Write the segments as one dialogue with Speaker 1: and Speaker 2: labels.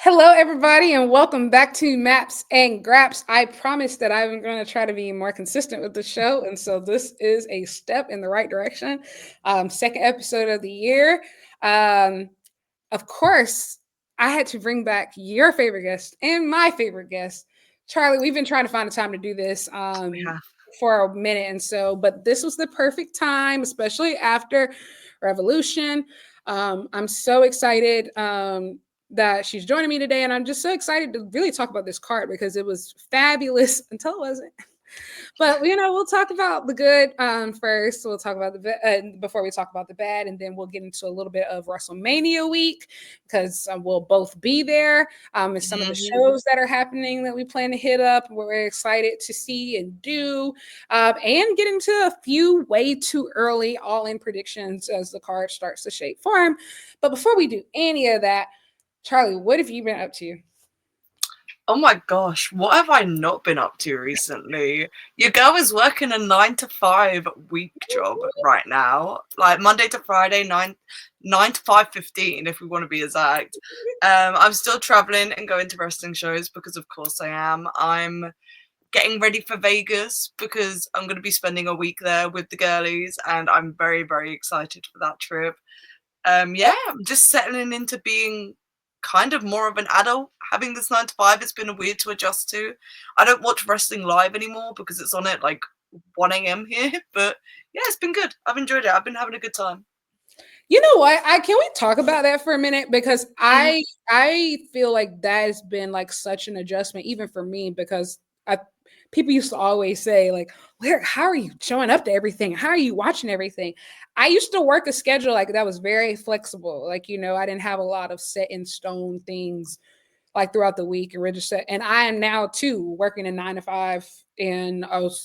Speaker 1: Hello, everybody, and welcome back to Maps and Graps. I promised that I'm going to try to be more consistent with the show, and so this is a step in the right direction. Second episode of the year. Um, of course, I had to bring back your favorite guest and my favorite guest, Charlie. We've been trying to find a time to do this
Speaker 2: We have.
Speaker 1: for a minute, and so, but this was the perfect time, especially after Revolution. I'm so excited. That she's joining me today. And I'm just so excited to really talk about this card because it was fabulous until it wasn't. But we'll talk about the good first. We'll talk about before we talk about the bad, and then we'll get into a little bit of WrestleMania week because we'll both be there. And some of the
Speaker 2: Mhm.
Speaker 1: shows that are happening that we plan to hit up, we're excited to see and do, and get into a few way too early all-in predictions as the card starts to shape form. But before we do any of that, Charlie, what have you been up to?
Speaker 2: Oh my gosh, what have I not been up to recently? Your girl is working a 9 to 5 week job right now, like Monday to Friday, nine to 5:15, if we want to be exact. I'm still traveling and going to wrestling shows because, of course, I am. I'm getting ready for Vegas because I'm going to be spending a week there with the girlies, and I'm very, very excited for that trip. Yeah, I'm just settling into being kind of more of an adult. Having this 9 to 5, it's been weird to adjust to. I don't watch wrestling live anymore because it's on at like 1 a.m. here, but yeah, it's been good. I've enjoyed it. I've been having a good time.
Speaker 1: You know what? I can we talk about that for a minute because
Speaker 2: Mhm.
Speaker 1: I feel like that has been like such an adjustment even for me because I people used to always say like, "Where how are you showing up to everything? How are you watching everything?" I used to work a schedule like that was very flexible. Like, I didn't have a lot of set in stone things like throughout the week and register. And I am now too working a 9 to 5 and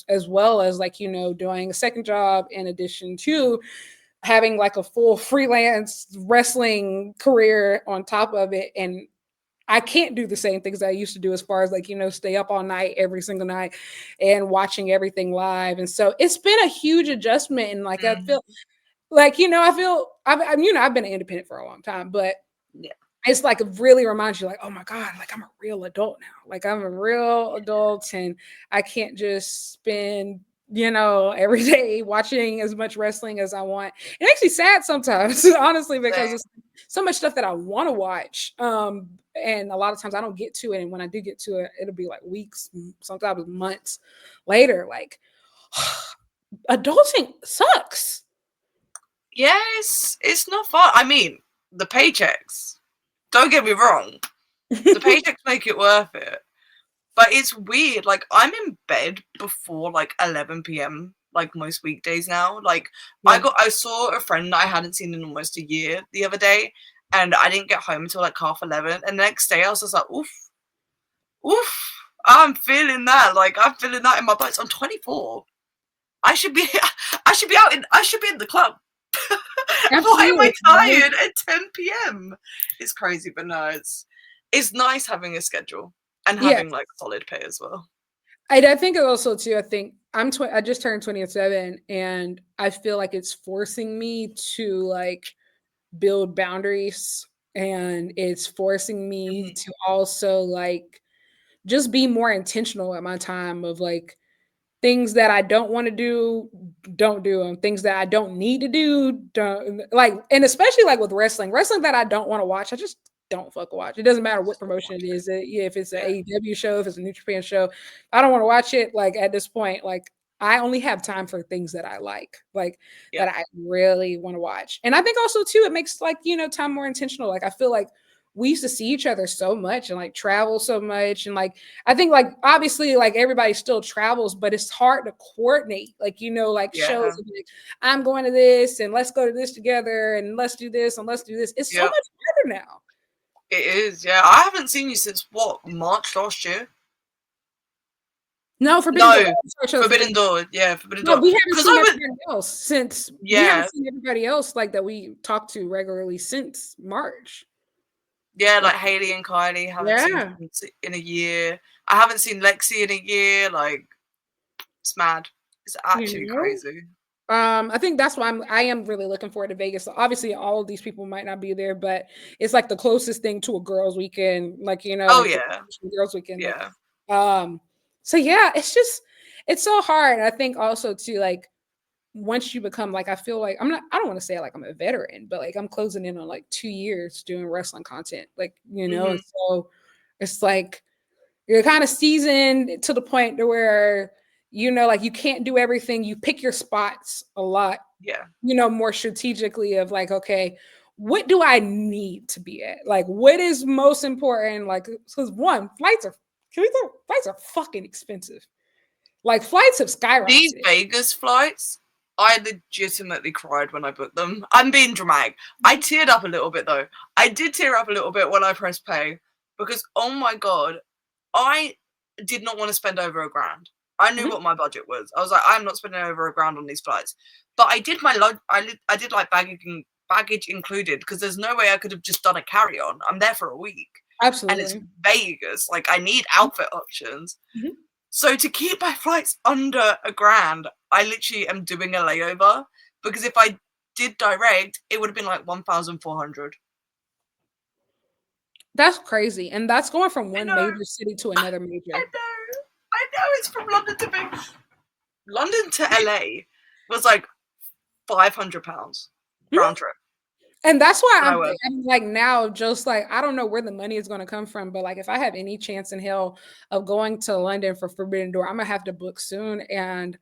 Speaker 1: as well as like, doing a second job in addition to having like a full freelance wrestling career on top of it. And I can't do the same things that I used to do as far as like, stay up all night every single night and watching everything live. And so it's been a huge adjustment. And like, I
Speaker 2: Mhm.
Speaker 1: feel like, I've been independent for a long time, but
Speaker 2: Yeah.
Speaker 1: it's like it really reminds you like, oh my god, like I'm a real adult now, like I'm a real adult and I can't just spend every day watching as much wrestling as I want. It makes me sad sometimes honestly because it's so much stuff that I want to watch, and a lot of times I don't get to it, and when I do get to it, it'll be like weeks, sometimes months later. Like adulting sucks.
Speaker 2: Yes, it's not fun. I mean, the paychecks. Don't get me wrong. The paychecks make it worth it. But it's weird. Like I'm in bed before like 11 p.m. like most weekdays now. Like
Speaker 1: Yeah.
Speaker 2: I saw a friend that I hadn't seen in almost a year the other day, and I didn't get home until like 11:30. And the next day I was just like, oof, oof. I'm feeling that. Like I'm feeling that in my bones. I'm 24. I should be I should be in the club. Why am I
Speaker 1: Absolutely.
Speaker 2: tired at 10 p.m.? It's crazy, but no, it's nice having a schedule and
Speaker 1: Yeah.
Speaker 2: having like solid pay as well.
Speaker 1: I think also too. I think I just turned 27, and I feel like it's forcing me to like build boundaries, and it's forcing me
Speaker 2: Mhm.
Speaker 1: to also like just be more intentional at my time of like things that I don't want to do, don't do them. Things that I don't need to do, don't like. And especially like with wrestling that I don't want to watch, I just don't fuck watch. It doesn't matter what
Speaker 2: Just don't
Speaker 1: promotion
Speaker 2: watch
Speaker 1: it
Speaker 2: it.
Speaker 1: is. Yeah, if it's an
Speaker 2: Yeah.
Speaker 1: AEW show, if it's a New Japan show, I don't want to watch it. Like at this point, like I only have time for things that I like
Speaker 2: Yeah.
Speaker 1: that I really want to watch. And I think also too, it makes like time more intentional. Like I feel like we used to see each other so much and like travel so much and like I think like obviously like everybody still travels, but it's hard to coordinate. Like like shows
Speaker 2: Yeah.
Speaker 1: and like I'm going to this and let's go to this together and let's do this and let's do this. It's so
Speaker 2: Yeah.
Speaker 1: much harder now.
Speaker 2: It is. Yeah. I haven't seen you since what, March last year?
Speaker 1: No, Forbidden Door.
Speaker 2: No.
Speaker 1: Sorry,
Speaker 2: Forbidden
Speaker 1: Forbidden Door.
Speaker 2: Door. Yeah, Forbidden
Speaker 1: No,
Speaker 2: Door.
Speaker 1: we haven't
Speaker 2: Because
Speaker 1: seen
Speaker 2: I was
Speaker 1: everybody else since we haven't
Speaker 2: yeah.
Speaker 1: seen everybody else like that we talk to regularly since March.
Speaker 2: Yeah,
Speaker 1: Like,
Speaker 2: like Haley and Kylie haven't seen
Speaker 1: yeah.
Speaker 2: since in a year. I haven't seen Lexi in a year. Like it's mad. It's
Speaker 1: You
Speaker 2: actually
Speaker 1: know?
Speaker 2: crazy.
Speaker 1: I think that's why I am really looking forward to Vegas. So obviously, all of these people might not be there, but it's like the closest thing to a girls' weekend, like
Speaker 2: Oh
Speaker 1: like
Speaker 2: yeah,
Speaker 1: girls' weekend. Like,
Speaker 2: yeah.
Speaker 1: so yeah, it's so hard. I think also too, like once you become like, I feel like I don't want to say like I'm a veteran, but like I'm closing in on like 2 years doing wrestling content, like and so it's like you're kind of seasoned to the point to where like you can't do everything. You pick your spots a lot,
Speaker 2: Yeah.
Speaker 1: more strategically of like, okay, what do I need to be at? Like, what is most important? Like, because one, flights are fucking expensive. Like, flights have
Speaker 2: These
Speaker 1: skyrocketed.
Speaker 2: Vegas flights, I legitimately cried when I booked them. I'm being dramatic. I teared up a little bit though. I did tear up a little bit when I pressed pay because, oh my God, I did not want to spend over $1,000. I knew what my budget was. I was like, I'm not spending over $1,000 on these flights. But I did I did like baggage included because there's no way I could have just done a carry on. I'm there for a week. And it's
Speaker 1: Absolutely.
Speaker 2: Vegas. Like I need outfit options.
Speaker 1: Mhm.
Speaker 2: So to keep my flights under $1,000, I literally am doing a layover because if I did direct, it would have been like 1,400.
Speaker 1: That's crazy. And that's going from
Speaker 2: I
Speaker 1: one
Speaker 2: know,
Speaker 1: major city to another
Speaker 2: I
Speaker 1: major.
Speaker 2: know it's from London to LA was like £500 round trip.
Speaker 1: And that's why
Speaker 2: And I went,
Speaker 1: I'm like now, just like I don't know where the money is going to come from, but like if I have any chance in hell of going to London for Forbidden Door, I'm gonna have to book soon. And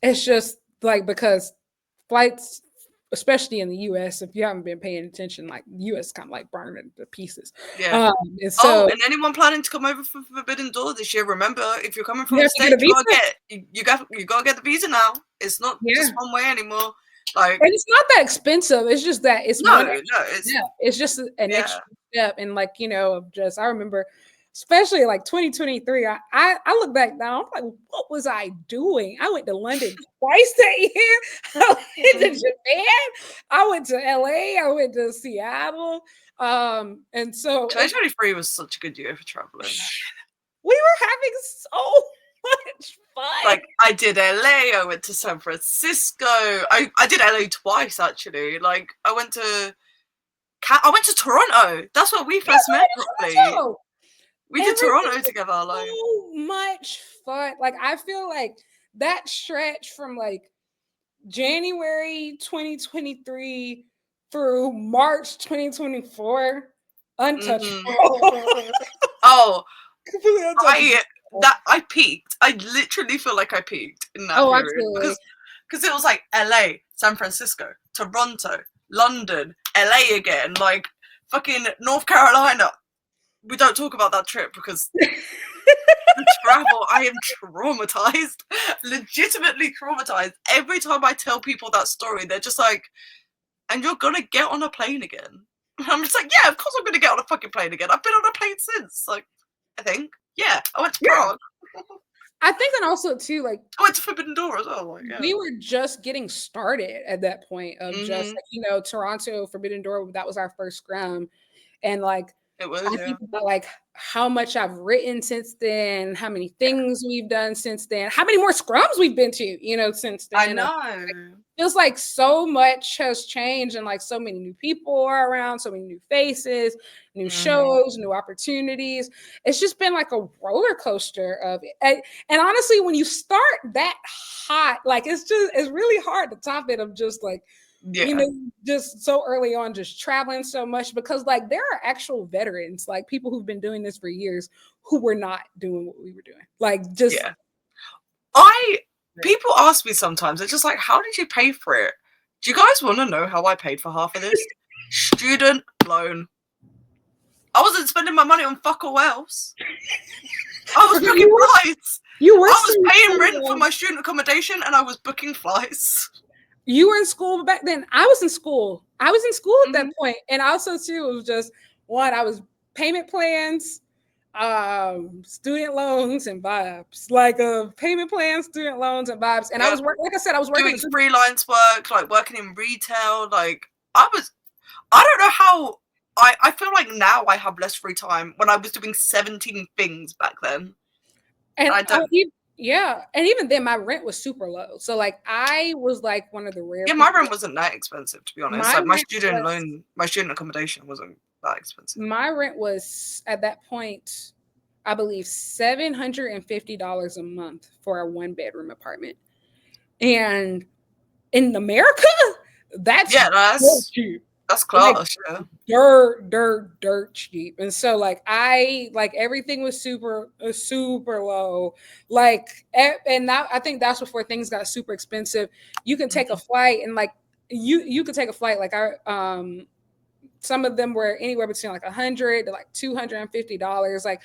Speaker 1: it's just like because flights, especially in the US, if you haven't been paying attention, like the US kind of like burning to pieces.
Speaker 2: yeah.
Speaker 1: And
Speaker 2: Oh,
Speaker 1: so
Speaker 2: and anyone planning to come over for Forbidden Door this year, remember if you're coming
Speaker 1: you
Speaker 2: from the
Speaker 1: have to get a
Speaker 2: States,
Speaker 1: visa.
Speaker 2: you gotta get the visa now. It's not
Speaker 1: Yeah.
Speaker 2: just one way anymore. Like
Speaker 1: And it's not that expensive. It's just that it's
Speaker 2: no,
Speaker 1: one
Speaker 2: no,
Speaker 1: extra
Speaker 2: it's
Speaker 1: step. It's just an
Speaker 2: yeah.
Speaker 1: extra step. And like, just I remember, especially like 2023, I look back now, I'm like, what was I doing? I went to London twice that year. I went to Japan. I went to LA. I went to Seattle. And so
Speaker 2: 2023 was such a good year for traveling.
Speaker 1: we were having so much fun.
Speaker 2: Like I did LA, I went to San Francisco. I did LA twice actually. Like I went to Toronto. That's where we first met properly. We did
Speaker 1: Everything
Speaker 2: Toronto
Speaker 1: was
Speaker 2: together. Like
Speaker 1: so much fun. Like I feel like that stretch from like January 2023 through March 2024, untouchable.
Speaker 2: oh,
Speaker 1: Completely untouchable.
Speaker 2: I peaked. I literally feel like I peaked in that
Speaker 1: Oh,
Speaker 2: period
Speaker 1: absolutely.
Speaker 2: because it was like LA, San Francisco, Toronto, London, LA again, like fucking North Carolina. We don't talk about that trip because the travel, I am traumatized, legitimately traumatized. Every time I tell people that story, they're just like, and you're gonna get on a plane again. And I'm just like, yeah, of course I'm gonna get on a fucking plane again. I've been on a plane since, like, I think. Yeah, I went to
Speaker 1: Yeah.
Speaker 2: Prague.
Speaker 1: I think that also too, like
Speaker 2: I went to Forbidden Door as well. Like, yeah.
Speaker 1: we were just getting started at that point of just like, Toronto Forbidden Door, that was our first scrum. And like
Speaker 2: It was,
Speaker 1: I
Speaker 2: yeah.
Speaker 1: think about like how much I've written since then, how many things we've done since then, how many more scrums we've been to, since
Speaker 2: I
Speaker 1: then.
Speaker 2: know.
Speaker 1: Feels like so much has changed and like so many new people are around, so many new faces, new shows, new opportunities. It's just been like a roller coaster of it. And honestly, when you start that hot, like it's really hard to top it of just like
Speaker 2: Yeah.
Speaker 1: just so early on, just traveling so much because like there are actual veterans, like people who've been doing this for years who were not doing what we were doing. Like just
Speaker 2: Yeah. People ask me sometimes, they're just like, how did you pay for it? Do you guys want to know how I paid for half of this? Student loan. I wasn't spending my money on fuck all else. I was booking flights. I was paying rent for my student accommodation and I was booking flights.
Speaker 1: You were in school back then. I was in school. I was in school at that point. And also too, it was just one, I was payment plans, student loans and vibes. Like payment plans, student loans and vibes. And I was working, like I said, I was working
Speaker 2: doing freelance work, like working in retail. Like I don't know how I feel like now I have less free time when I was doing 17 things back then.
Speaker 1: And Yeah, and even then, my rent was super low. So like, I was like one of the rare
Speaker 2: Yeah, my
Speaker 1: people.
Speaker 2: rent wasn't that expensive, to be honest.
Speaker 1: My
Speaker 2: Like,
Speaker 1: rent was
Speaker 2: my student accommodation wasn't that expensive.
Speaker 1: my rent was at that point, I believe, $750 a month for a 1 bedroom apartment, and in America, that's
Speaker 2: Yeah,
Speaker 1: so cheap.
Speaker 2: that's
Speaker 1: Like
Speaker 2: class, yeah.
Speaker 1: dirt cheap. And so like I like everything was super low. Like and that I think that's before things got super expensive. You can take a
Speaker 2: Mhm.
Speaker 1: flight and like you could take a flight like I some of them were anywhere between like 100 to like $250. Like,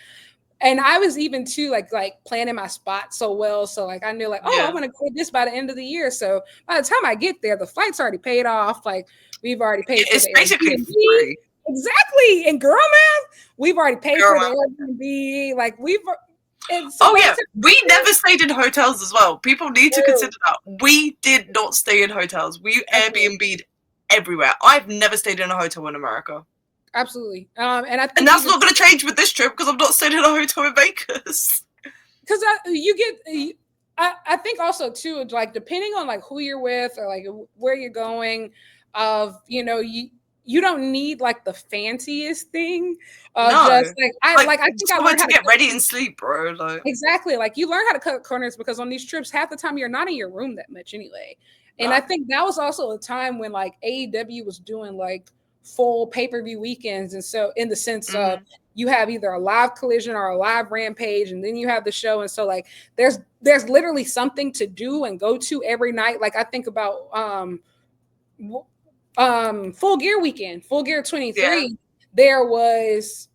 Speaker 1: and I was even too like planning my spot so well. So like I knew like, oh, I
Speaker 2: Yeah.
Speaker 1: want to go this by the end of the year. So by the time I get there, the flight's already paid off. Like we've already paid for
Speaker 2: It's
Speaker 1: the
Speaker 2: basically
Speaker 1: Airbnb.
Speaker 2: free.
Speaker 1: Exactly. And girl, man, we've already paid
Speaker 2: Girl,
Speaker 1: for the Airbnb. Like we've and so
Speaker 2: oh
Speaker 1: by the
Speaker 2: yeah,
Speaker 1: time
Speaker 2: we never stayed in hotels as well. People need to consider that. We did not stay in hotels. We Airbnb'd everywhere. I've never stayed in a hotel in America.
Speaker 1: absolutely. And I
Speaker 2: And
Speaker 1: think
Speaker 2: that's
Speaker 1: even
Speaker 2: not going to change with this trip because I'm not staying in a hotel in Vegas.
Speaker 1: because you get I think also too like depending on like who you're with or like where you're going of you don't need like the fanciest thing of
Speaker 2: No.
Speaker 1: just I think I
Speaker 2: Somewhere
Speaker 1: learned
Speaker 2: to
Speaker 1: how to
Speaker 2: get
Speaker 1: cut
Speaker 2: ready and sleep, bro. Like,
Speaker 1: exactly like you learn how to cut corners because on these trips half the time you're not in your room that much anyway. And I
Speaker 2: no.
Speaker 1: think that was also a time when like AEW was doing like full pay-per-view weekends, and so in the sense of
Speaker 2: Mm-hmm.
Speaker 1: you have either a live collision or a live rampage, and then you have the show, and so like there's literally something to do and go to every night. Like I think about Full Gear weekend, Full Gear
Speaker 2: Yeah,
Speaker 1: 23. There was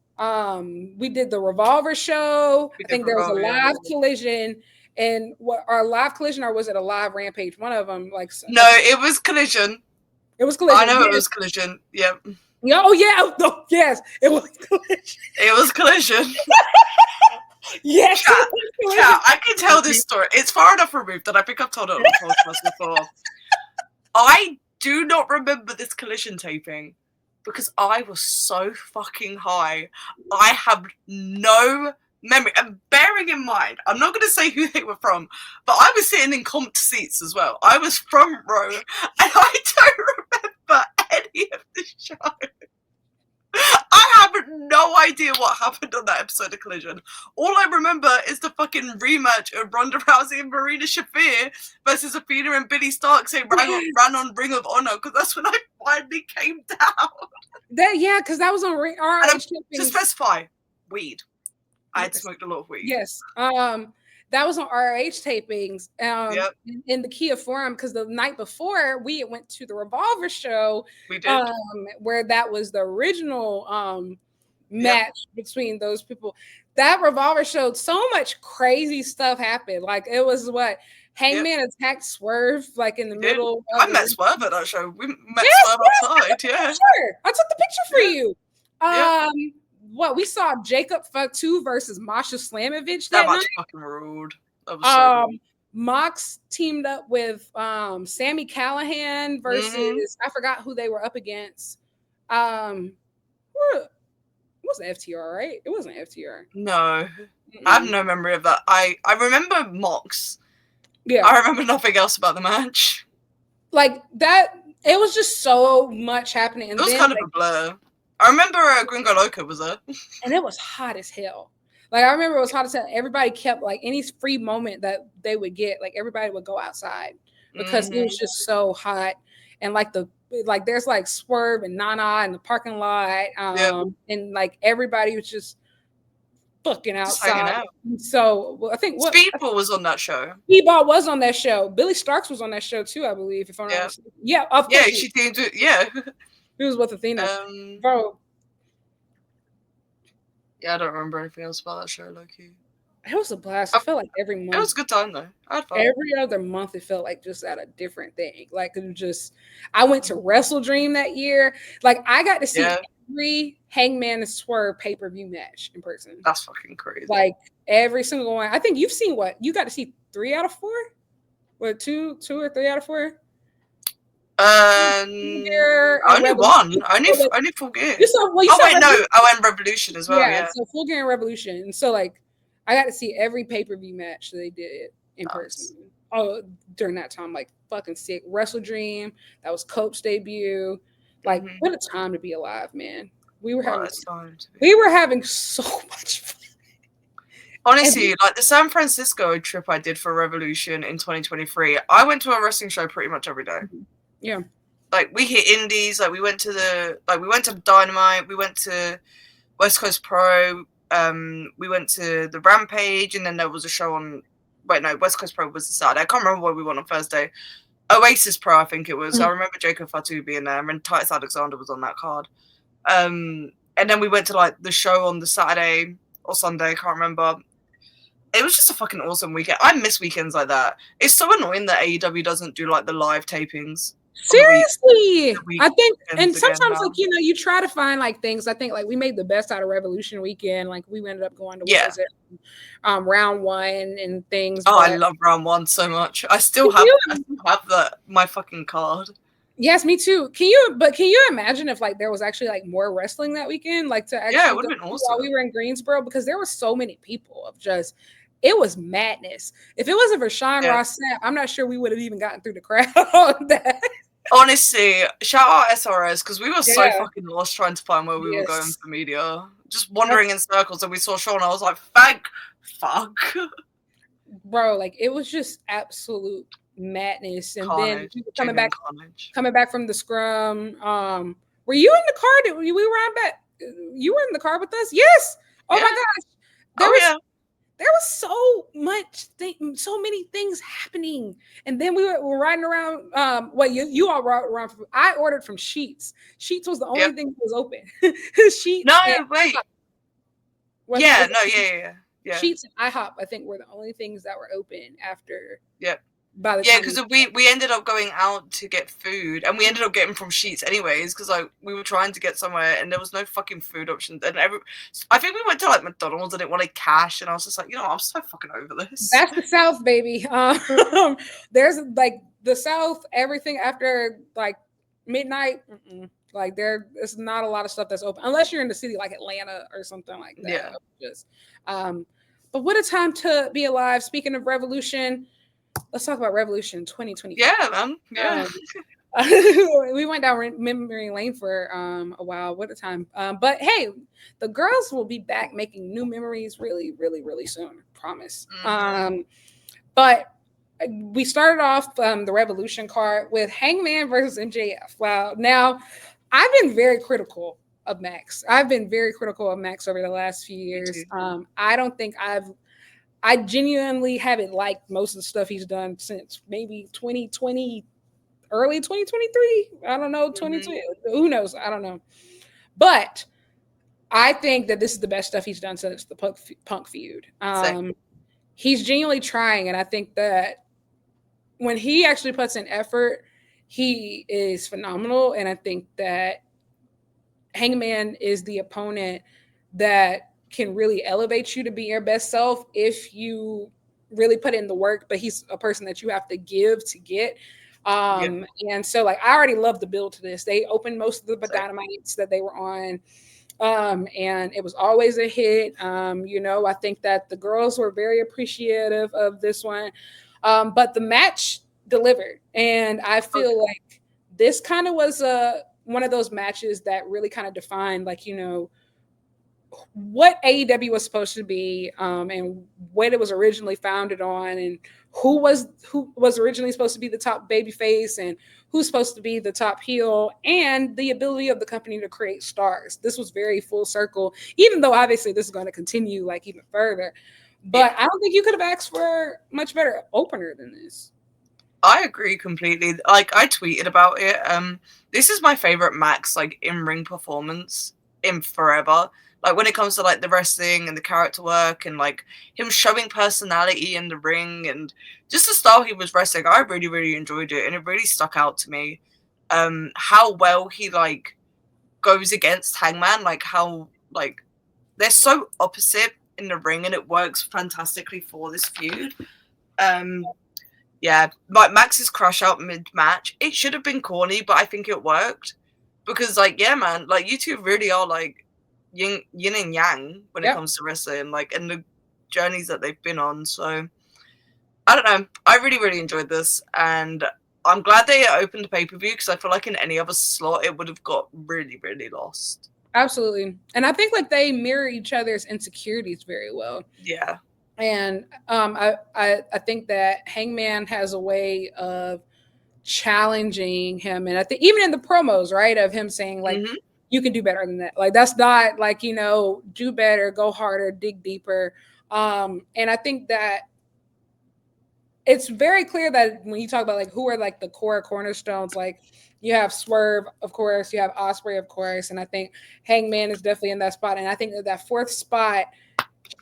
Speaker 1: we did the Revolver show.
Speaker 2: we
Speaker 1: I
Speaker 2: did
Speaker 1: think there was a
Speaker 2: Revolve, yeah.
Speaker 1: live collision, and what our live collision, or was it a live rampage? One of them, like
Speaker 2: No, it was Collision.
Speaker 1: it was
Speaker 2: I
Speaker 1: collision.
Speaker 2: know it
Speaker 1: Yes.
Speaker 2: was Collision. Yep.
Speaker 1: Yeah, oh yeah, oh, yes, it was collision.
Speaker 2: It was Collision.
Speaker 1: Yes,
Speaker 2: Chat,
Speaker 1: it was collision.
Speaker 2: chat, I can tell this story. It's far enough removed that I think I've told it on the podcast before. I do not remember this Collision taping because I was so fucking high. I have no memory. And bearing in mind, I'm not going to say who they were from, but I was sitting in comped seats as well. I was front row, and I don't remember any of the show. I have no idea what happened on that episode of Collision. All I remember is the fucking rematch of Ronda Rousey and Marina Shafir versus Athena and Billy Stark saying ran on Ring of Honor, because that's when I finally came down.
Speaker 1: Yeah, because that was on RH.
Speaker 2: To specify, weed. I had
Speaker 1: Yes.
Speaker 2: smoked a lot of weed.
Speaker 1: Yes. That was on RH tapings
Speaker 2: Yep.
Speaker 1: in the Kia Forum, because the night before we went to the Revolver show,
Speaker 2: We did.
Speaker 1: where that was the original match between those people. That Revolver show, so much crazy stuff happened. Like it was what Hangman attacked Swerve like in the middle.
Speaker 2: I met Swerve at that show. We met Swerve outside. Yeah.
Speaker 1: Sure. I took the picture for you.
Speaker 2: Yeah.
Speaker 1: What we saw Jacob Fatu versus Masha Slamovich
Speaker 2: That
Speaker 1: that
Speaker 2: match
Speaker 1: night.
Speaker 2: fucking ruled. That was so good.
Speaker 1: Mox teamed up with Sammy Callahan versus I forgot who they were up against. It wasn't FTR, right? It wasn't FTR.
Speaker 2: No. I have no memory of that. I remember Mox.
Speaker 1: Yeah.
Speaker 2: I remember nothing else about the match.
Speaker 1: Like that, it was just so much happening. And
Speaker 2: it was
Speaker 1: then,
Speaker 2: kind of a blur. I remember Gringo Loco was there.
Speaker 1: And it was hot as hell. Like I remember it was hot as hell. Everybody kept like any free moment that they would get, like everybody would go outside because it was just so hot. And like there's like Swerve and Nana in the parking lot. And like everybody was just fucking outside.
Speaker 2: Out.
Speaker 1: So I think
Speaker 2: Speedball was on that show.
Speaker 1: Speedball was on that show. Billy Starks was on that show too, I believe. If I'm not mistaken. Yeah, of course.
Speaker 2: Yeah, she teamed it. Yeah.
Speaker 1: He was with Athena. Bro.
Speaker 2: Yeah, I don't remember anything else about that show, low-key.
Speaker 1: It was a blast. I felt like every month.
Speaker 2: It was a good time though. I had fun.
Speaker 1: Every other month it felt like just at a different thing. Like it was just I went to Wrestle Dream that year. Like I got to see every Hangman and Swerve pay-per-view match in person.
Speaker 2: That's fucking crazy.
Speaker 1: Like every single one. I think you've seen what? You got to see 3 out of 4? What, 2 or 3 out of 4?
Speaker 2: Only one. Only Full Gear.
Speaker 1: I went
Speaker 2: Revolution as well. Yeah.
Speaker 1: So Full Gear and Revolution. And so like I got to see every pay-per-view match that they did in person. Oh, during that time, like fucking sick. Wrestle Dream, that was Cope's debut. Like, what a time to be alive, man. We were having so much fun.
Speaker 2: Honestly, like the San Francisco trip I did for Revolution in 2023, I went to a wrestling show pretty much every day.
Speaker 1: Yeah.
Speaker 2: Like we hit indies, like we went to Dynamite, we went to West Coast Pro, we went to the Rampage, and then there was a show on West Coast Pro was the Saturday. I can't remember what we went on Thursday. Oasis Pro, I think it was. I remember Jacob Fatu being there, and Titus Alexander was on that card. And then we went to like the show on the Saturday or Sunday, I can't remember. It was just a fucking awesome weekend. I miss weekends like that. It's so annoying that AEW doesn't do like the live tapings.
Speaker 1: Seriously, I think, and sometimes like you try to find like things. I think like we made the best out of Revolution weekend. Like we ended up going to round one and things.
Speaker 2: Oh, I love round one so much. I still have my fucking card.
Speaker 1: Yes, me too. Can you imagine if like there was actually like more wrestling that weekend? Like to actually
Speaker 2: it would have been awesome
Speaker 1: while we were in Greensboro, because there were so many people of just. It was madness. If it wasn't for Sean Ross Sapp, I'm not sure we would have even gotten through the crowd on that.
Speaker 2: Honestly, shout out SRS, because we were so fucking lost trying to find where we were going for media. Just wandering in circles, and we saw Sean. I was like, fuck.
Speaker 1: Bro, like it was just absolute madness. And
Speaker 2: carnage,
Speaker 1: then coming back from the scrum. Were you in the car? We ran back. You were in the car with us? Yes. Oh my gosh. There was so many things happening, and then we were riding around. You all rode around. I ordered from Sheets. Sheets was the only thing that was open. Sheets.
Speaker 2: No, wait.
Speaker 1: Sheets and IHOP, I think, were the only things that were open after.
Speaker 2: Yeah.
Speaker 1: Yeah,
Speaker 2: because we ended up going out to get food, and we ended up getting from Sheets anyways, because like we were trying to get somewhere and there was no fucking food options. And I think we went to like McDonald's and it wanted cash, and I was just like, I'm so fucking over this.
Speaker 1: That's the South, baby. There's like the South, everything after like midnight. Like there's not a lot of stuff that's open unless you're in the city like Atlanta or something like that. Yeah. But what a time to be alive. Speaking of Revolution. Let's talk about Revolution 2020.
Speaker 2: Yeah, man. Yeah.
Speaker 1: We went down memory lane for a while. What a time. But hey, the girls will be back making new memories really, really, really soon. Promise. But we started off the Revolution card with Hangman versus MJF. Wow. Now, I've been very critical of Max. I've been very critical of Max over the last few years. I don't think I genuinely haven't liked most of the stuff he's done since maybe 2020, early 2023. I don't know, 2020. Who knows? I don't know. But I think that this is the best stuff he's done since the Punk feud. He's genuinely trying, and I think that when he actually puts in effort, he is phenomenal. And I think that Hangman is the opponent that can really elevate you to be your best self if you really put in the work, but he's a person that you have to give to get. And so like, I already love the build to this. They opened most of the Dynamites that they were on. And it was always a hit. I think that the girls were very appreciative of this one. But the match delivered. And I feel like this kind of was one of those matches that really kind of defined like, what AEW was supposed to be, and what it was originally founded on, and who was originally supposed to be the top babyface and who's supposed to be the top heel, and the ability of the company to create stars. This was very full circle, even though obviously this is going to continue like even further. But I don't think you could have asked for much better opener than this.
Speaker 2: I agree completely. Like I tweeted about it. This is my favorite Max like in-ring performance in forever. Like when it comes to like the wrestling and the character work and like him showing personality in the ring and just the style he was wrestling, I really, really enjoyed it, and it really stuck out to me. How well he like goes against Hangman, like how like they're so opposite in the ring, and it works fantastically for this feud. Like Max's crash out mid-match, it should have been corny, but I think it worked because like man, like you two really are like yin and yang when it comes to wrestling, like, and journeys that they've been on. So I don't know. I really, really enjoyed this, and I'm glad they opened the pay-per-view because I feel like in any other slot it would have got really, really lost.
Speaker 1: Absolutely. And I think like they mirror each other's insecurities very well.
Speaker 2: Yeah.
Speaker 1: And I think that Hangman has a way of challenging him, and I think even in the promos, right, of him saying like, you can do better than that. Like that's not like, you know, do better, go harder, dig deeper. And I think that it's very clear that when you talk about like who are like the core cornerstones, like you have Swerve, of course, you have Osprey, of course, and I think Hangman is definitely in that spot. And I think that that fourth spot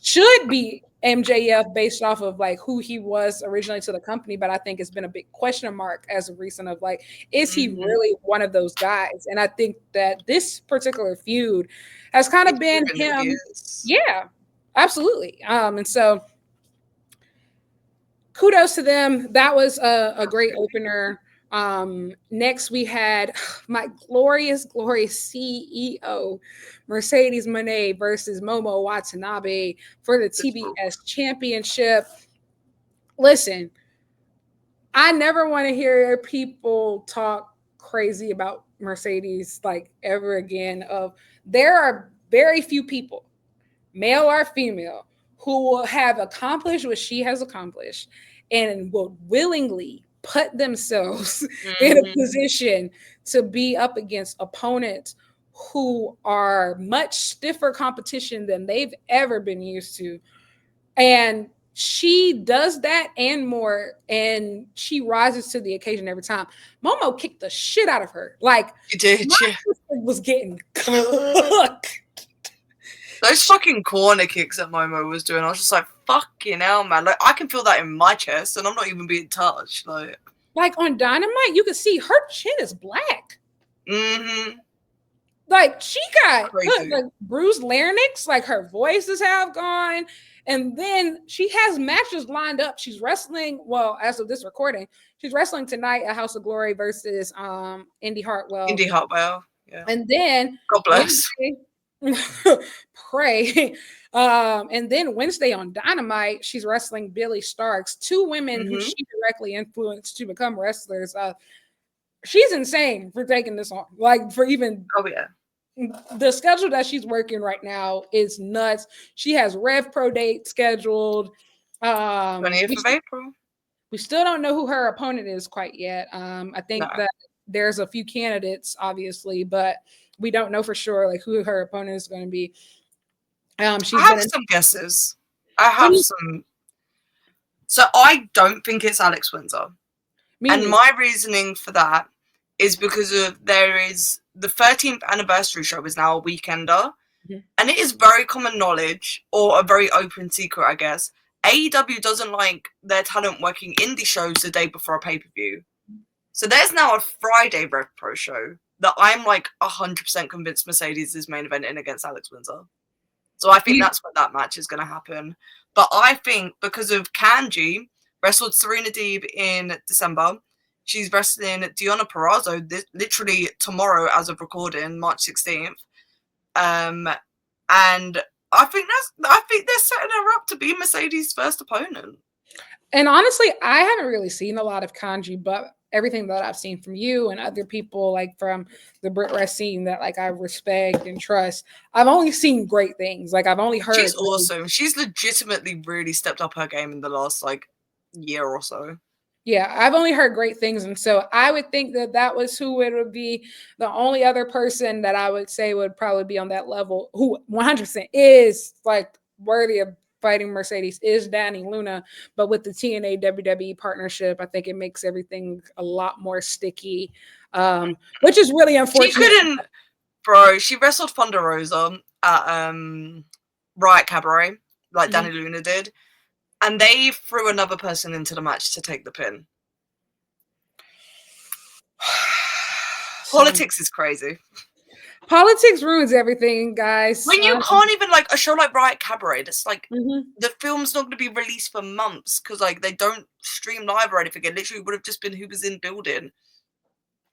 Speaker 1: should be MJF based off of like who he was originally to the company, but I think it's been a big question mark as of recent of like, is he really one of those guys? And I think that this particular feud has kind of been him. Yeah, absolutely. And so kudos to them. That was a great opener. Next we had my glorious CEO Mercedes Moné versus Momo Watanabe for the TBS championship. Listen, I never want to hear people talk crazy about Mercedes like ever again. There are very few people, male or female, who will have accomplished what she has accomplished and will willingly put themselves in a position to be up against opponents who are much stiffer competition than they've ever been used to. And she does that and more, and she rises to the occasion every time. Momo kicked the shit out of her. Like,
Speaker 2: she did,
Speaker 1: my sister was getting cooked.
Speaker 2: Those fucking corner kicks that Momo was doing, I was just like, fucking hell, man. Like, I can feel that in my chest, and I'm not even being touched.
Speaker 1: Like on Dynamite, you can see her chin is black. Like, she got like bruised larynx, like her voice is half gone. And then she has matches lined up. She's wrestling, well, as of this recording, she's wrestling tonight at House of Glory versus Indy Hartwell.
Speaker 2: Yeah.
Speaker 1: And then
Speaker 2: God bless.
Speaker 1: Pray. And then Wednesday on Dynamite, she's wrestling Billy Starks, two women who she directly influenced to become wrestlers. She's insane for taking this on. Like, for even the schedule that she's working right now is nuts. She has Rev Pro date scheduled.
Speaker 2: 20th of April.
Speaker 1: We still don't know who her opponent is quite yet. I think that there's a few candidates, obviously, but we don't know for sure like who her opponent is going to be.
Speaker 2: I have some guesses. I have some. So I don't think it's Alex Windsor. And my reasoning for that is because of there is the 13th anniversary show is now a weekender. And it is very common knowledge, or a very open secret, I guess. AEW doesn't like their talent working indie shows the day before a pay-per-view. So there's now a Friday Rev Pro show that I'm like 100% convinced Mercedes is main eventing against Alex Windsor. So I think that's when that match is going to happen. But I think because of Kanji wrestled Serena Deeb in December, she's wrestling Deonna Purrazzo literally tomorrow as of recording, March 16th. And I think they're setting her up to be Mercedes' first opponent.
Speaker 1: And honestly, I haven't really seen a lot of Kanji, but everything that I've seen from you and other people like from the Brit Rest scene that like I respect and trust, I've only seen great things. Like I've only heard.
Speaker 2: She's awesome. She's legitimately really stepped up her game in the last like year or so.
Speaker 1: Yeah, I've only heard great things. And so I would think that that was who it would be. The only other person that I would say would probably be on that level, who 100% is like worthy of fighting Mercedes, is Danny Luna. But with the TNA WWE partnership, I think it makes everything a lot more sticky, which is really unfortunate.
Speaker 2: She wrestled Thunder Rosa at Riot Cabaret, like Danny Luna did. And they threw another person into the match to take the pin. Politics is crazy.
Speaker 1: Politics ruins everything, guys.
Speaker 2: When you can't even, like, a show like Riot Cabaret, that's like, the film's not going to be released for months because, like, they don't stream live or anything. It literally would have just been who was in building.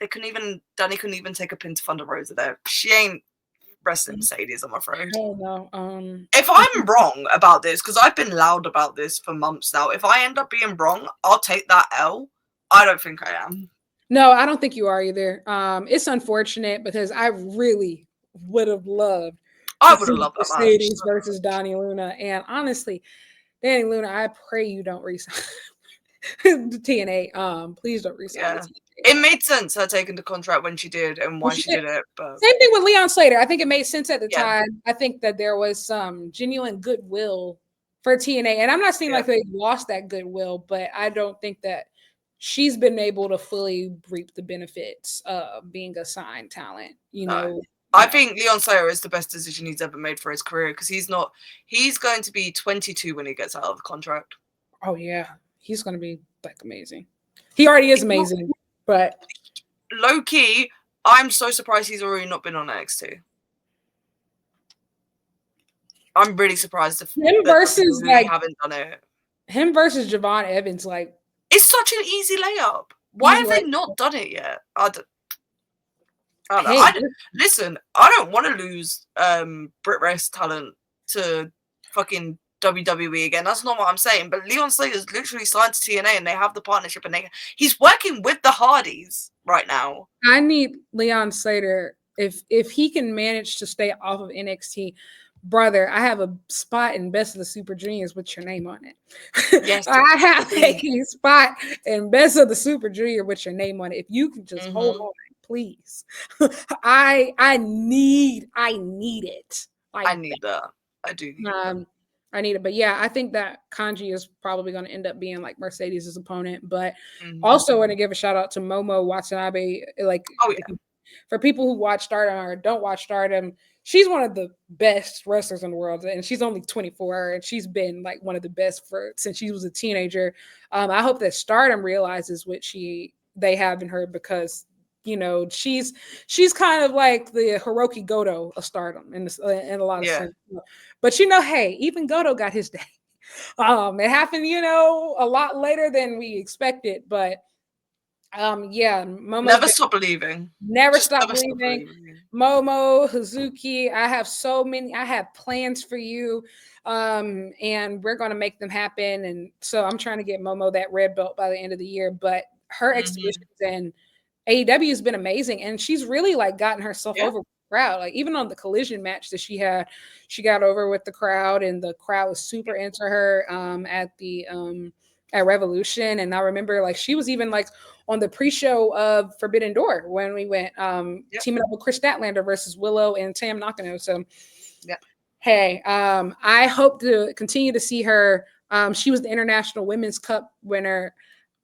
Speaker 2: Danny couldn't even take a pin to Thunder Rosa there. She ain't wrestling Mercedes, I'm afraid.
Speaker 1: Oh no.
Speaker 2: If I'm wrong about this, because I've been loud about this for months now, if I end up being wrong, I'll take that L. I don't think I am.
Speaker 1: No, I don't think you are either. It's unfortunate because I really would have loved
Speaker 2: I
Speaker 1: to
Speaker 2: would have
Speaker 1: see
Speaker 2: loved that match.
Speaker 1: Mercedes versus Donnie Luna. And honestly, Danny Luna, I pray you don't resign the TNA. Please don't resign the
Speaker 2: Yeah.
Speaker 1: TNA.
Speaker 2: It made sense her taking the contract when she did and why she did it. But
Speaker 1: Same thing with Leon Slater. I think it made sense at the
Speaker 2: Yeah.
Speaker 1: time. I think that there was some genuine goodwill for TNA. And I'm not saying like they lost that goodwill, but I don't think that she's been able to fully reap the benefits of being a signed talent, you know.
Speaker 2: I think Leon Slater is the best decision he's ever made for his career because he's going to be 22 when he gets out of the contract.
Speaker 1: Oh yeah, he's going to be like amazing. He already is amazing, but
Speaker 2: low key, I'm so surprised he's already not been on NXT. I'm really surprised if
Speaker 1: him versus like
Speaker 2: haven't done it.
Speaker 1: Him versus Javon Evans, like
Speaker 2: it's such an easy layup. Why have they not done it yet? I don't know. Listen, I don't want to lose Brit Rest talent to fucking WWE again. That's not what I'm saying. But Leon Slater's literally signed to TNA and they have the partnership and he's working with the Hardys right now.
Speaker 1: I need Leon Slater if he can manage to stay off of NXT. Brother, I have a spot in Best of the Super Juniors with your name on it. Yes, I have a spot in Best of the Super Junior with your name on it. If you can just hold on, please. I need it.
Speaker 2: I need that. I do need that.
Speaker 1: I need it. But yeah, I think that Kanji is probably going to end up being like Mercedes' opponent. But also want to give a shout out to Momo Watanabe. Like, for people who watch Stardom or don't watch Stardom, she's one of the best wrestlers in the world, and she's only 24, and she's been like one of the best since she was a teenager. I hope that Stardom realizes what they have in her because you know she's kind of like the Hiroki Goto of Stardom in a lot of sense. But you know, hey, even Goto got his day. It happened, you know, a lot later than we expected, but. Momo
Speaker 2: never stop believing.
Speaker 1: Never stop believing. Momo, Hazuki, I have plans for you. And we're gonna make them happen. And so I'm trying to get Momo that red belt by the end of the year. But her exhibitions and AEW has been amazing. And she's really like gotten herself over with the crowd. Like even on the Collision match that she had, she got over with the crowd and the crowd was super into her at Revolution. And I remember like she was even like on the pre-show of Forbidden Door when we went teaming up with Chris Statlander versus Willow and Tam Nakano. So hey, I hope to continue to see her. She was the International Women's Cup winner.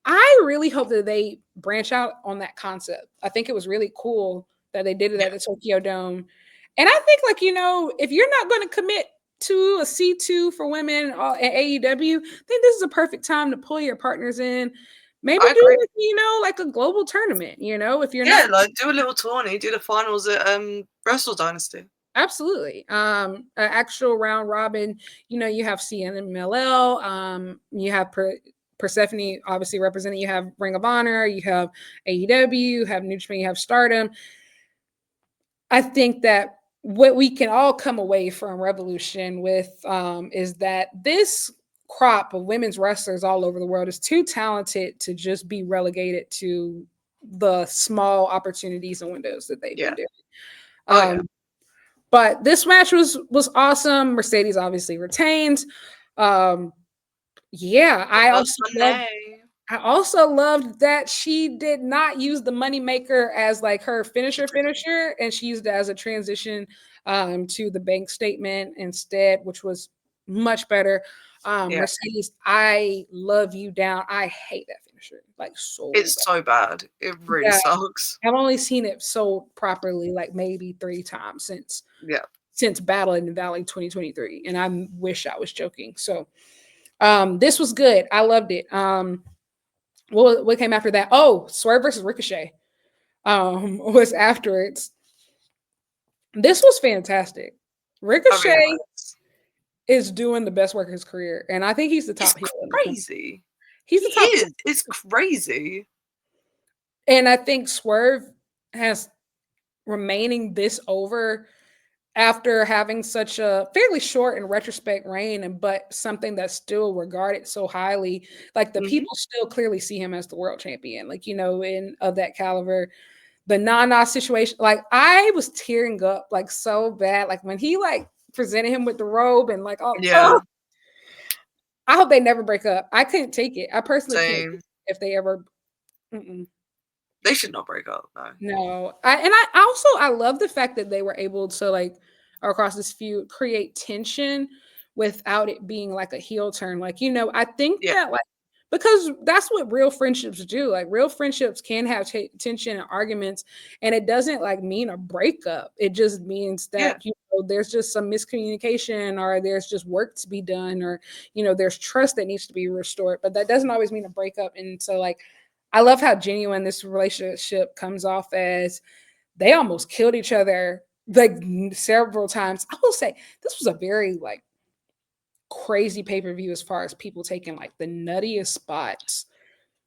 Speaker 1: I really hope that they branch out on that concept. I think it was really cool that they did it at the Tokyo Dome. And I think like, you know, if you're not going to commit to a C2 for women at AEW, I think this is a perfect time to pull your partners in. Maybe do it, you know, like a global tournament, you know, if you're not
Speaker 2: like do a little tourney, do the finals at Wrestle Dynasty.
Speaker 1: Absolutely. An actual round robin, you know, you have CNMLL, you have Persephone obviously representing, you have Ring of Honor, you have AEW, you have New Japan, you have Stardom. I think that what we can all come away from Revolution with is that this crop of women's wrestlers all over the world is too talented to just be relegated to the small opportunities and windows that they've been doing. But this match was awesome. Mercedes obviously retained. I also loved that she did not use the moneymaker as like her finisher, and she used it as a transition to the bank statement instead, which was much better. Mercedes, I love you down. I hate that finisher. Like
Speaker 2: it's so bad. It really sucks.
Speaker 1: I've only seen it sold properly like maybe 3 times since Battle in the Valley 2023, and I wish I was joking. So this was good. I loved it. What came after that? Oh, Swerve versus Ricochet was afterwards. This was fantastic. Ricochet is doing the best work of his career, and I think he's the top heel.
Speaker 2: Crazy.
Speaker 1: He's the top.
Speaker 2: It's crazy.
Speaker 1: And I think Swerve has remaining this over after having such a fairly short in retrospect reign, and but something that's still regarded so highly, like the
Speaker 2: Mm-hmm.
Speaker 1: people still clearly see him as the world champion, like in of that caliber. The Nana situation, like I was tearing up like so bad, like when he like presented him with the robe and like
Speaker 2: Yeah,
Speaker 1: I hope they never break up. I couldn't take it. I personally can't
Speaker 2: same.
Speaker 1: if they ever. Mm-mm.
Speaker 2: They should not break up, no.
Speaker 1: No, I love the fact that they were able to like across this feud create tension without it being like a heel turn. Like I think
Speaker 2: Yeah,
Speaker 1: that like because that's what real friendships do. Like real friendships can have tension and arguments, and it doesn't like mean a breakup. It just means
Speaker 2: yeah.
Speaker 1: that there's just some miscommunication, or there's just work to be done, or there's trust that needs to be restored. But that doesn't always mean a breakup. And so like I love how genuine this relationship comes off as. They almost killed each other like several times. I will say this was a very like crazy pay-per-view as far as people taking like the nuttiest spots.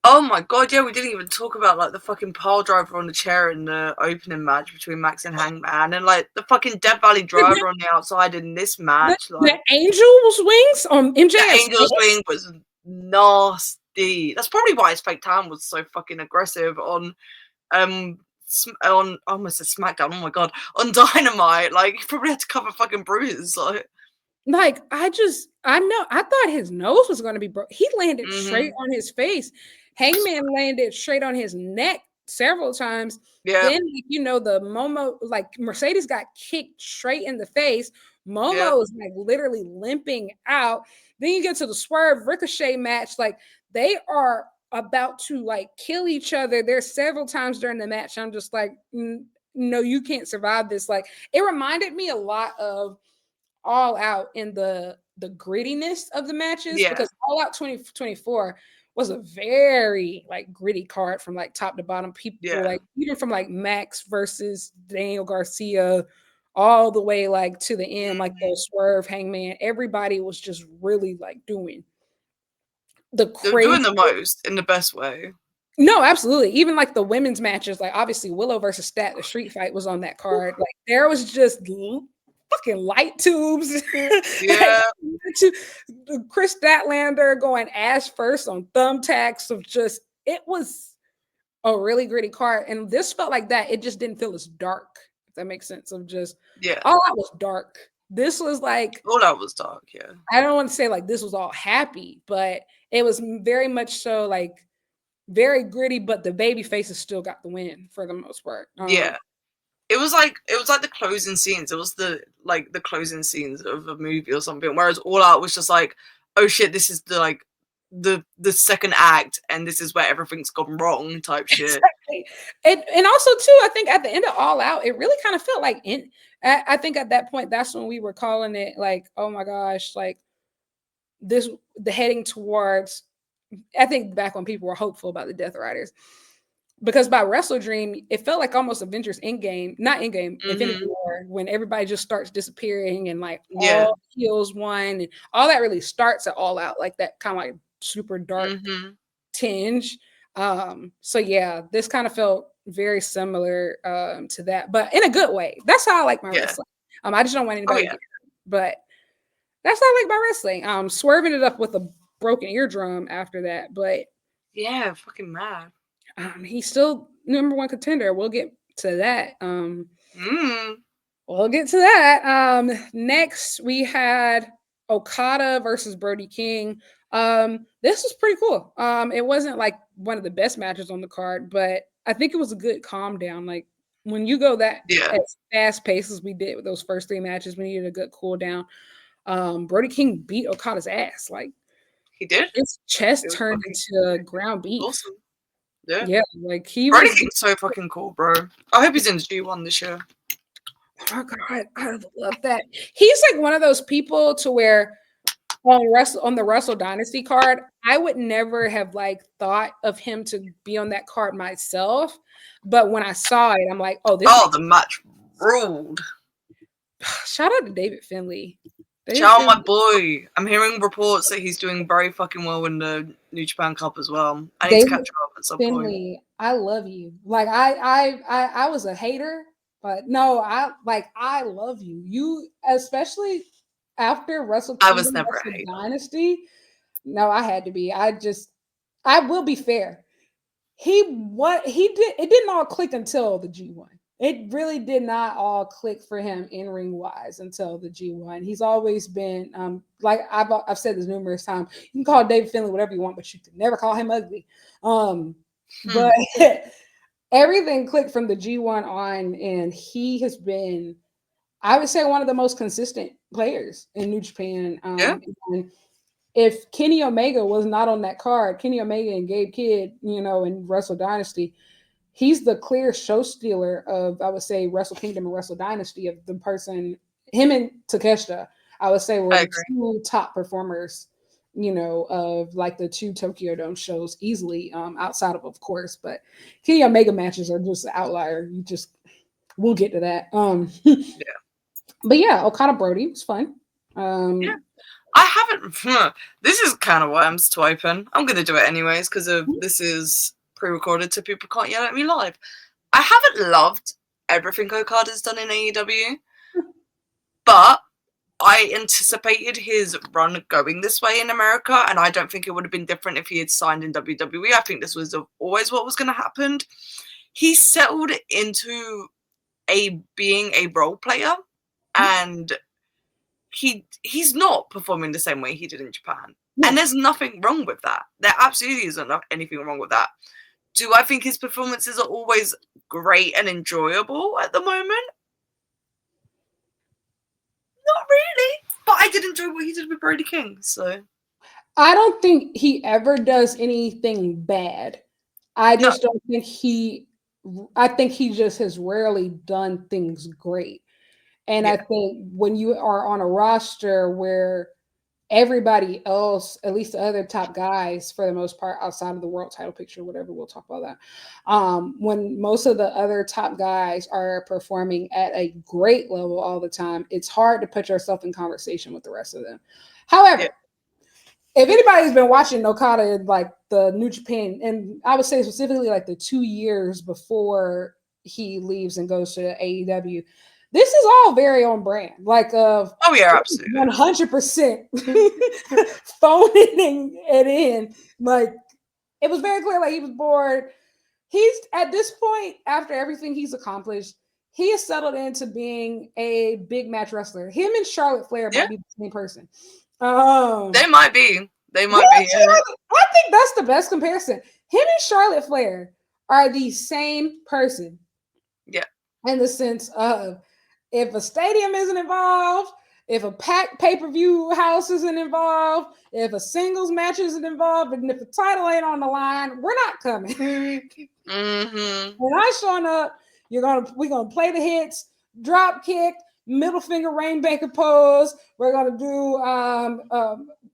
Speaker 2: Oh my god, yeah, we didn't even talk about like the fucking pile driver on the chair in the opening match between Max and Hangman, and like the fucking Death Valley driver on the outside in this
Speaker 1: The,
Speaker 2: match.
Speaker 1: the
Speaker 2: Like
Speaker 1: Angel's wings on
Speaker 2: the
Speaker 1: MJF's
Speaker 2: Angel's Wing was nasty. That's probably why his fake tan was so fucking aggressive on on almost a SmackDown. Oh my god, on Dynamite. Like he probably had to cover fucking bruises.
Speaker 1: Like I know I thought his nose was going to be broke. He landed straight
Speaker 2: Mm-hmm.
Speaker 1: on his face. Hangman landed straight on his neck several times.
Speaker 2: Yeah,
Speaker 1: Then the Momo, like Mercedes got kicked straight in the face.
Speaker 2: yeah.
Speaker 1: Momo is like literally limping out. Then you get to the Swerve Ricochet match. Like they are about to like kill each other. There's several times during the match I'm just like, no, you can't survive this. Like it reminded me a lot of All Out in the grittiness of the matches,
Speaker 2: Yeah.
Speaker 1: because All Out 2024 was a very like gritty card from like top to bottom. People
Speaker 2: Yeah.
Speaker 1: like even from like Max versus Daniel Garcia all the way like to the end, like
Speaker 2: Mhm.
Speaker 1: the Swerve Hangman. Everybody was just really like doing the
Speaker 2: They're
Speaker 1: crazy.
Speaker 2: doing the most in the best way.
Speaker 1: No, absolutely. Even like the women's matches, like obviously Willow versus Stat, the street fight was on that card. Like there was just fucking light tubes. Like
Speaker 2: Yeah.
Speaker 1: Chris Statlander going ass first on thumbtacks of just it was a really gritty card. And this felt like that. It just didn't feel as dark, if that makes sense. Of just
Speaker 2: Yeah.
Speaker 1: all that was dark. This was like
Speaker 2: All that was dark, yeah.
Speaker 1: I don't want to say like this was all happy, but it was very much so like very gritty, but the baby faces still got the win for the most part.
Speaker 2: Yeah. It was like the closing scenes. It was the closing scenes of a movie or something. Whereas All Out was just like, oh shit, this is the second act, and this is where everything's gone wrong type shit.
Speaker 1: Exactly. And also too, I think at the end of All Out, it really kind of felt like I think at that point that's when we were calling it like, oh my gosh, like the heading towards. I think back when people were hopeful about the Death Riders, because by Wrestle Dream, it felt like almost Avengers Endgame, not Endgame, Infinity
Speaker 2: Mm-hmm.
Speaker 1: War, when everybody just starts disappearing and like
Speaker 2: Yeah.
Speaker 1: all heals one, and all that really starts at All Out, like that kind of like super dark
Speaker 2: Mm-hmm.
Speaker 1: tinge. So yeah, this kind of felt very similar to that, but in a good way. That's how I like my
Speaker 2: Yeah.
Speaker 1: wrestling. I just don't want
Speaker 2: Oh
Speaker 1: anybody to
Speaker 2: yeah.
Speaker 1: get hurt, but that's how I like my wrestling. Swerving it up with a broken eardrum after that, but
Speaker 2: Yeah, fucking mad.
Speaker 1: he's still number one contender. We'll get to that.
Speaker 2: Mm.
Speaker 1: We'll get to that. Next we had Okada versus Brody King. This was pretty cool. It wasn't like one of the best matches on the card, but I think it was a good calm down. Like when you go that
Speaker 2: Yeah.
Speaker 1: as fast pace as we did with those first three matches, we needed a good cool down. Brody King beat Okada's ass. Like
Speaker 2: He did.
Speaker 1: his
Speaker 2: It
Speaker 1: chest
Speaker 2: was
Speaker 1: turned
Speaker 2: fucking
Speaker 1: into ground beef.
Speaker 2: awesome. Yeah.
Speaker 1: Yeah, like he
Speaker 2: Brody
Speaker 1: was.
Speaker 2: King's so fucking cool, bro. I hope he's in G1 this year.
Speaker 1: Oh God, I love that. He's like one of those people to where on the Russell Dynasty card, I would never have like thought of him to be on that card myself. But when I saw it, I'm like, oh, this
Speaker 2: Oh,
Speaker 1: makes
Speaker 2: the match ruled.
Speaker 1: shout out to David Finley. David
Speaker 2: Ciao,
Speaker 1: Finley.
Speaker 2: my boy. I'm hearing reports that he's doing very fucking well in the New Japan Cup as well. I need to
Speaker 1: David
Speaker 2: catch him up at some point.
Speaker 1: Finley, I love you. Like I was a hater But no, I love you. You especially after Wrestle
Speaker 2: I was
Speaker 1: Kingdom,
Speaker 2: never a
Speaker 1: Wrestle
Speaker 2: hater.
Speaker 1: Dynasty. No, I had to be. I will be fair. He did it didn't all click until the G1. It really did not all click for him in ring wise until the G1. He's always been like I've said this numerous times. You can call David Finlay whatever you want, but you can never call him ugly. But everything clicked from the G1 on, and he has been, I would say, one of the most consistent players in New Japan.
Speaker 2: Yeah,
Speaker 1: And if Kenny Omega was not on that card, Kenny Omega and Gabe Kidd, in Wrestle Dynasty, he's the clear show stealer of, I would say, Wrestle Kingdom and Wrestle Dynasty of the person, him and Takeshita, I would say were
Speaker 2: I
Speaker 1: the
Speaker 2: agree.
Speaker 1: two top performers, of like the two Tokyo Dome shows easily, outside of course, but Kenny Omega matches are just an outlier. We'll get to that.
Speaker 2: Yeah,
Speaker 1: But yeah, Okada Brody was fun.
Speaker 2: yeah.
Speaker 1: Um,
Speaker 2: I haven't. This is kind of why I'm swiping. I'm gonna do it anyways because of this is pre-recorded, so people can't yell at me live. I haven't loved everything Okada's done in AEW, but I anticipated his run going this way in America, and I don't think it would have been different if he had signed in WWE. I think this was always what was going to happen. He settled into being a role player, and he's not performing the same way he did in Japan.
Speaker 1: yeah.
Speaker 2: And there's nothing wrong with that. There absolutely isn't anything wrong with that. Do I think his performances are always great and enjoyable at the moment? Not really. But I did enjoy what he did with Brody King, so.
Speaker 1: I don't think he ever does anything bad. I
Speaker 2: No.
Speaker 1: just don't think I think he just has rarely done things great. And
Speaker 2: Yeah.
Speaker 1: I think when you are on a roster where everybody else, at least the other top guys for the most part, outside of the world title picture, whatever, we'll talk about that. When most of the other top guys are performing at a great level all the time, it's hard to put yourself in conversation with the rest of them. However,
Speaker 2: Yeah.
Speaker 1: if anybody's been watching Okada in like the New Japan, and I would say specifically like the 2 years before he leaves and goes to AEW, this is all very on brand. Like
Speaker 2: Oh yeah, absolutely.
Speaker 1: 100% phoning it in. Like it was very clear, like he was bored. He's at this point, after everything he's accomplished, he has settled into being a big match wrestler. Him and Charlotte Flair
Speaker 2: Yeah.
Speaker 1: might be the same person.
Speaker 2: They might be. They might be. Yeah.
Speaker 1: I think that's the best comparison. Him and Charlotte Flair are the same person.
Speaker 2: Yeah.
Speaker 1: In the sense of if a stadium isn't involved, if a packed pay-per-view house isn't involved, if a singles match isn't involved, and if the title ain't on the line, we're not coming. When I showing up, we're gonna play the hits, drop kick, middle finger rainmaker pose. We're gonna do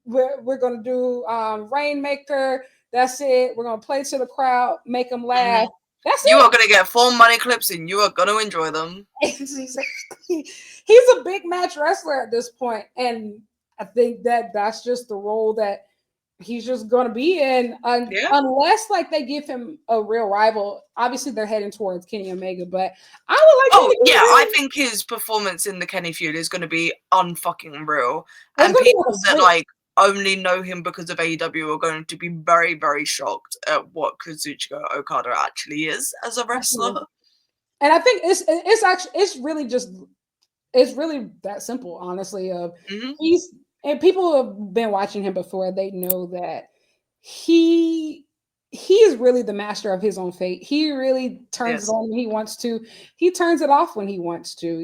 Speaker 1: we're gonna do rainmaker. That's it. We're gonna play to the crowd, make them laugh. That's
Speaker 2: you
Speaker 1: it.
Speaker 2: are gonna get 4 money clips and you are gonna enjoy them.
Speaker 1: He's a big match wrestler at this point, and I think that's just the role that he's just going to be in, unless like they give him a real rival. Obviously, they're heading towards Kenny Omega, but I would like.
Speaker 2: I think his performance in the Kenny feud is going to be unfucking real, and people that like only know him because of AEW are going to be very, very shocked at what Kazuchika Okada actually is as a wrestler.
Speaker 1: And I think it's really that simple, honestly. And people who have been watching him before, they know that he is really the master of his own fate. He really turns it on when he wants to. He turns it off when he wants to.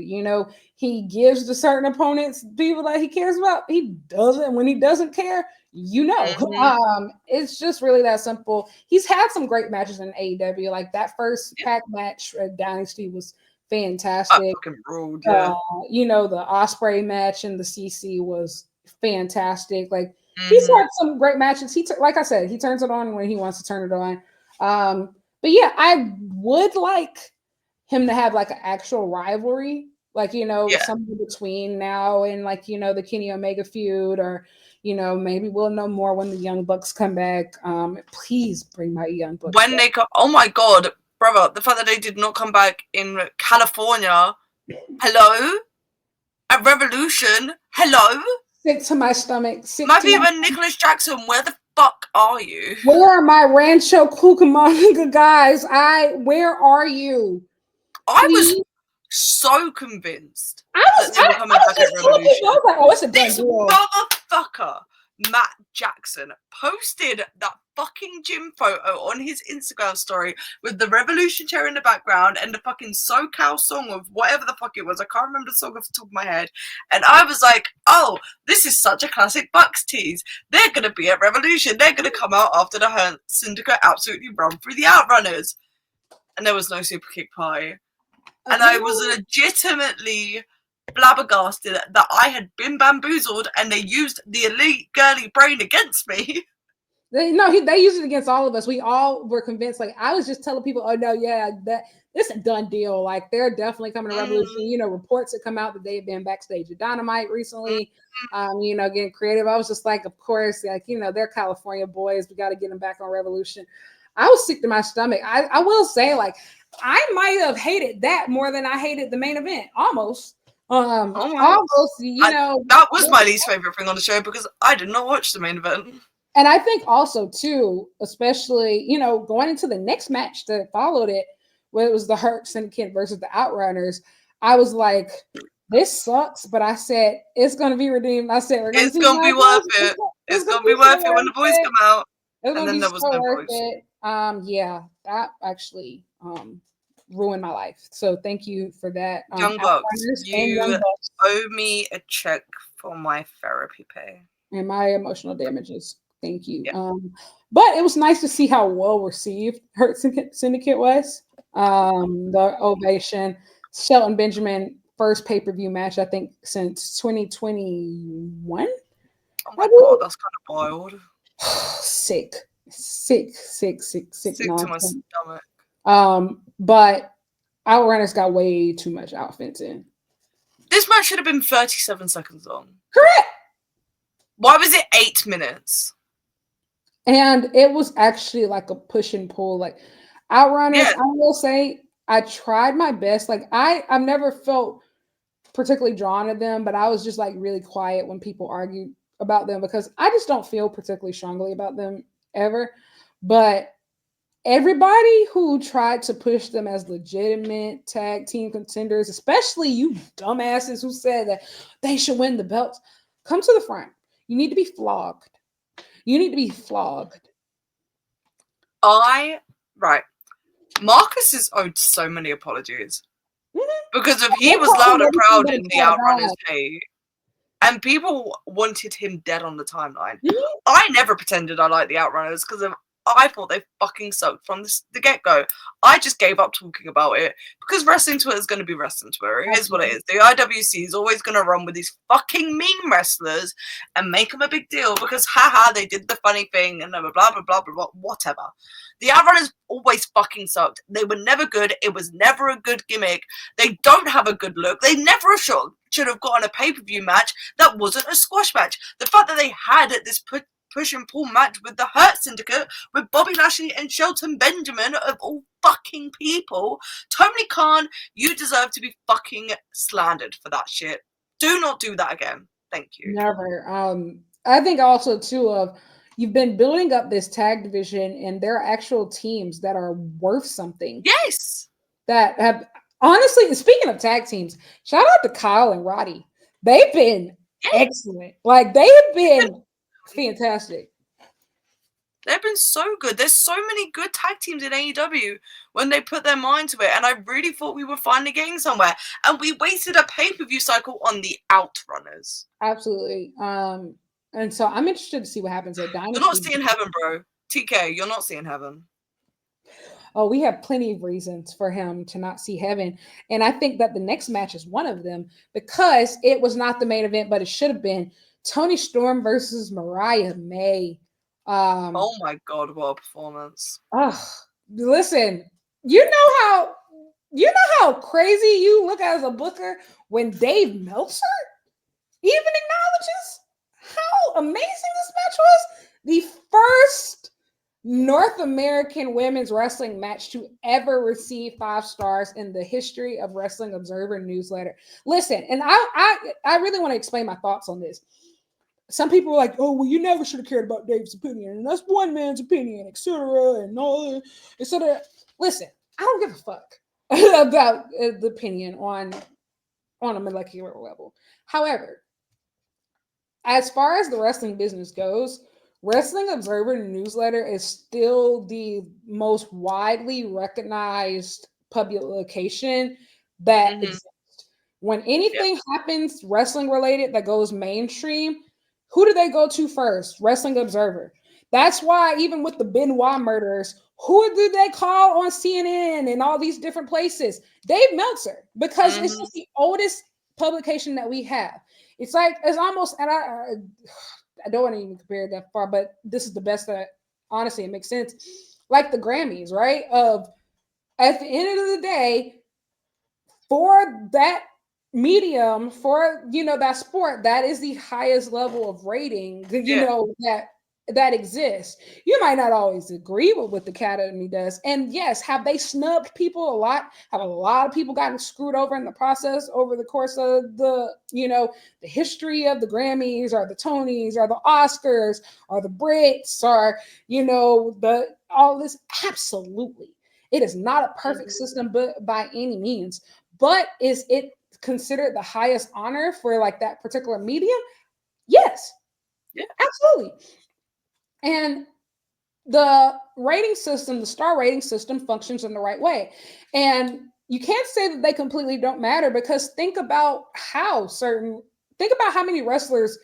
Speaker 1: He gives to certain opponents people that he cares about. He doesn't when he doesn't care. It's just really that simple. He's had some great matches in AEW. Like that first pack match at Dynasty was fantastic.
Speaker 2: Ruled,
Speaker 1: the Ospreay match in the CC was fantastic. Like he's had some great matches. Like I said, he turns it on when he wants to turn it on. But yeah, I would like him to have like an actual rivalry, like something between now and like the Kenny Omega feud, or maybe we'll know more when the Young Bucks come back. Please bring my Young Bucks
Speaker 2: when
Speaker 1: back.
Speaker 2: they come. Oh my god, brother, the fact that they did not come back in California, hello? At Revolution, hello?
Speaker 1: Sick to my stomach. Sick
Speaker 2: My
Speaker 1: to my
Speaker 2: people, Nicholas Jackson, where the fuck are you?
Speaker 1: Where are my Rancho Cucamonga guys? Where are you?
Speaker 2: I was so convinced that they were coming back at
Speaker 1: just telling
Speaker 2: Revolution.
Speaker 1: people, I was like, oh, it's a done
Speaker 2: This
Speaker 1: deal.
Speaker 2: motherfucker, Matt Jackson, posted that fucking gym photo on his Instagram story with the Revolution chair in the background and the fucking SoCal song of whatever the fuck it was. I can't remember the song off the top of my head. And I was like, oh, this is such a classic Bucks tease. They're going to be at Revolution. They're going to come out after the Hurt Syndicate absolutely run through the Outrunners. And there was no super kick party. And I was legitimately flabbergasted that I had been bamboozled and they used the elite girly brain against me.
Speaker 1: They used it against all of us. We all were convinced. Like, I was just telling people, oh no, yeah, that it's a done deal. Like, they're definitely coming to Revolution. You know, reports had come out that they had been backstage at Dynamite recently. You know, getting creative. I was just like, of course, like, you know, they're California boys. We got to get them back on Revolution. I was sick to my stomach. I will say, like, I might have hated that more than I hated the main event. Almost. Almost, you know.
Speaker 2: That was my least favorite thing on the show because I did not watch the main event.
Speaker 1: And I think also, too, especially, you know, going into the next match that followed it, where it was the Hurt Syndicate versus the Outrunners, I was like, this sucks. But I said, it's going to be redeemed. I said,
Speaker 2: it's going to be worth it. It's going to be worth it when the boys come out.
Speaker 1: It's going to be so worth it. Yeah, that actually ruined my life. So thank you for that.
Speaker 2: Young Bucks, you owe me a check for my therapy pay.
Speaker 1: And my emotional damages. Thank you. Yeah. But it was nice to see how well received Hurt Syndicate was. The ovation. Shelton Benjamin, first pay-per-view match, I think, since 2021.
Speaker 2: Oh my God, that's kind of wild.
Speaker 1: Sick
Speaker 2: to my stomach.
Speaker 1: But Outrunners got way too much outfits in.
Speaker 2: This match should have been 37 seconds long.
Speaker 1: Correct.
Speaker 2: Why was it 8 minutes?
Speaker 1: And it was actually like a push and pull. Like, Outrunners, yeah. I will say, I tried my best. Like, I've never felt particularly drawn to them, but I was just like really quiet when people argued about them because I just don't feel particularly strongly about them ever. But everybody who tried to push them as legitimate tag team contenders, especially you dumbasses who said that they should win the belts, come to the front. You need to be flogged. You need to be flogged.
Speaker 2: Right. Marcus is owed so many apologies. Because he was loud and proud in the Outrunners pay. And people wanted him dead on the timeline. I never pretended I liked the Outrunners because I thought they fucking sucked from the get-go. I just gave up talking about it because wrestling Twitter is going to be wrestling Twitter. It is what it is. The IWC is always going to run with these fucking meme wrestlers and make them a big deal because, haha, they did the funny thing and blah, blah, blah, blah, blah, blah, whatever. The Outrunners always fucking sucked. They were never good. It was never a good gimmick. They don't have a good look. They never should have gotten a pay-per-view match that wasn't a squash match. The fact that they had this push and pull match with the Hurt Syndicate with Bobby Lashley and Shelton Benjamin of all fucking people. Tony Khan, you deserve to be fucking slandered for that shit. Do not do that again. Thank you.
Speaker 1: Never. I think also too you've been building up this tag division and there are actual teams that are worth something.
Speaker 2: Yes.
Speaker 1: That have honestly, speaking of tag teams, shout out to Kyle and Roddy. They've been excellent. Like they have been fantastic.
Speaker 2: They've been so good. There's so many good tag teams in AEW when they put their mind to it. And I really thought we were finally getting somewhere. And we wasted a pay-per-view cycle on the Outrunners.
Speaker 1: Absolutely. And so I'm interested to see what happens at Dynasty.
Speaker 2: You're not seeing heaven, bro. TK, you're not seeing heaven.
Speaker 1: Oh, we have plenty of reasons for him to not see heaven. And I think that the next match is one of them because it was not the main event, but it should have been Toni Storm versus Mariah May.
Speaker 2: Oh my God, what a performance.
Speaker 1: Listen, you know how crazy you look as a booker when Dave Meltzer even acknowledges how amazing this match was? The first North American women's wrestling match to ever receive 5 stars in the history of Wrestling Observer newsletter. Listen, and I really want to explain my thoughts on this. Some people are like, "Oh, well, you never should have cared about Dave's opinion, and that's one man's opinion, etc." and all, etc. Listen, I don't give a fuck about the opinion on a molecular level. However, as far as the wrestling business goes, Wrestling Observer newsletter is still the most widely recognized publication that
Speaker 2: Mm-hmm.
Speaker 1: exists. When
Speaker 2: Yep.
Speaker 1: anything happens wrestling related that goes mainstream, who do they go to first? Wrestling Observer. That's why even with the Benoit murders, who do they call on CNN and all these different places? Dave Meltzer, because it's
Speaker 2: Mm-hmm.
Speaker 1: just the oldest publication that we have. It's like it's almost, and I don't want to even compare it that far, but this is the best that honestly it makes sense. Like the Grammys, right? Of at the end of the day, for that medium, for that sport, that is the highest level of rating,
Speaker 2: Yeah.
Speaker 1: that exists. You might not always agree with what the academy does, and yes, have they snubbed people a lot? Have a lot of people gotten screwed over in the process over the course of the history of the Grammys or the Tonys or the Oscars or the Brits or the all this? Absolutely. It is not a perfect
Speaker 2: Mm-hmm.
Speaker 1: system but by any means, but is it considered the highest honor for like that particular medium? Yes,
Speaker 2: Yeah.
Speaker 1: absolutely. And the rating system, the star rating system functions in the right way. And you can't say that they completely don't matter, because think about how many wrestlers.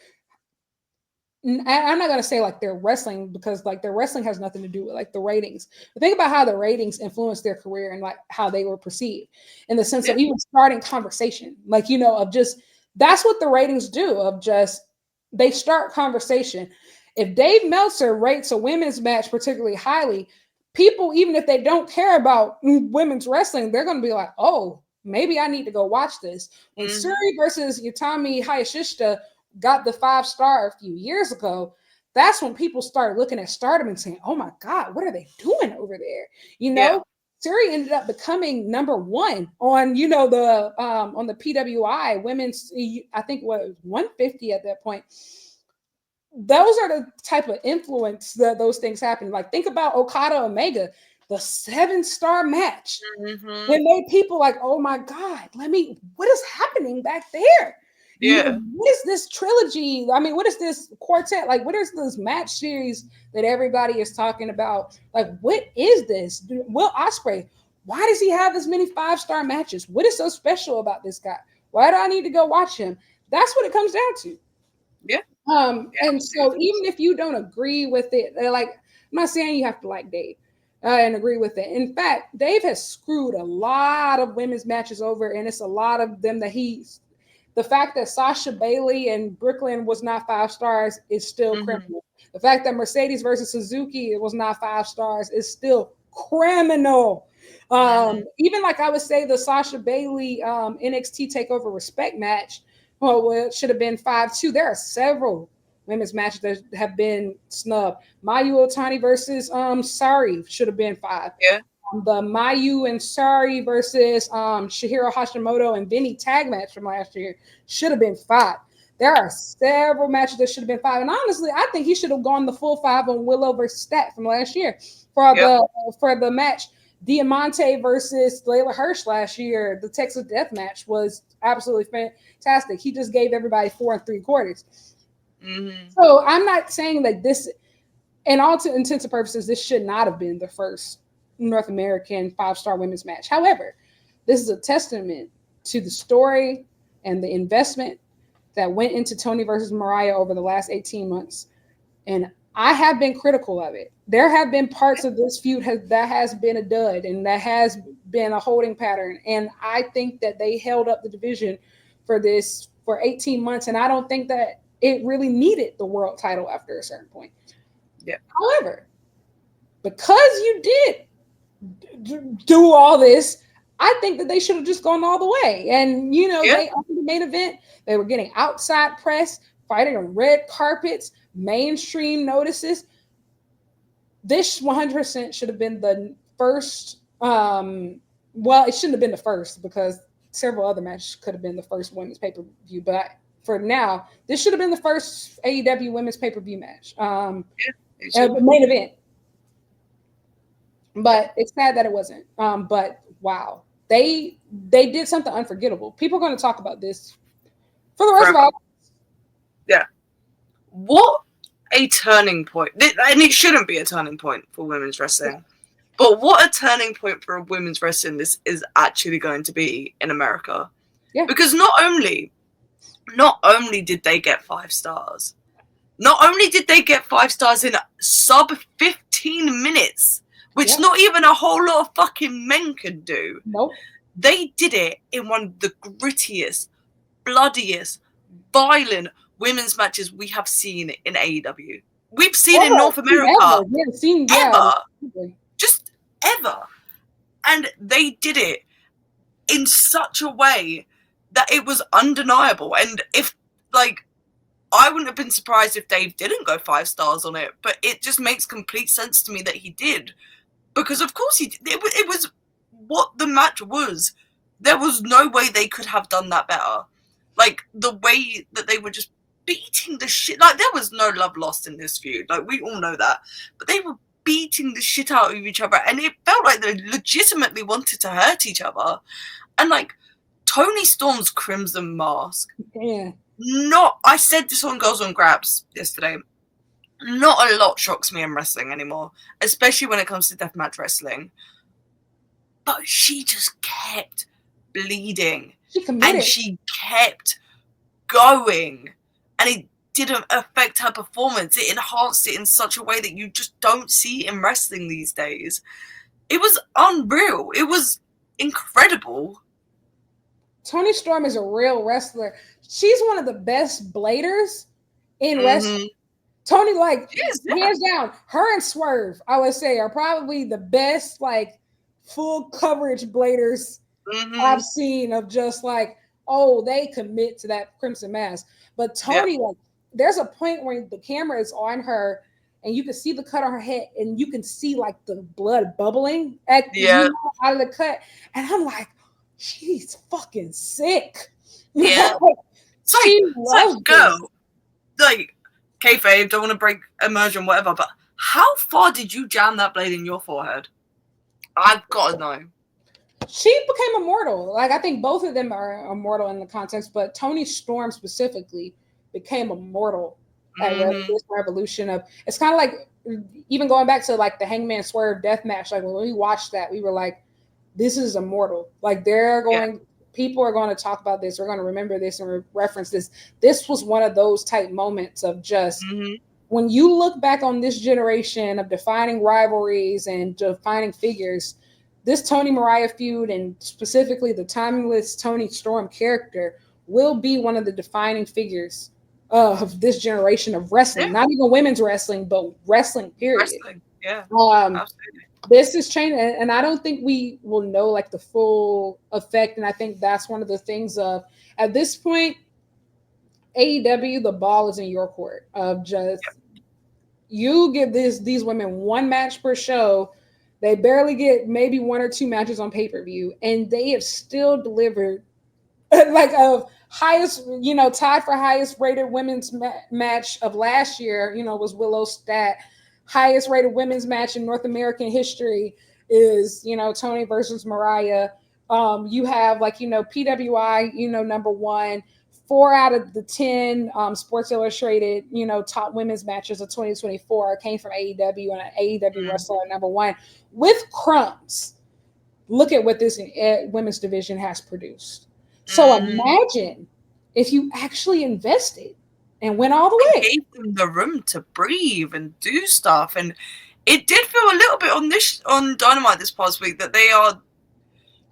Speaker 1: I'm not going to say like they're wrestling, because like their wrestling has nothing to do with like the ratings. But think about how the ratings influenced their career and like how they were perceived, in the sense
Speaker 2: Yeah.
Speaker 1: of even starting conversation, like of just, that's what the ratings do, of just, they start conversation. If Dave Meltzer rates a women's match particularly highly, people, even if they don't care about women's wrestling, they're going to be like, oh, maybe I need to go watch this. When
Speaker 2: Mm-hmm.
Speaker 1: Suri versus Yutami Hayashishita got the 5 star a few years ago, that's when people started looking at Stardom and saying, "Oh my God, what are they doing over there?" You
Speaker 2: Yeah.
Speaker 1: know, Suri ended up becoming #1 on on the PWI women's. I think what, 150 at that point. Those are the type of influence that those things happen. Like think about Okada Omega, the 7 star match.
Speaker 2: Mm-hmm.
Speaker 1: It made people like, oh my God, what is happening back there?
Speaker 2: Yeah.
Speaker 1: What is this trilogy? I mean, what is this quartet? Like, what is this match series that everybody is talking about? Like, what is this? Will Ospreay, why does he have as many 5 star matches? What is so special about this guy? Why do I need to go watch him? That's what it comes down to.
Speaker 2: Yeah. Yeah.
Speaker 1: And so even if you don't agree with it, like, I'm not saying you have to like Dave and agree with it. In fact, Dave has screwed a lot of women's matches over, and it's a lot of them that the fact that Sasha Bailey and Brooklyn was not 5 stars is still
Speaker 2: Mm-hmm.
Speaker 1: criminal. The fact that Mercedes versus Suzuki was not 5 stars is still criminal.
Speaker 2: Mm-hmm.
Speaker 1: Even like I would say the Sasha Bailey NXT Takeover Respect match, well, it should have been 5 too. There are several women's matches that have been snubbed. Mayu Otani versus Sari should have been 5.
Speaker 2: Yeah.
Speaker 1: The Mayu and Sari versus Shihiro Hashimoto and Vinny tag match from last year should have been 5. There are several matches that should have been 5, and honestly, I think he should have gone the full 5 on Willow versus Stat from last year
Speaker 2: Yep.
Speaker 1: for the match. Diamante versus Layla Hirsch last year, the Texas Death match was absolutely fantastic. He just gave everybody 4 3/4.
Speaker 2: Mm-hmm.
Speaker 1: So I'm not saying that this, in all intents and purposes, this should not have been the first North American 5 star women's match. However, this is a testament to the story and the investment that went into Tony versus Mariah over the last 18 months. And I have been critical of it. There have been parts of this feud that has been a dud and that has been a holding pattern. And I think that they held up the division for 18 months. And I don't think that it really needed the world title after a certain point.
Speaker 2: Yeah.
Speaker 1: However, because you did do all this, I think that they should have just gone all the way. And
Speaker 2: Yeah.
Speaker 1: they opened the main event. They were getting outside press, fighting on red carpets, mainstream notices. this 100% should have been the first. Well, it shouldn't have been the first because several other matches could have been the first women's pay per view. But for now, this should have been the first AEW women's pay per view match. Main event. But it's sad that it wasn't. But wow, they did something unforgettable. People are going to talk about this for the rest of our lives.
Speaker 2: Yeah. What a turning point. And it shouldn't be a turning point for women's wrestling. But what a turning point for women's wrestling this is actually going to be in America.
Speaker 1: Yeah.
Speaker 2: Because not only did they get 5 stars, not only did they get 5 stars in sub 15 minutes, which not even a whole lot of fucking men could do.
Speaker 1: Nope.
Speaker 2: They did it in one of the grittiest, bloodiest, violent women's matches we have seen in AEW. We've seen in North America. Ever. Just ever. And they did it in such a way that it was undeniable. And if, like, I wouldn't have been surprised if Dave didn't go 5 stars on it, but it just makes complete sense to me that he did. Because, of course, he did. It was what the match was. There was no way they could have done that better. Like, the way that they were just beating the shit. Like, there was no love lost in this feud. Like, we all know that. But they were beating the shit out of each other. And it felt like they legitimately wanted to hurt each other. And, like, Toni Storm's Crimson Mask.
Speaker 1: Yeah.
Speaker 2: I said this on Girls on Grabs yesterday. Not a lot shocks me in wrestling anymore, especially when it comes to deathmatch wrestling. But she just kept bleeding.
Speaker 1: She committed.
Speaker 2: And she kept going. And it didn't affect her performance. It enhanced it in such a way that you just don't see in wrestling these days. It was unreal. It was incredible.
Speaker 1: Toni Storm is a real wrestler. She's one of the best bladers in wrestling. Toni, like, hands down, her and Swerve, I would say, are probably the best, like, full coverage bladers I've seen of just like, oh, they commit to that Crimson Mask. But Toni, like, there's a point where the camera is on her and you can see the cut on her head and you can see, like, the blood bubbling out of the cut. And I'm like, she's fucking sick.
Speaker 2: Yeah. It's like, go. Like, kayfabe, don't want to break immersion, whatever, but how far did you jam that blade in your forehead? I've got to know.
Speaker 1: She became immortal. Like, I think both of them are immortal in the context, but Toni Storm specifically became immortal at this Revolution. It's kind of like, even going back to, like, the Hangman Swerve death match, like, when we watched that, we were like, this is immortal. Like, people are going to talk about this. We're going to remember this and reference this. This was one of those type moments of just, when you look back on this generation of defining rivalries and defining figures, this Toni Mariah feud, and specifically the timeless Toni Storm character, will be one of the defining figures of this generation of wrestling. Not even women's wrestling, but wrestling, period.
Speaker 2: Wrestling, yeah.
Speaker 1: Absolutely. This is changing, and I don't think we will know, like, the full effect. And I think that's one of the things of, at this point, AEW, the ball is in your court of just, you give these women one match per show. They barely get maybe 1 or 2 matches on pay-per-view, and they have still delivered, like, of highest, tied for highest rated women's match of last year, was Willow's stat. Highest rated women's match in North American history is, Toni versus Mariah. You have, like, PWI, number 1. 4 out of the 10 Sports Illustrated, top women's matches of 2024 came from AEW, and an AEW wrestler number 1 with crumbs. Look at what this women's division has produced. So imagine if you actually invested and went all the way.
Speaker 2: Gave them the room to breathe and do stuff. And it did feel a little bit on Dynamite this past week that they are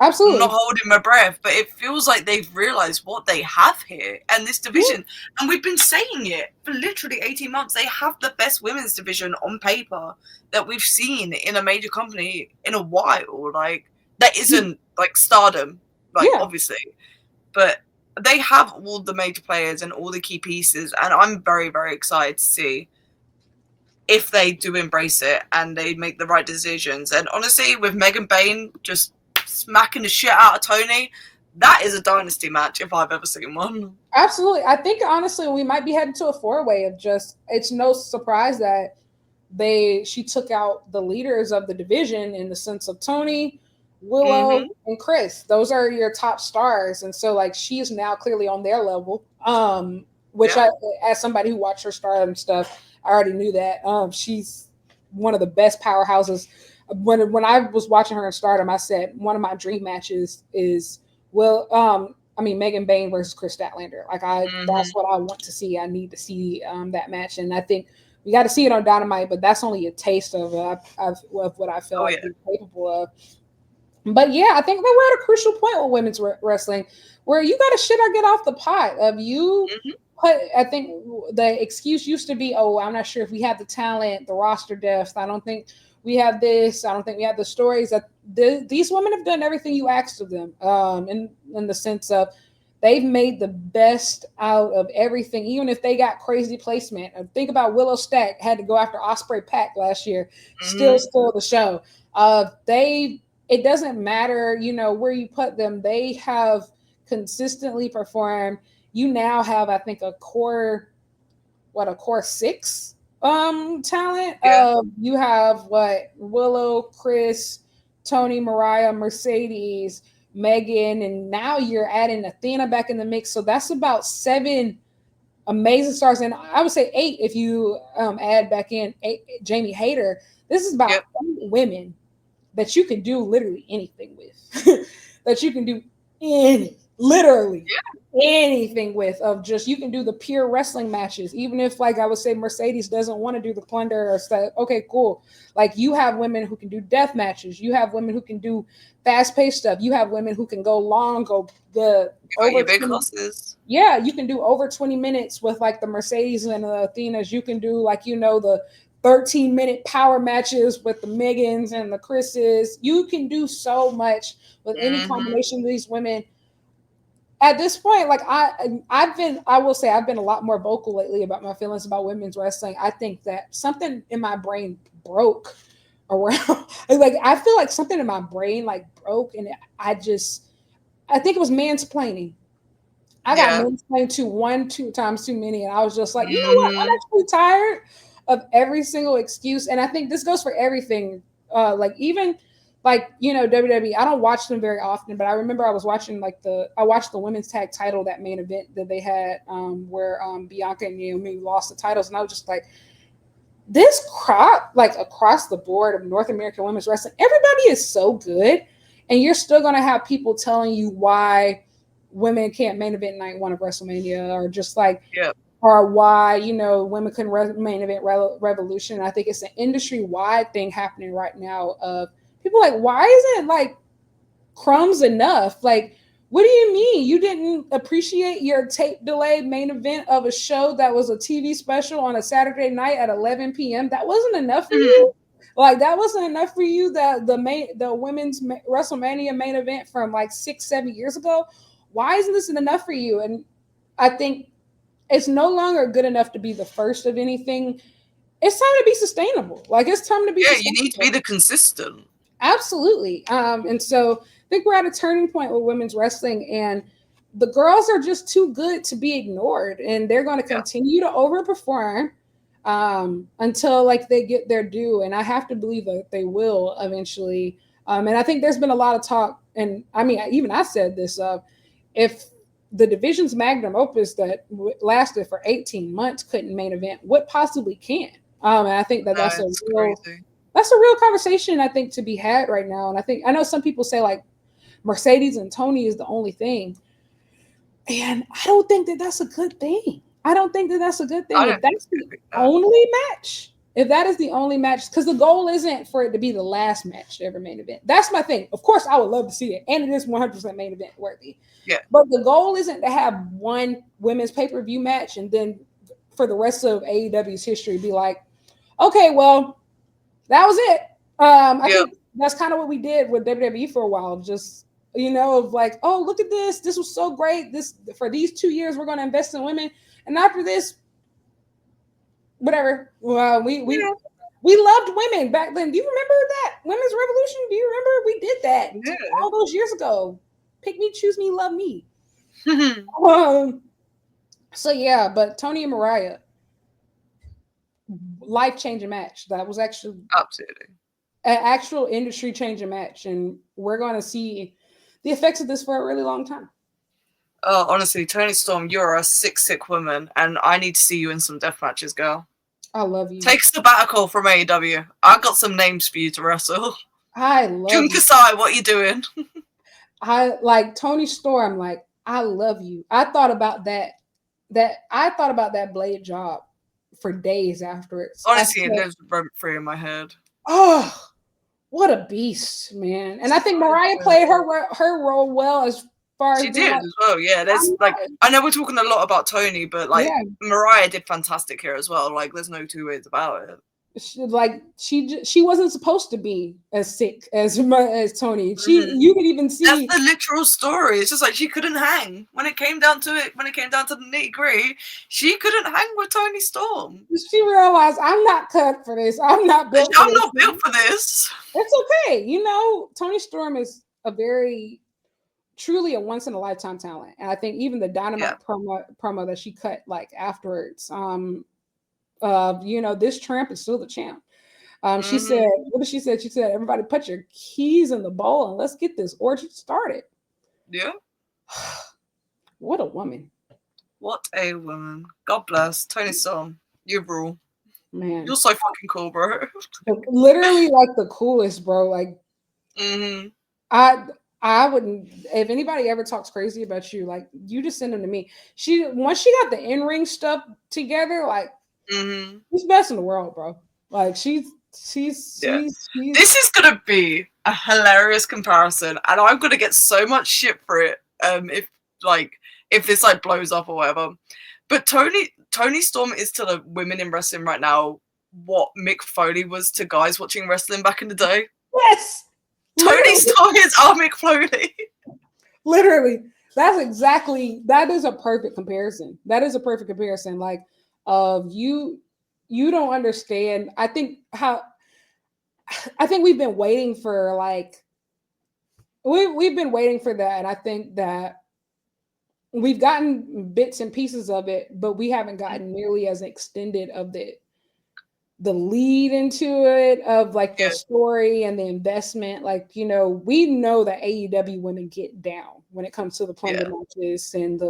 Speaker 1: absolutely
Speaker 2: not holding my breath, but it feels like they've realized what they have here and this division. And we've been saying it for literally 18 months. They have the best women's division on paper that we've seen in a major company in a while. Like, that isn't like Stardom, like, obviously, but they have all the major players and all the key pieces, and I'm very, very excited to see if they do embrace it and they make the right decisions. And honestly, with Megan Bain just smacking the shit out of Tony, that is a dynasty match if I've ever seen one.
Speaker 1: Absolutely. I think honestly we might be heading to a four-way of just, it's no surprise that she took out the leaders of the division in the sense of Tony, Willow, and Chris. Those are your top stars. And so like she's now clearly on their level. Which I, as somebody who watched her start and stuff, I already knew that. She's one of the best powerhouses. When I was watching her in Stardom, I said one of my dream matches is Megan Bain versus Chris Statlander. Like that's what I want to see. I need to see that match, and I think we got to see it on Dynamite. But that's only a taste of what I feel like we're capable of. But yeah, I think that we're at a crucial point with women's wrestling where you got to shit or get off the pot of you. I think the excuse used to be, oh, I'm not sure if we have the talent, the roster depth. I don't think we have this. I don't think we have the stories. That these women have done everything you asked of them, in the sense of they've made the best out of everything, even if they got crazy placement. Think about Willow Stack had to go after Osprey Pack last year, still stole the show. It doesn't matter, where you put them. They have consistently performed. You now have, I think, a core 6 talent. You have Willow, Chris, Tony, Mariah, Mercedes, Megan, and now you're adding Athena back in the mix. So that's about 7 amazing stars, and I would say 8 if you add back in Jamie Hayter. This is about 8 women that you can do literally anything with. That you can do anything with, of just, you can do the pure wrestling matches, even if, like I would say, Mercedes doesn't want to do the plunder or stuff. Okay, cool. Like, you have women who can do death matches, you have women who can do fast-paced stuff, you have women who can go long, over
Speaker 2: big horses.
Speaker 1: Yeah, you can do over 20 minutes with like the Mercedes and the Athenas. You can do the 13-minute power matches with the Megans and the Chris's. You can do so much with any combination of these women. At this point, like I've been a lot more vocal lately about my feelings about women's wrestling. I think that something in my brain broke around. Like, I feel like something in my brain broke, and I think it was mansplaining. I got mansplained two times too many, and I was just like, you know what? I'm actually tired of every single excuse, and I think this goes for everything. Even WWE. I don't watch them very often, but I remember I was watching I watched the women's tag title, that main event that they had, where Bianca and Naomi lost the titles, and I was just like, this crop, across the board of North American women's wrestling, everybody is so good, and you're still gonna have people telling you why women can't main event night 1 of WrestleMania, or just or why women couldn't main event Revolution. I think it's an industry-wide thing happening right now of people why isn't crumbs enough? What do you mean you didn't appreciate your tape delayed main event of a show that was a TV special on a Saturday night at 11 p.m.? That wasn't enough for you. That wasn't enough for you. The women's WrestleMania main event from 6-7 years ago. Why isn't this enough for you? And I think it's no longer good enough to be the first of anything. It's time to be sustainable. It's time to be.
Speaker 2: Yeah, you need to be the consistent.
Speaker 1: Absolutely. And so I think we're at a turning point with women's wrestling, and the girls are just too good to be ignored, and they're going to continue to overperform until they get their due. And I have to believe that they will eventually. And I think there's been a lot of talk, and I mean, even I said this, if the division's magnum opus that lasted for 18 months couldn't main event, what possibly can? And I think that's a real conversation, I think, to be had right now. And I know some people say Mercedes and Tony is the only thing, and I don't think that that's a good thing. I don't think that that's a good thing. If that's the only match, if that is the only match, because the goal isn't for it to be the last match to ever main event. That's my thing. Of course, I would love to see it, and it is 100% main event worthy.
Speaker 2: Yeah.
Speaker 1: But the goal isn't to have one women's pay-per-view match and then for the rest of AEW's history be like, okay, well, that was it. I think that's kind of what we did with WWE for a while. Just, oh, look at this. This was so great. For these 2 years, we're going to invest in women. And after this, whatever. Well,
Speaker 2: Yeah.
Speaker 1: we loved women back then. Do you remember that women's revolution? Do you remember we did that all those years ago? Pick me, choose me, love me.
Speaker 2: Yeah.
Speaker 1: Um, so yeah, but Tony and Mariah, life changing match. That was actually
Speaker 2: Absolutely.
Speaker 1: an actual industry changing match, and we're going to see the effects of this for a really long time.
Speaker 2: Oh, honestly, Tony Storm, you're a sick woman, and I need to see you in some death matches, girl.
Speaker 1: I love you.
Speaker 2: Take sabbatical from AEW. I got some names for you to wrestle.
Speaker 1: I love
Speaker 2: Jun
Speaker 1: you.
Speaker 2: Kasai, what you doing?
Speaker 1: I like Tony Storm. Like I love you. I thought about that. I thought about that blade job for days afterwards.
Speaker 2: Honestly, it lives rent free in my head.
Speaker 1: Oh, what a beast, man! And I think Mariah played her role well as far as
Speaker 2: She
Speaker 1: being
Speaker 2: did
Speaker 1: like,
Speaker 2: as well, yeah. There's like, I know we're talking a lot about Tony, but like
Speaker 1: yeah,
Speaker 2: Mariah did fantastic here as well. Like, there's no two ways about it.
Speaker 1: she wasn't supposed to be as sick as Tony.
Speaker 2: Mm-hmm.
Speaker 1: You could even see
Speaker 2: that's the literal story. It's just like she couldn't hang when it came down to it. When it came down to the nitty gritty, she couldn't hang with Tony Storm.
Speaker 1: She realized I'm not cut for this. I'm not built.
Speaker 2: I'm not built for this.
Speaker 1: It's okay, you know. Tony Storm is truly a once in a lifetime talent, and I think even the Dynamite promo that she cut like afterwards, you know, this tramp is still the champ. She said, what did she say? She said, everybody put your keys in the bowl and let's get this orgy started.
Speaker 2: Yeah.
Speaker 1: What a woman.
Speaker 2: What a woman. God bless. Tony Storm, you rule.
Speaker 1: Man.
Speaker 2: You're so fucking cool, bro.
Speaker 1: Literally like the coolest, bro. Like, I wouldn't, if anybody ever talks crazy about you, like you just send them to me. Once she got the in-ring stuff together, like she's best in the world, bro. Like she's This
Speaker 2: is gonna be a hilarious comparison, and I'm gonna get so much shit for it. If this like blows up or whatever. But Tony Storm is to the women in wrestling right now what Mick Foley was to guys watching wrestling back in the day.
Speaker 1: Yes.
Speaker 2: Tony Storm is our Mick Foley.
Speaker 1: Literally. That is a perfect comparison. That is a perfect comparison. Like you don't understand. I think we've been waiting for like we've been waiting for that, and I think that we've gotten bits and pieces of it, but we haven't gotten nearly as extended of the lead into it, of like the story and the investment. Like, you know, we know that AEW women get down when it comes to the plunder matches and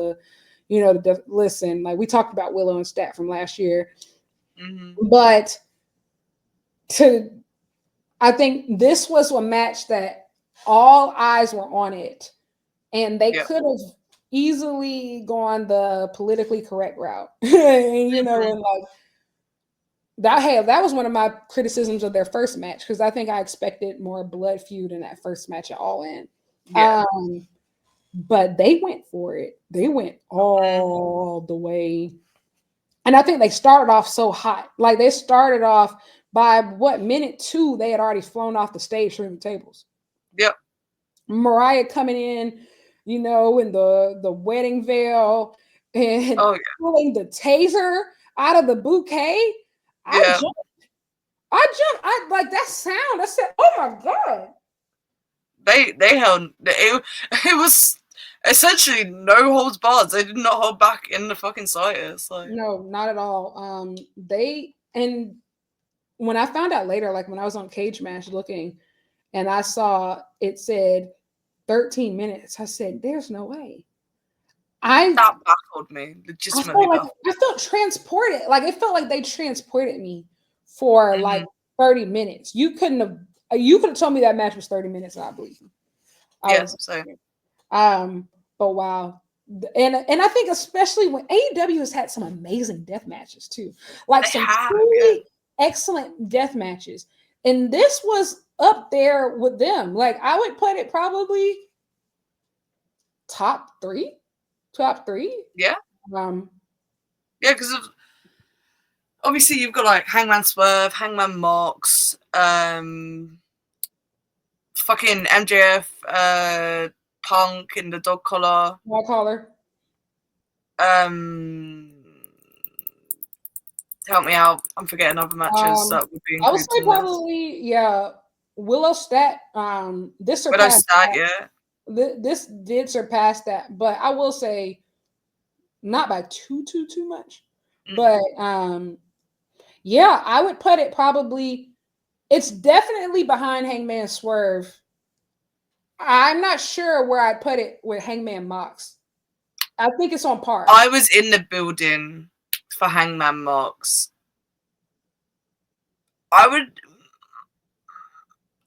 Speaker 1: listen, like we talked about Willow and Stat from last year. But I think this was a match that all eyes were on it, and they could have easily gone the politically correct route. And you know, and like that was one of my criticisms of their first match, because I think I expected more blood feud in that first match at All In. But they went for it. They went all the way. And I think they started off so hot. Like they started off by minute 2, they had already flown off the stage through the tables.
Speaker 2: Yep.
Speaker 1: Mariah coming in, you know, in the wedding veil and pulling the taser out of the bouquet. I jumped. I like that sound. I said, "Oh my god!"
Speaker 2: They held it. It was essentially no holds barred. They did not hold back in the fucking slightest. Like
Speaker 1: no, not at all. And when I found out later, like when I was on Cage Match looking, and I saw it said 13 minutes, I said, "There's no way." That
Speaker 2: baffled me. Legitimately baffled.
Speaker 1: I felt transported. Like it felt like they transported me for like 30 minutes. You could have told me that match was 30 minutes, and I believe you. But wow. And I think especially when AEW has had some amazing death matches too. Like some truly excellent death matches. And this was up there with them. Like I would put it probably top three.
Speaker 2: Yeah. Because obviously you've got like Hangman Swerve, Hangman Mox, fucking MJF, Punk in the dog collar. Help me out. I'm forgetting other matches that would be
Speaker 1: I would
Speaker 2: included
Speaker 1: say
Speaker 2: in this.
Speaker 1: probably, yeah, Willow Stat. This
Speaker 2: Widow
Speaker 1: surpassed
Speaker 2: Stat,
Speaker 1: that.
Speaker 2: yeah.
Speaker 1: This did surpass that, but I will say not by too much. But yeah, I would put it probably. It's definitely behind Hangman Swerve. I'm not sure where I'd put it with Hangman Mox. I think it's on par.
Speaker 2: I was in the building for Hangman Mox. I would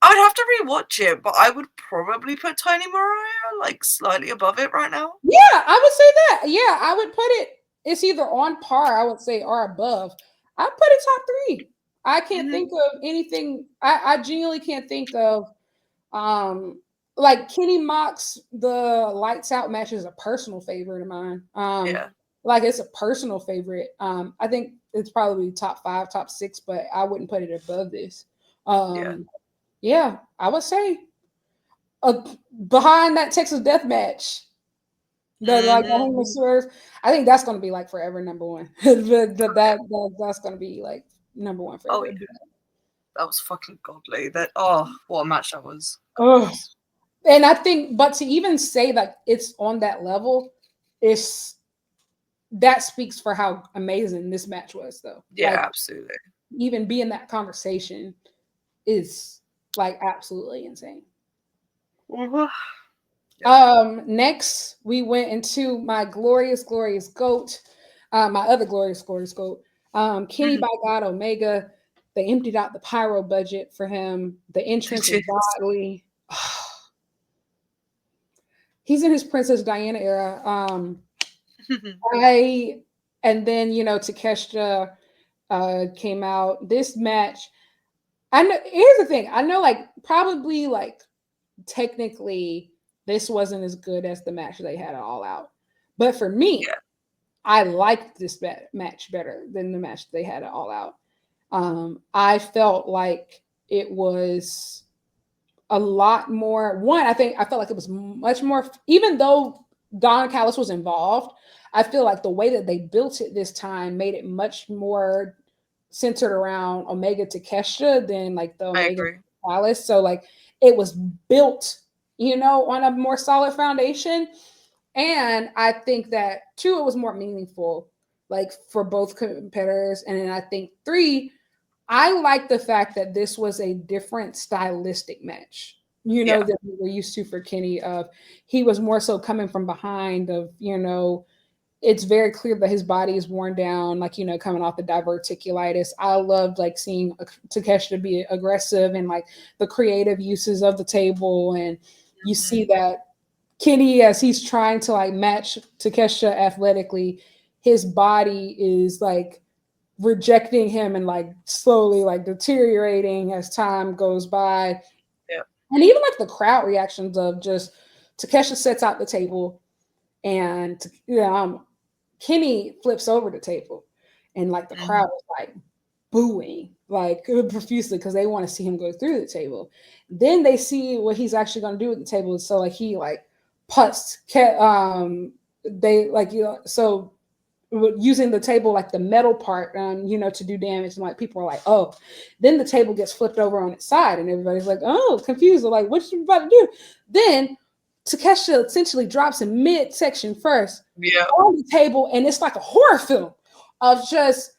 Speaker 2: have to rewatch it, but I would probably put Tiny Mariah like slightly above it right now.
Speaker 1: Yeah, I would say that. Yeah, I would put it. It's either on par, I would say, or above. I put it top 3. I can't think of anything. I genuinely can't think of like Kenny Mox. The Lights Out match is a personal favorite of mine.
Speaker 2: Yeah.
Speaker 1: Like it's a personal favorite. I think it's probably top 5, top 6, but I wouldn't put it above this. Yeah, I would say behind that Texas Death Match, like Hangman Swerve, I think that's going to be like forever number 1. That's going to be like number 1 forever.
Speaker 2: Oh, yeah. That was fucking godly. What a match that was.
Speaker 1: And I think, but to even say that it's on that level, that speaks for how amazing this match was, though.
Speaker 2: Yeah,
Speaker 1: like,
Speaker 2: absolutely.
Speaker 1: Even being that conversation is like absolutely insane. Next we went into my glorious goat, my other glorious goat, Kenny by God Omega. They emptied out the pyro budget for him. The entrance was godly. He's in his Princess Diana era. And then Takeshita came out. This match, I know. Here's the thing. I know, like, probably, like, technically, this wasn't as good as the match they had All Out. But for me, I liked this match better than the match they had at All Out. I felt like it was a lot more. I felt like it was much more, even though Don Callis was involved, I feel like the way that they built it this time made it much more centered around Omega Takeshita than like the Omega Callis. So like it was built, on a more solid foundation. And I think that 2, it was more meaningful, like for both competitors. And then I think 3, I like the fact that this was a different stylistic match, that we were used to for Kenny. He was more so coming from behind it's very clear that his body is worn down, like, coming off the diverticulitis. I loved like seeing Takeshita be aggressive and like the creative uses of the table. And you see that Kenny, as he's trying to like match Takeshita athletically, his body is like rejecting him and like slowly like deteriorating as time goes by. And even like the crowd reactions of just Takeshita sets out the table and Kenny flips over the table and like the crowd is like booing like profusely because they want to see him go through the table. Then they see what he's actually going to do with the table. So like he like putts they like so using the table, like the metal part, to do damage. And like people are like, oh, then the table gets flipped over on its side and everybody's like, oh, confused. They're like, what you about to do? Then Takeshita essentially drops in midsection first on the table. And it's like a horror film of just,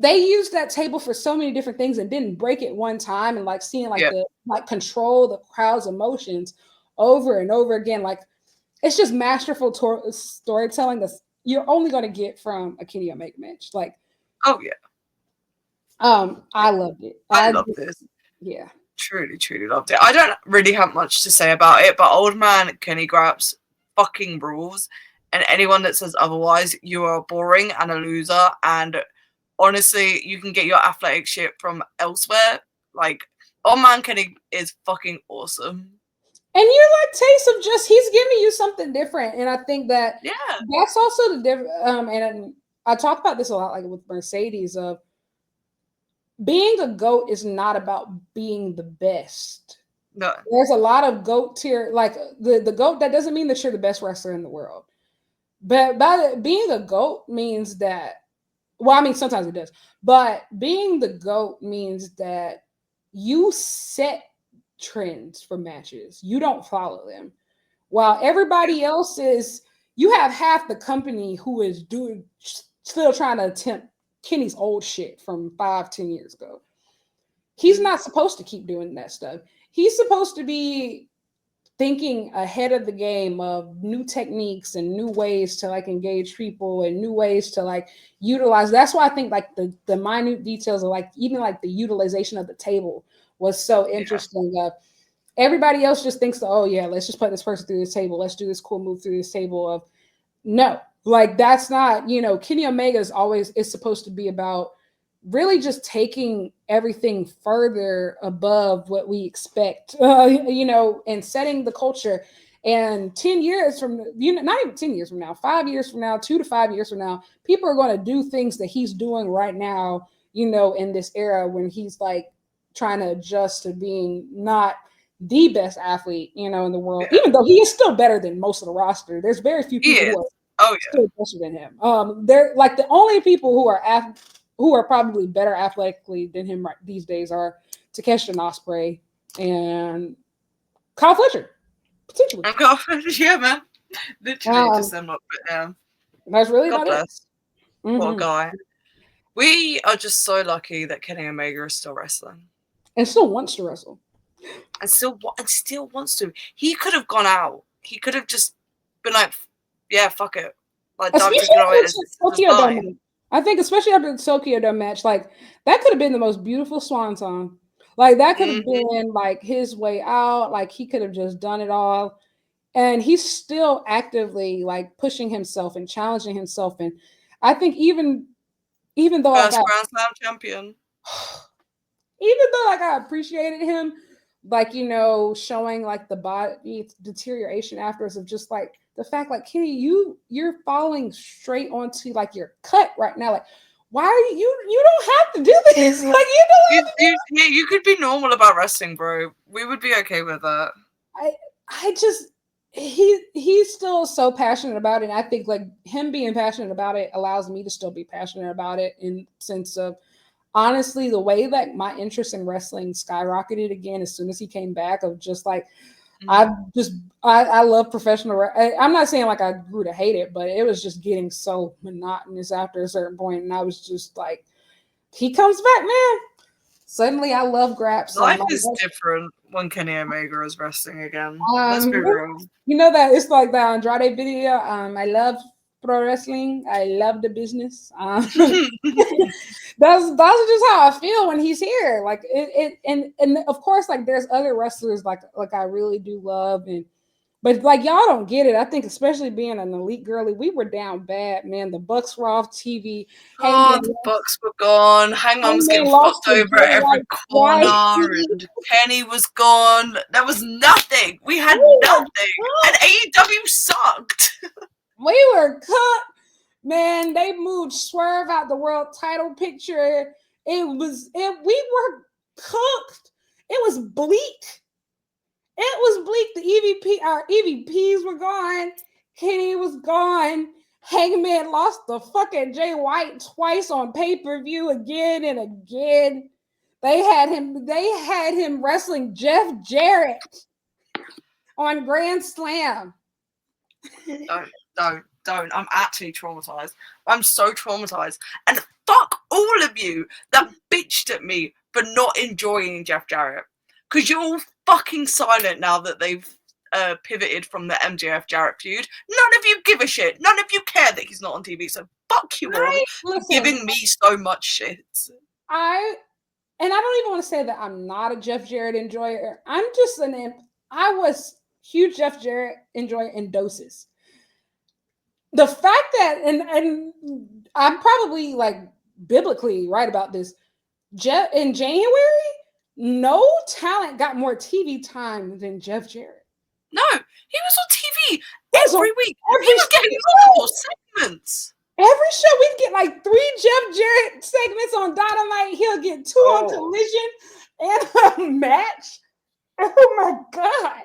Speaker 1: they used that table for so many different things and didn't break it one time. And like seeing like the, like control the crowd's emotions over and over again. Like it's just masterful storytelling that's, you're only going to get from a Kenny Omega match. Like,
Speaker 2: oh yeah.
Speaker 1: I loved it.
Speaker 2: I love this.
Speaker 1: Yeah.
Speaker 2: Truly loved it. I don't really have much to say about it, but old man Kenny Graps fucking rules. And anyone that says otherwise, you are boring and a loser. And honestly, you can get your athletic shit from elsewhere. Like, old man Kenny is fucking awesome.
Speaker 1: And you like taste of just, he's giving you something different. And I think that that's also the difference. And I talk about this a lot, like with Mercedes, of being a GOAT is not about being the best.
Speaker 2: No.
Speaker 1: There's a lot of GOAT tier, like the GOAT, that doesn't mean that you're the best wrestler in the world. But being a GOAT means that Well, I mean, sometimes it does. But being the GOAT means that you set trends for matches. You don't follow them. While everybody else is, you have half the company who is doing, still trying to attempt Kenny's old shit from 5-10 years ago. He's not supposed to keep doing that stuff. He's supposed to be thinking ahead of the game of new techniques and new ways to like engage people and new ways to like utilize. That's why I think like the minute details of like even like the utilization of the table was so interesting. Everybody else just thinks, oh yeah, let's just put this person through this table. Let's do this cool move through this table. Of no, like that's not, Kenny Omega is supposed to be about really just taking everything further above what we expect, and setting the culture. And 10 years from, not even 10 years from now, 5 years from now, 2 to 5 years from now, people are going to do things that he's doing right now, in this era when he's like trying to adjust to being not the best athlete, in the world, even though he is still better than most of the roster. There's very few people who are still better than him. They're like the only people who are probably better athletically than him these days are Takeshi Osprey and Kyle Fletcher, potentially.
Speaker 2: And Kyle Fletcher, yeah, man. Literally just them up right now.
Speaker 1: That's really
Speaker 2: God
Speaker 1: about
Speaker 2: bless.
Speaker 1: it.
Speaker 2: What a guy. We are just so lucky that Kenny Omega is still wrestling.
Speaker 1: And still wants to wrestle.
Speaker 2: And still wants to. He could have gone out. He could have just been like, yeah, fuck it. Like,
Speaker 1: I think especially after the Tokyo Dome match, like that could have been the most beautiful swan song. Like that could have been like his way out. Like he could have just done it all. And he's still actively like pushing himself and challenging himself. And I think even though
Speaker 2: first Grand Slam champion.
Speaker 1: Even though like I appreciated him, like showing like the body deterioration afterwards of just like the fact like Kenny, you're falling straight onto like your cut right now. Like, why are you don't have to do this. Like
Speaker 2: you could be normal about wrestling, bro. We would be okay with that.
Speaker 1: I just he's still so passionate about it. And I think like him being passionate about it allows me to still be passionate about it in sense of honestly, the way that my interest in wrestling skyrocketed again as soon as he came back, of just like, I love professional. I'm not saying like I grew to hate it, but it was just getting so monotonous after a certain point, and I was just like, he comes back, man. Suddenly, I love graps.
Speaker 2: Life is different when Kenny Omega is wrestling again. Let's be real.
Speaker 1: You know that it's like the Andrade video. I love pro wrestling. I love the business. That's just how I feel when he's here. Like and of course, like there's other wrestlers like I really do love, but like y'all don't get it. I think especially being an elite girly, we were down bad, man. The Bucks were off TV.
Speaker 2: The Bucks were gone. Hangman was getting fucked over at every corner, and Kenny was gone. There was nothing. We had nothing, and AEW sucked.
Speaker 1: We were cooked. Man, they moved Swerve out the world title picture. We were cooked. It was bleak. It was bleak. Our EVPs were gone. Kenny was gone. Hangman lost the fucking Jay White twice on pay-per-view again and again. They had him wrestling Jeff Jarrett on Grand Slam.
Speaker 2: Don't. I'm actually traumatized. I'm so traumatized. And fuck all of you that bitched at me for not enjoying Jeff Jarrett. Because you're all fucking silent now that they've pivoted from the MJF Jarrett feud. None of you give a shit. None of you care that he's not on TV. So fuck you all for giving me so much shit.
Speaker 1: I don't even want to say that I'm not a Jeff Jarrett enjoyer. I was huge Jeff Jarrett enjoyer in doses. The fact that, and I'm probably like biblically right about this, in January, no talent got more TV time than Jeff Jarrett.
Speaker 2: No, he was on TV every week. He was getting multiple segments.
Speaker 1: Every show we'd get like 3 Jeff Jarrett segments on Dynamite. He'll get 2 on Collision and a match. Oh my God.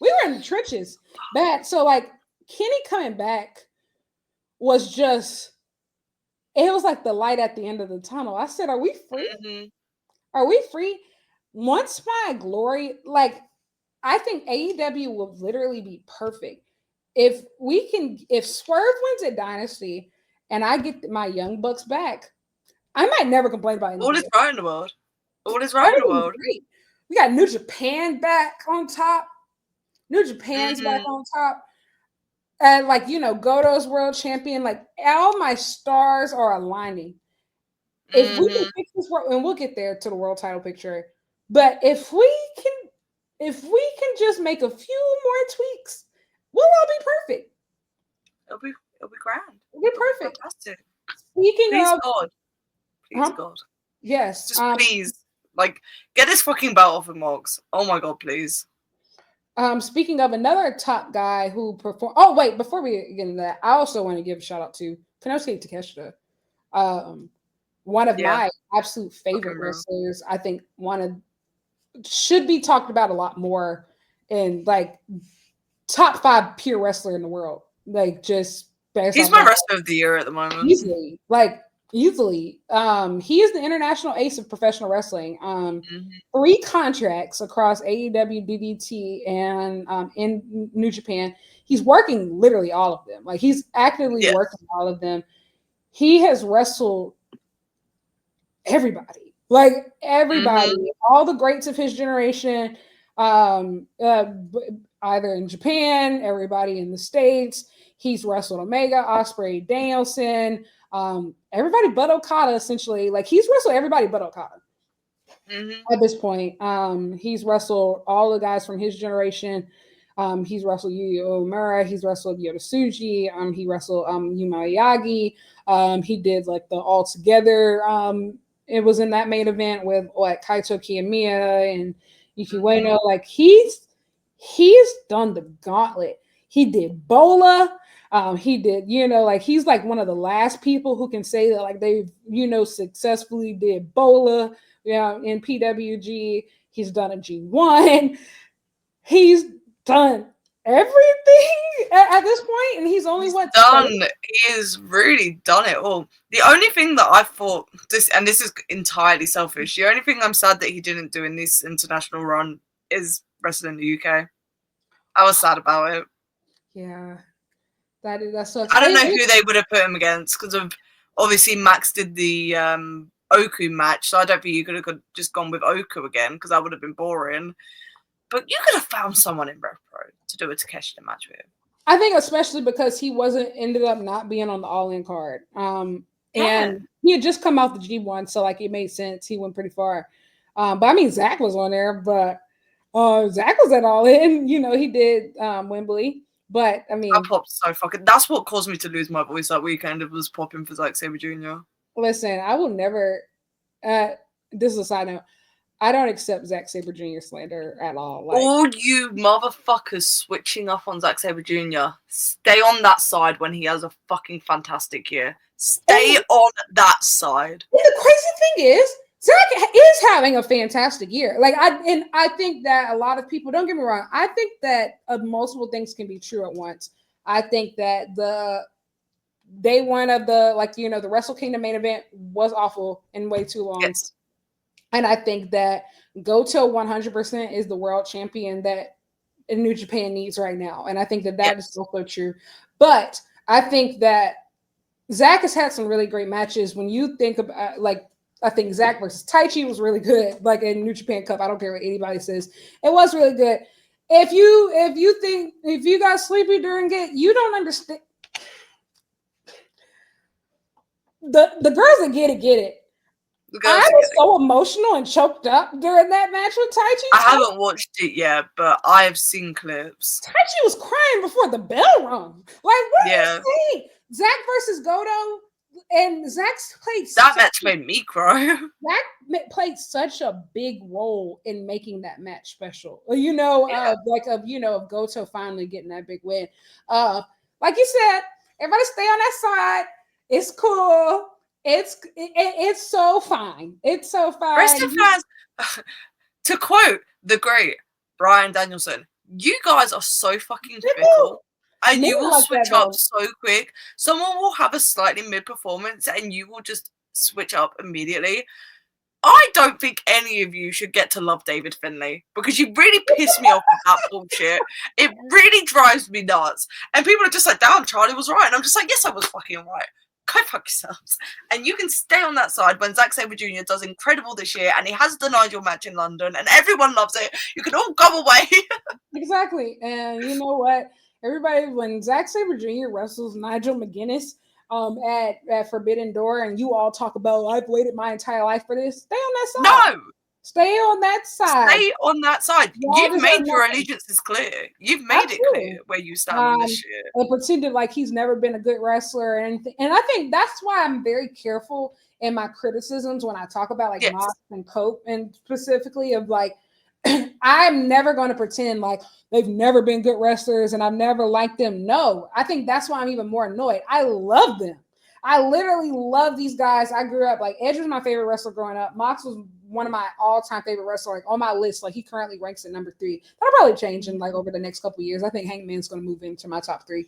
Speaker 1: We were in the trenches. Bad. So like Kenny coming back was just, it was like the light at the end of the tunnel. I said, are we free?
Speaker 2: Mm-hmm.
Speaker 1: Are we free? Once my glory, like, I think AEW will literally be perfect. If Swerve wins at Dynasty and I get my Young Bucks back, I might never complain about
Speaker 2: All is
Speaker 1: anything.
Speaker 2: right in the world. All is right in the
Speaker 1: Everything's
Speaker 2: world.
Speaker 1: great. We got New Japan back on top. New Japan's back on top. And like, Goto's world champion, like all my stars are aligning. If we can fix this world, and we'll get there to the world title picture, but if we can just make a few more tweaks, we'll all be perfect.
Speaker 2: It'll be grand.
Speaker 1: It'll be perfect.
Speaker 2: Fantastic.
Speaker 1: Speaking
Speaker 2: Please
Speaker 1: of
Speaker 2: God. Please God.
Speaker 1: Yes.
Speaker 2: Just please. Like, get this fucking belt off of Mox. Oh my God, please.
Speaker 1: Speaking of another top guy who performed. Oh, wait, before we get into that, I also want to give a shout out to Konosuke Takeshita. One of my absolute favorite wrestlers. I think should be talked about a lot more, in like top 5 pure wrestler in the world. Like, just
Speaker 2: he's my wrestler of the year at the moment.
Speaker 1: Easily. He is the international ace of professional wrestling. 3 contracts across AEW, DDT, and in New Japan. He's working literally all of them. Like, he's actively working all of them. He has wrestled everybody. Like, everybody. All the greats of his generation. Either in Japan, everybody in the States. He's wrestled Omega, Ospreay, Danielson, everybody but Okada, essentially. Like, he's wrestled everybody but Okada at this point. He's wrestled all the guys from his generation. He's wrestled Yuya Uemura. He's wrestled Yota Tsuji. He wrestled Yuma Miyagi. He did like the All Together. It was in that main event with Kaito Kiyomiya and Yuki Ueno. Like, he's done the gauntlet. He did Bola. He did, he's like one of the last people who can say that, like, they've, successfully did Bola, in PWG. He's done a G1. He's done everything at this point, and he's only
Speaker 2: he has really done it all. The only thing that I thought this is entirely selfish, the only thing I'm sad that he didn't do in this international run is wrestling in the UK. I was sad about it.
Speaker 1: Yeah. That sucks.
Speaker 2: I don't know who they would have put him against, because of obviously Max did the Oku match, so I don't think you could have just gone with Oku again, because that would have been boring. But you could have found someone in RevPro to do a Takeshita match with.
Speaker 1: I think especially because he ended up not being on the All-In card. And he had just come out the G1, so like it made sense. He went pretty far. But I mean, Zach was on there, but Zach was at All-In. He did Wembley. But I mean,
Speaker 2: I popped so fucking. That's what caused me to lose my voice that weekend. It was popping for Zack Sabre Jr.
Speaker 1: Listen, I will never. This is a side note. I don't accept Zack Sabre Jr. slander at all. Like,
Speaker 2: all you motherfuckers switching up on Zack Sabre Jr., stay on that side when he has a fucking fantastic year. Stay on that side.
Speaker 1: And the crazy thing is, Zach is having a fantastic year. Like, I think that a lot of people, don't get me wrong, I think that multiple things can be true at once. I think that the day one of the Wrestle Kingdom main event was awful and way too long.
Speaker 2: Yes.
Speaker 1: And I think that Goto 100% is the world champion that New Japan needs right now. And I think that is also true. But I think that Zach has had some really great matches. When you think about, I think Zach versus Taichi was really good, like in New Japan Cup. I don't care what anybody says. It was really good. If you got sleepy during it, you don't understand. The girls that get it. I was so emotional and choked up during that match with Taichi.
Speaker 2: I haven't watched it yet, but I have seen clips.
Speaker 1: Taichi was crying before the bell rung. Like, what are you saying? Zach versus Goto, and Zach's played.
Speaker 2: That match made me cry.
Speaker 1: Zach played such a big role in making that match special. Of Goto finally getting that big win. Like you said, everybody stay on that side. It's cool. It's so fine. It's so fine.
Speaker 2: Wrestling fans, to quote the great Bryan Danielson, you guys are so fucking fickle. And
Speaker 1: Men
Speaker 2: you will
Speaker 1: like that
Speaker 2: switch up
Speaker 1: though.
Speaker 2: so quick. Someone will have a slightly mid performance and you will just switch up immediately. I don't think any of you should get to love David Finlay because you really piss me off with that bullshit. It really drives me nuts. And people are just like, damn, Charlie was right. And I'm just like, yes, I was fucking right. Go fuck yourselves. And you can stay on that side when Zack Sabre Jr. does incredible this year and he has the Nigel match in London and everyone loves it. You can all go away.
Speaker 1: Exactly. And you know what? Everybody, when Zack Sabre Jr. wrestles Nigel McGuinness at Forbidden Door, and you all talk about, I've waited my entire life for this, stay on that side.
Speaker 2: No.
Speaker 1: Stay on that side.
Speaker 2: Stay on that side.
Speaker 1: Y'all
Speaker 2: You've
Speaker 1: deserve
Speaker 2: made your
Speaker 1: nothing.
Speaker 2: allegiances clear. You've made it
Speaker 1: Absolutely.
Speaker 2: clear where you stand on this shit.
Speaker 1: And pretended like he's never been a good wrestler or anything. And I think that's why I'm very careful in my criticisms when I talk about like Mox and Cope, and specifically of like, I'm never going to pretend like they've never been good wrestlers and I've never liked them. No, I think that's why I'm even more annoyed. I love them. I literally love these guys. I grew up like Edge was my favorite wrestler growing up. Mox was one of my all-time favorite wrestlers, like on my list. Like he currently ranks at number 3. That'll probably change in like over the next couple of years. I think Hangman's going to move into my top 3,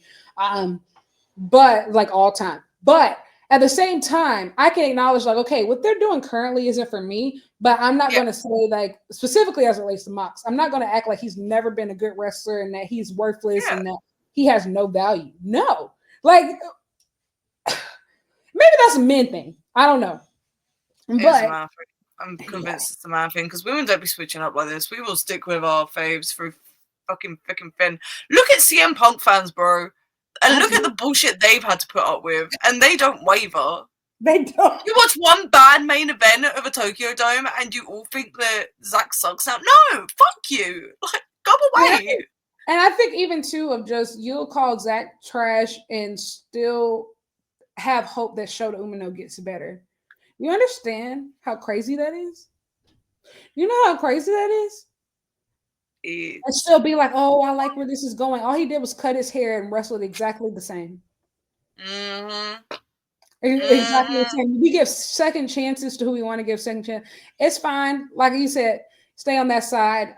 Speaker 1: but like all time. But at the same time, I can acknowledge like, okay, what they're doing currently isn't for me. But I'm not going to say like specifically as it relates to Mox. I'm not going to act like he's never been a good wrestler and that he's worthless and that he has no value. No, like. Maybe that's a men thing. I don't know. But
Speaker 2: I'm convinced it's a man thing because women don't be switching up like this. We will stick with our faves through fucking thin. Look at CM Punk fans, bro. And look at the bullshit they've had to put up with. And they don't waver.
Speaker 1: They don't.
Speaker 2: You watch one bad main event of a Tokyo Dome and you all think that Zack sucks now. No, fuck you. Like, go away.
Speaker 1: And I think even too of just you'll call Zack trash and still have hope that Shota Umino gets better. You understand how crazy that is? You know how crazy that is? And still be like, oh, I like where this is going. All he did was cut his hair and wrestled exactly the same.
Speaker 2: Mm-hmm.
Speaker 1: Exactly the same. We give second chances to who we want to give second chance. It's fine. Like you said, stay on that side.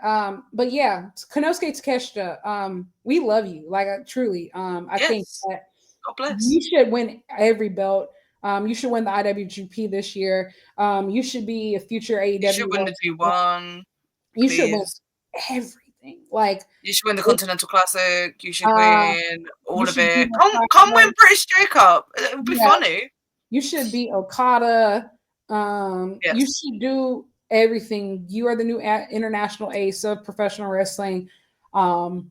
Speaker 1: But yeah, Konosuke Takeshita, we love you. Like truly. I think that you should win every belt. You should win the IWGP this year. You should be a future AEW.
Speaker 2: You should win the G1.
Speaker 1: You should win everything. Like
Speaker 2: you should win the Continental Classic. You should win all of it. Come win British J Cup. It would be funny.
Speaker 1: You should be Okada. You should do everything. You are the new international ace of professional wrestling. I've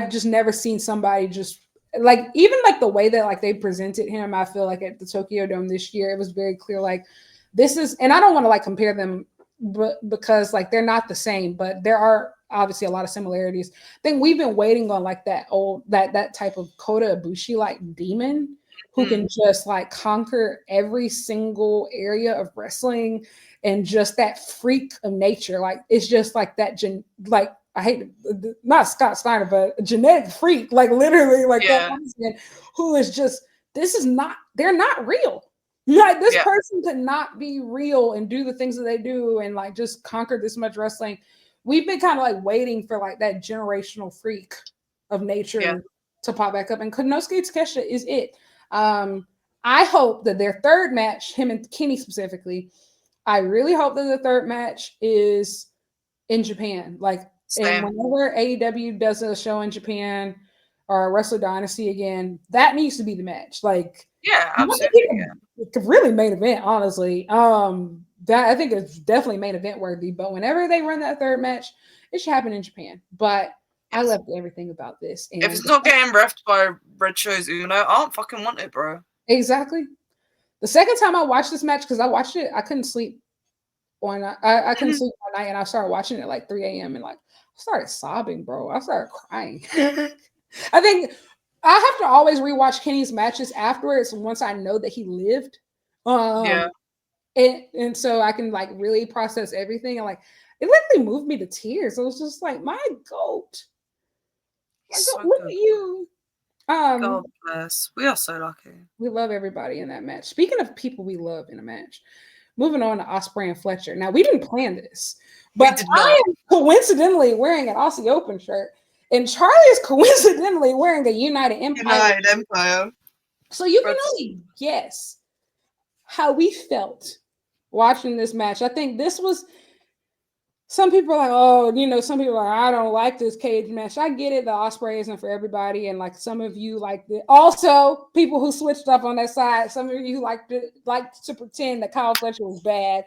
Speaker 1: just never seen somebody just like even like the way that like they presented him. I feel like at the Tokyo Dome this year, it was very clear like this is, and I don't want to like compare them, but because like they're not the same, but there are obviously a lot of similarities. I think we've been waiting on like that type of Kota Ibushi like demon who can just like conquer every single area of wrestling and just that freak of nature. Like it's just like that like I hate not Scott Steiner, but a genetic freak, like literally like that person who is just, they're not real. Like this person could not be real and do the things that they do and like just conquer this much wrestling. We've been kind of like waiting for like that generational freak of nature to pop back up, and Konosuke Takeshita is it. I hope that their third match, him and Kenny specifically, I really hope that the third match is in Japan. Like, and whenever AEW does a show in Japan or Wrestle Dynasty again, that needs to be the match. Like,
Speaker 2: absolutely.
Speaker 1: It could really main event, honestly. That I think it's definitely main event worthy. But whenever they run that third match, it should happen in Japan. But I loved everything about this. And
Speaker 2: if it's not getting refed by Red Show's Uno, I don't fucking want it, bro.
Speaker 1: Exactly. The second time I watched this match, because I watched it, I couldn't sleep I couldn't sleep all night, and I started watching it at like 3 a.m. and like I started sobbing, bro. I started crying. I think I have to always rewatch Kenny's matches afterwards once I know that he lived. And so I can like really process everything, and like it literally moved me to tears. It was just like, my goat. Look at you.
Speaker 2: God bless. We are so lucky.
Speaker 1: We love everybody in that match. Speaking of people we love in a match, moving on to Ospreay and Fletcher. Now we didn't plan this, but I am coincidentally wearing an Aussie Open shirt. And Charlie is coincidentally wearing a United Empire.
Speaker 2: United Empire.
Speaker 1: So you can only guess how we felt watching this match. I think this was, some people are like, oh, some people are like, I don't like this cage match. I get it. The Osprey isn't for everybody. And like some of you like it. Also, people who switched up on that side, some of you like to pretend that Kyle Fletcher was bad.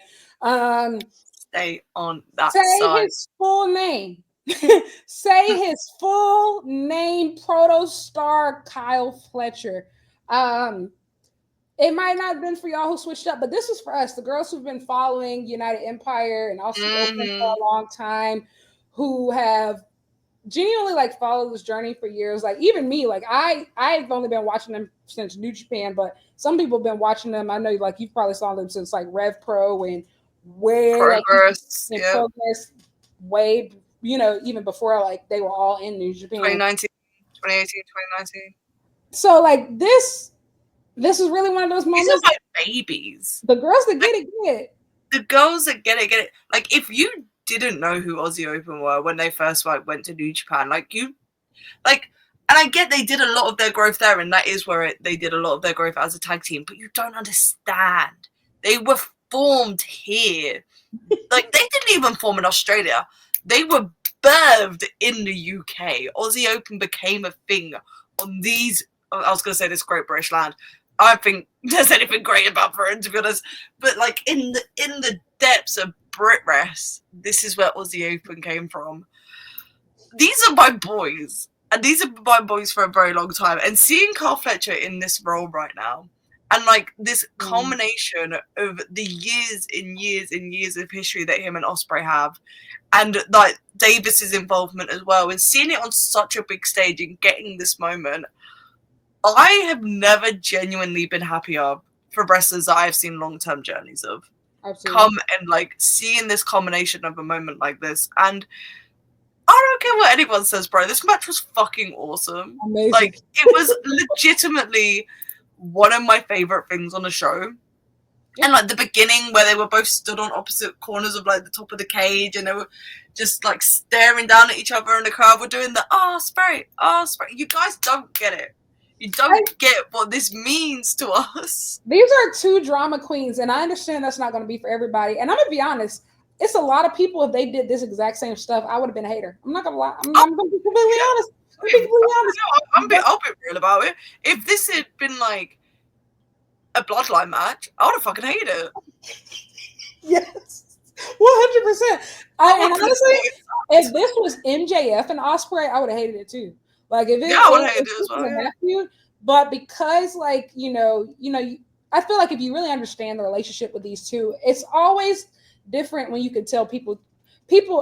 Speaker 2: Stay on that
Speaker 1: say
Speaker 2: side.
Speaker 1: His full name. Say his full name, Protostar Kyle Fletcher. It might not have been for y'all who switched up, but this is for us, the girls who've been following United Empire and also Open for a long time, who have genuinely like followed this journey for years. Like even me, like I've only been watching them since New Japan, but some people have been watching them. I know like you've probably saw them since like Rev Pro and
Speaker 2: Progress,
Speaker 1: like, Progress way, even before like they were all in New Japan.
Speaker 2: 2019, 2018, 2019.
Speaker 1: So like this is really one of those moments.
Speaker 2: These are my babies.
Speaker 1: The girls that get it.
Speaker 2: The girls that get it. Like if you didn't know who Aussie Open were when they first went to New Japan, and I get they did a lot of their growth there, and that is where they did a lot of their growth as a tag team. But you don't understand. They were formed here. Like they didn't even form in Australia. They were birthed in the UK. Aussie Open became a thing on these. I was going to say this Great British land. I don't think there's anything great about Britain, to be honest. But like in the depths of Britrest, this is where Aussie Open came from. These are my boys, and these are my boys for a very long time. And seeing Carl Fletcher in this role right now, and like this culmination of the years and years and years of history that him and Ospreay have, and like Davis's involvement as well, and seeing it on such a big stage and getting this moment, I have never genuinely been happier for wrestlers that I have seen long-term journeys of. Absolutely. Come and like seeing this combination of a moment like this, and I don't care what anyone says, bro. This match was fucking awesome.
Speaker 1: Amazing.
Speaker 2: Like it was legitimately one of my favorite things on the show. Yeah. And like the beginning where they were both stood on opposite corners of like the top of the cage, and they were just like staring down at each other, and the crowd were doing the spray. You guys don't get it. You don't get what this means to us.
Speaker 1: These are two drama queens, and I understand that's not going to be for everybody. And I'm going to be honest, it's a lot of people, if they did this exact same stuff, I would have been a hater. I'm not going to lie. I'm going to be completely honest.
Speaker 2: I'll be real about it. If this had been like a bloodline match, I would have fucking hated it.
Speaker 1: Yes. 100%. And honestly, if this was MJF and Ospreay, I would have hated it too. Like if
Speaker 2: I would hate it as well.
Speaker 1: Yeah. But because like I feel like if you really understand the relationship with these two, it's always different when you can tell people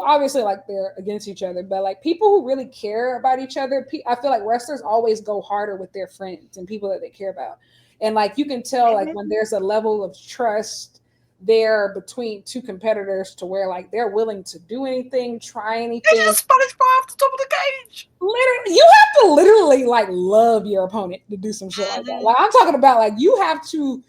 Speaker 1: obviously like they're against each other, but like people who really care about each other, I feel like wrestlers always go harder with their friends and people that they care about, and like you can tell like when there's a level of trust there between two competitors to where like they're willing to do anything, try anything.
Speaker 2: They just Spanish fly off the top of the cage.
Speaker 1: Literally, you have to literally like love your opponent to do some shit like that. Like I'm talking about like you have to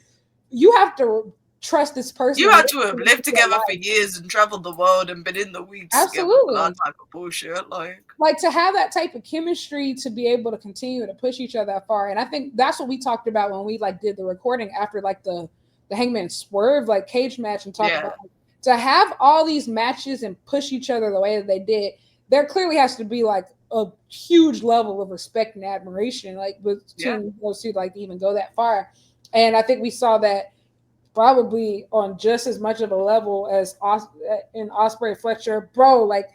Speaker 1: trust this person.
Speaker 2: You had to have lived together for years and traveled the world and been in the weeds.
Speaker 1: Absolutely,
Speaker 2: that type of bullshit.
Speaker 1: Like to have that type of chemistry to be able to continue to push each other that far. And I think that's what we talked about when we like did the recording after like the Hangman Swerve like cage match and talk about like, to have all these matches and push each other the way that they did. There clearly has to be like a huge level of respect and admiration, like between those two, like to even go that far. And I think we saw that probably on just as much of a level as in Ospreay Fletcher, bro. Like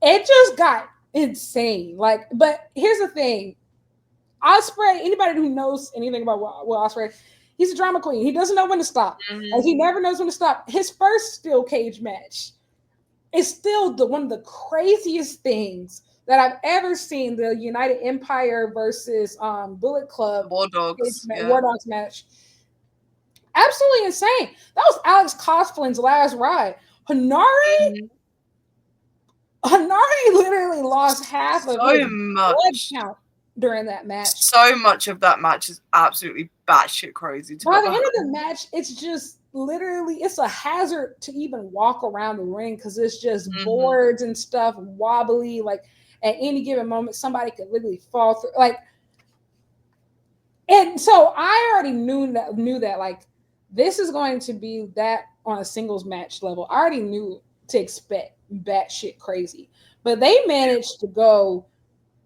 Speaker 1: it just got insane. Like, but here's the thing: Ospreay. Anybody who knows anything about Will Ospreay, he's a drama queen. He doesn't know when to stop. Like he never knows when to stop. His first steel cage match is still one of the craziest things that I've ever seen. The United Empire versus Bullet Club
Speaker 2: War Dogs
Speaker 1: match. Absolutely insane. That was Alex Coughlin's last ride. Hanari literally lost half of his blood count during that match.
Speaker 2: So much of that match is absolutely batshit crazy.
Speaker 1: By the end of the match, it's just literally, it's a hazard to even walk around the ring because it's just boards and stuff wobbly. Like, at any given moment, somebody could literally fall through. Like, and so I already knew that like this is going to be that on a singles match level. I already knew to expect batshit crazy, but they managed to go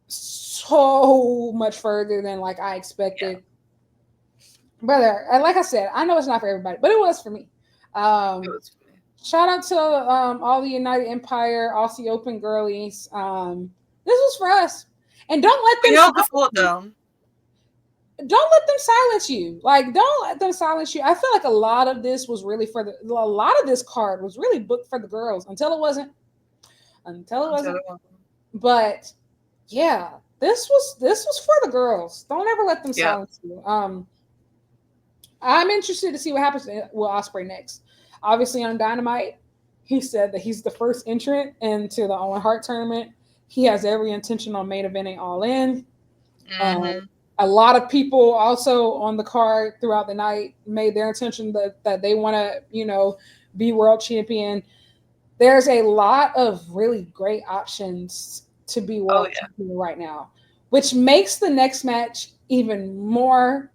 Speaker 1: so much further than like I expected. Brother, like I said, I know it's not for everybody, but it was for me.
Speaker 2: It
Speaker 1: Um,
Speaker 2: was funny.
Speaker 1: Shout out to all the United Empire, Aussie Open girlies. This was for us, and
Speaker 2: We held the fort down.
Speaker 1: don't let them silence you. Like, don't let them silence you. I feel like a lot of this was really a lot of this card was really booked for the girls until it wasn't. Until it wasn't. But yeah, this was for the girls. Don't ever let them silence you. I'm interested to see what happens with Ospreay next. Obviously, on Dynamite, he said that he's the first entrant into the Owen Hart tournament. He has every intention on main eventing All In. A lot of people also on the card throughout the night made their intention that they want to, be world champion. There's a lot of really great options to be world champion right now, which makes the next match even more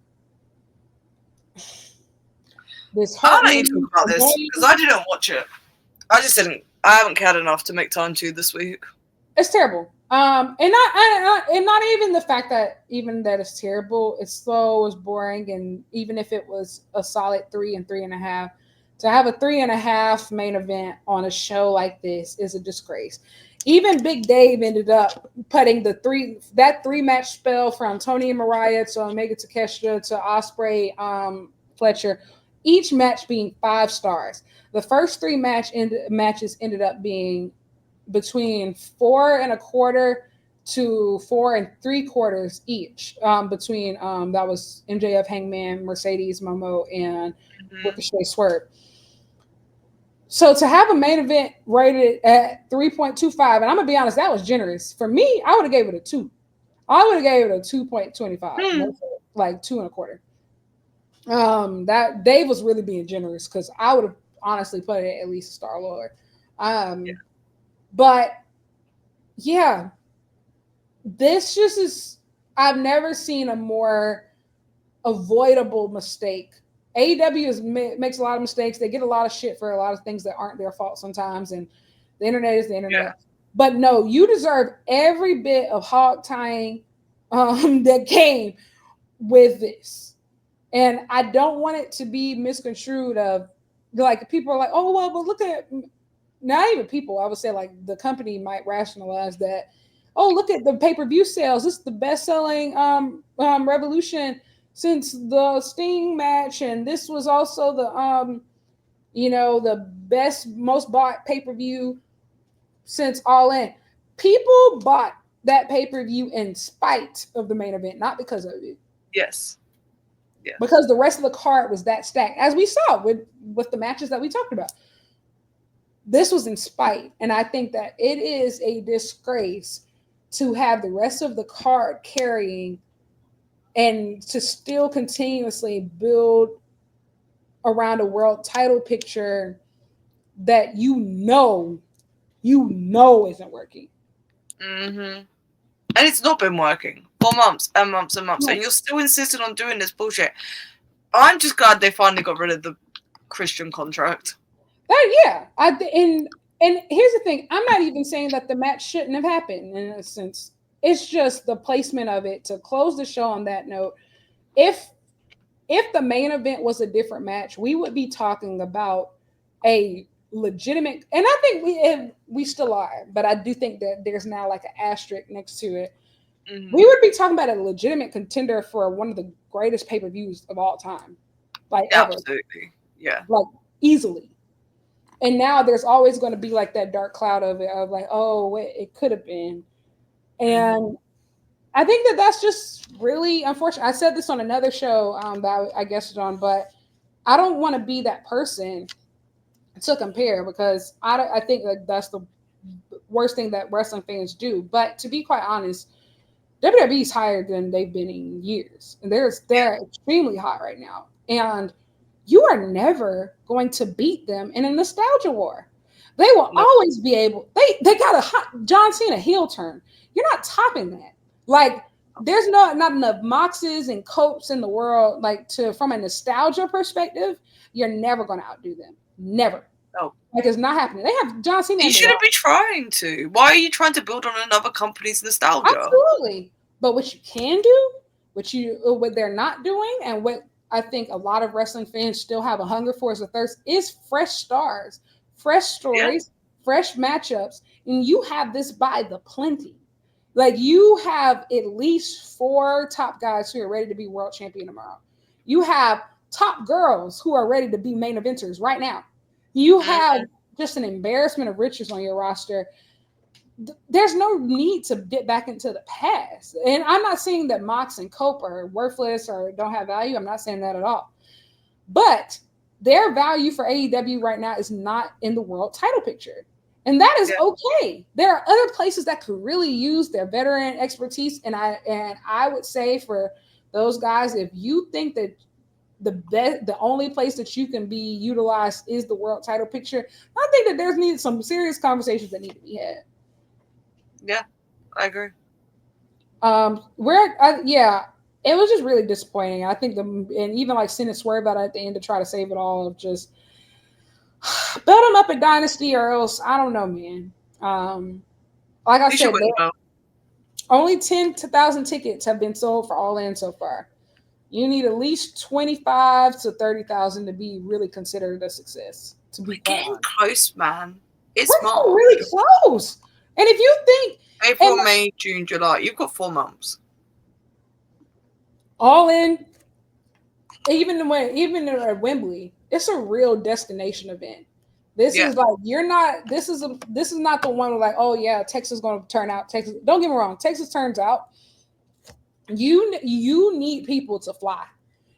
Speaker 2: I don't need to talk about this because I didn't watch it. I haven't cared enough to make time to this week.
Speaker 1: It's terrible. And not even the fact that it's terrible. It's slow, it's boring, and even if it was a solid 3 and 3.5, to have a 3.5 main event on a show like this is a disgrace. Even Big Dave ended up putting that 3-match spell from Tony and Mariah to Omega Takeshita to Ospreay, Fletcher, each match being 5 stars. The first 3 matches ended up being between 4.25 to 4.75 each. Between that was MJF, Hangman, Mercedes, Momo, and Ricochet Swerve. So to have a main event rated at 3.25, and I'm gonna be honest, that was generous for me. I would have gave it a 2. I would have gave it a 2.25, like 2.25. That Dave was really being generous because I would have honestly put it at least a star lower. But yeah, this just is. I've never seen a more avoidable mistake. AEW makes a lot of mistakes. They get a lot of shit for a lot of things that aren't their fault sometimes, and the internet is the internet. Yeah. But no, you deserve every bit of hog tying that came with this. And I don't want it to be misconstrued of like people are like, oh well, but look at not even people. I would say like the company might rationalize that. Oh, look at the pay-per-view sales. This is the best-selling Revolution since the Sting match, and this was also the the best, most bought pay-per-view since All In. People bought that pay-per-view in spite of the main event, not because of it.
Speaker 2: Yes.
Speaker 1: Yeah. Because the rest of the card was that stacked, as we saw with the matches that we talked about. This was in spite, and I think that it is a disgrace to have the rest of the card carrying and to still continuously build around a world title picture that you know isn't working.
Speaker 2: And it's not been working for months and months and months, and you're still insisting on doing this bullshit. I'm just glad they finally got rid of the Christian contract.
Speaker 1: And here's the thing. I'm not even saying that the match shouldn't have happened in a sense. It's just the placement of it to close the show on that note. If the main event was a different match, we would be talking about a legitimate, and I think we still are, but I do think that there's now like an asterisk next to it. We would be talking about a legitimate contender for one of the greatest pay-per-views of all time. Like
Speaker 2: absolutely. Ever. Yeah.
Speaker 1: Like easily. And now there's always going to be like that dark cloud of it, of like, oh, it could have been. And I think that that's just really unfortunate. I said this on another show that I guessed on, but I don't want to be that person to compare because I think that that's the worst thing that wrestling fans do. But to be quite honest, WWE is higher than they've been in years. And they're extremely hot right now. And you are never going to beat them in a nostalgia war. They will always be able. They got a hot John Cena heel turn. You're not topping that. Like there's not enough Moxes and Copes in the world. Like from a nostalgia perspective, you're never going to outdo them. Never.
Speaker 2: Oh.
Speaker 1: Like it's not happening. They have John Cena.
Speaker 2: You shouldn't be trying to. Why are you trying to build on another company's nostalgia?
Speaker 1: Absolutely. But what you can do, what they're not doing, and what I think a lot of wrestling fans still have a hunger for, is a thirst, is fresh stars, fresh stories, fresh matchups, and you have this by the plenty. Like you have at least 4 top guys who are ready to be world champion tomorrow. You have top girls who are ready to be main eventers right now. You have just an embarrassment of riches on your roster. There's no need to get back into the past. And I'm not saying that Mox and Cope are worthless or don't have value. I'm not saying that at all. But their value for AEW right now is not in the world title picture. And that is okay. There are other places that could really use their veteran expertise. And I would say for those guys, if you think that the only place that you can be utilized is the world title picture, I think that there's needed some serious conversations that need to be had.
Speaker 2: Yeah, I agree.
Speaker 1: It was just really disappointing. I think and even like Senate swerved out at the end to try to save it all of just build them up at Dynasty or else I don't know, man. Like I said, only 10,000 tickets have been sold for All In so far. You need at least 25 to 30,000 to be really considered a success.
Speaker 2: We're getting close, man.
Speaker 1: We're really close. And if you think
Speaker 2: April, May, June, July, you've got 4 months.
Speaker 1: All In, even at Wembley, it's a real destination event. This is like this is not the one where like, oh yeah, Texas is going to turn out. Texas, don't get me wrong, Texas turns out. You need people to fly.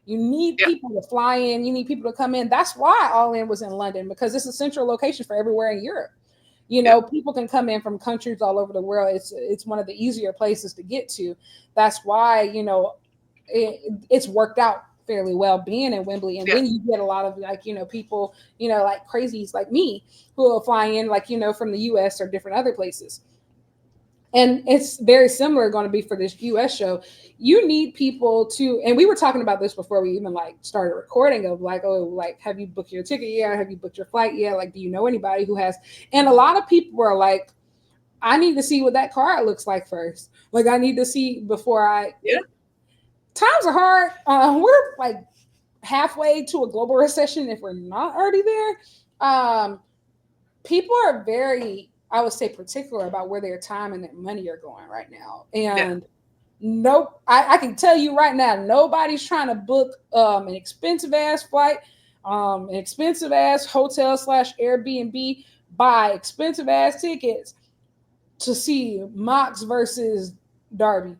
Speaker 1: You need people to fly in. You need people to come in. That's why All In was in London, because it's a central location for everywhere in Europe. You know, people can come in from countries all over the world. It's one of the easier places to get to. That's why, you know, it's worked out fairly well being in Wembley. And then you get a lot of like, you know, people, you know, like crazies like me who are flying in like, you know, from the US or different other places. And it's very similar going to be for this US show. You need people to, and we were talking about this before we even like started recording of like, oh, like, have you booked your ticket yet? Have you booked your flight yet? Like, do you know anybody who has? And a lot of people are like, I need to see what that card looks like first. Like, I need to see before times are hard. We're like halfway to a global recession if we're not already there. People are very, I would say, particular about where their time and their money are going right now. And nope, I can tell you right now, nobody's trying to book an expensive ass flight, an expensive ass hotel / Airbnb, buy expensive ass tickets to see Mox versus Darby.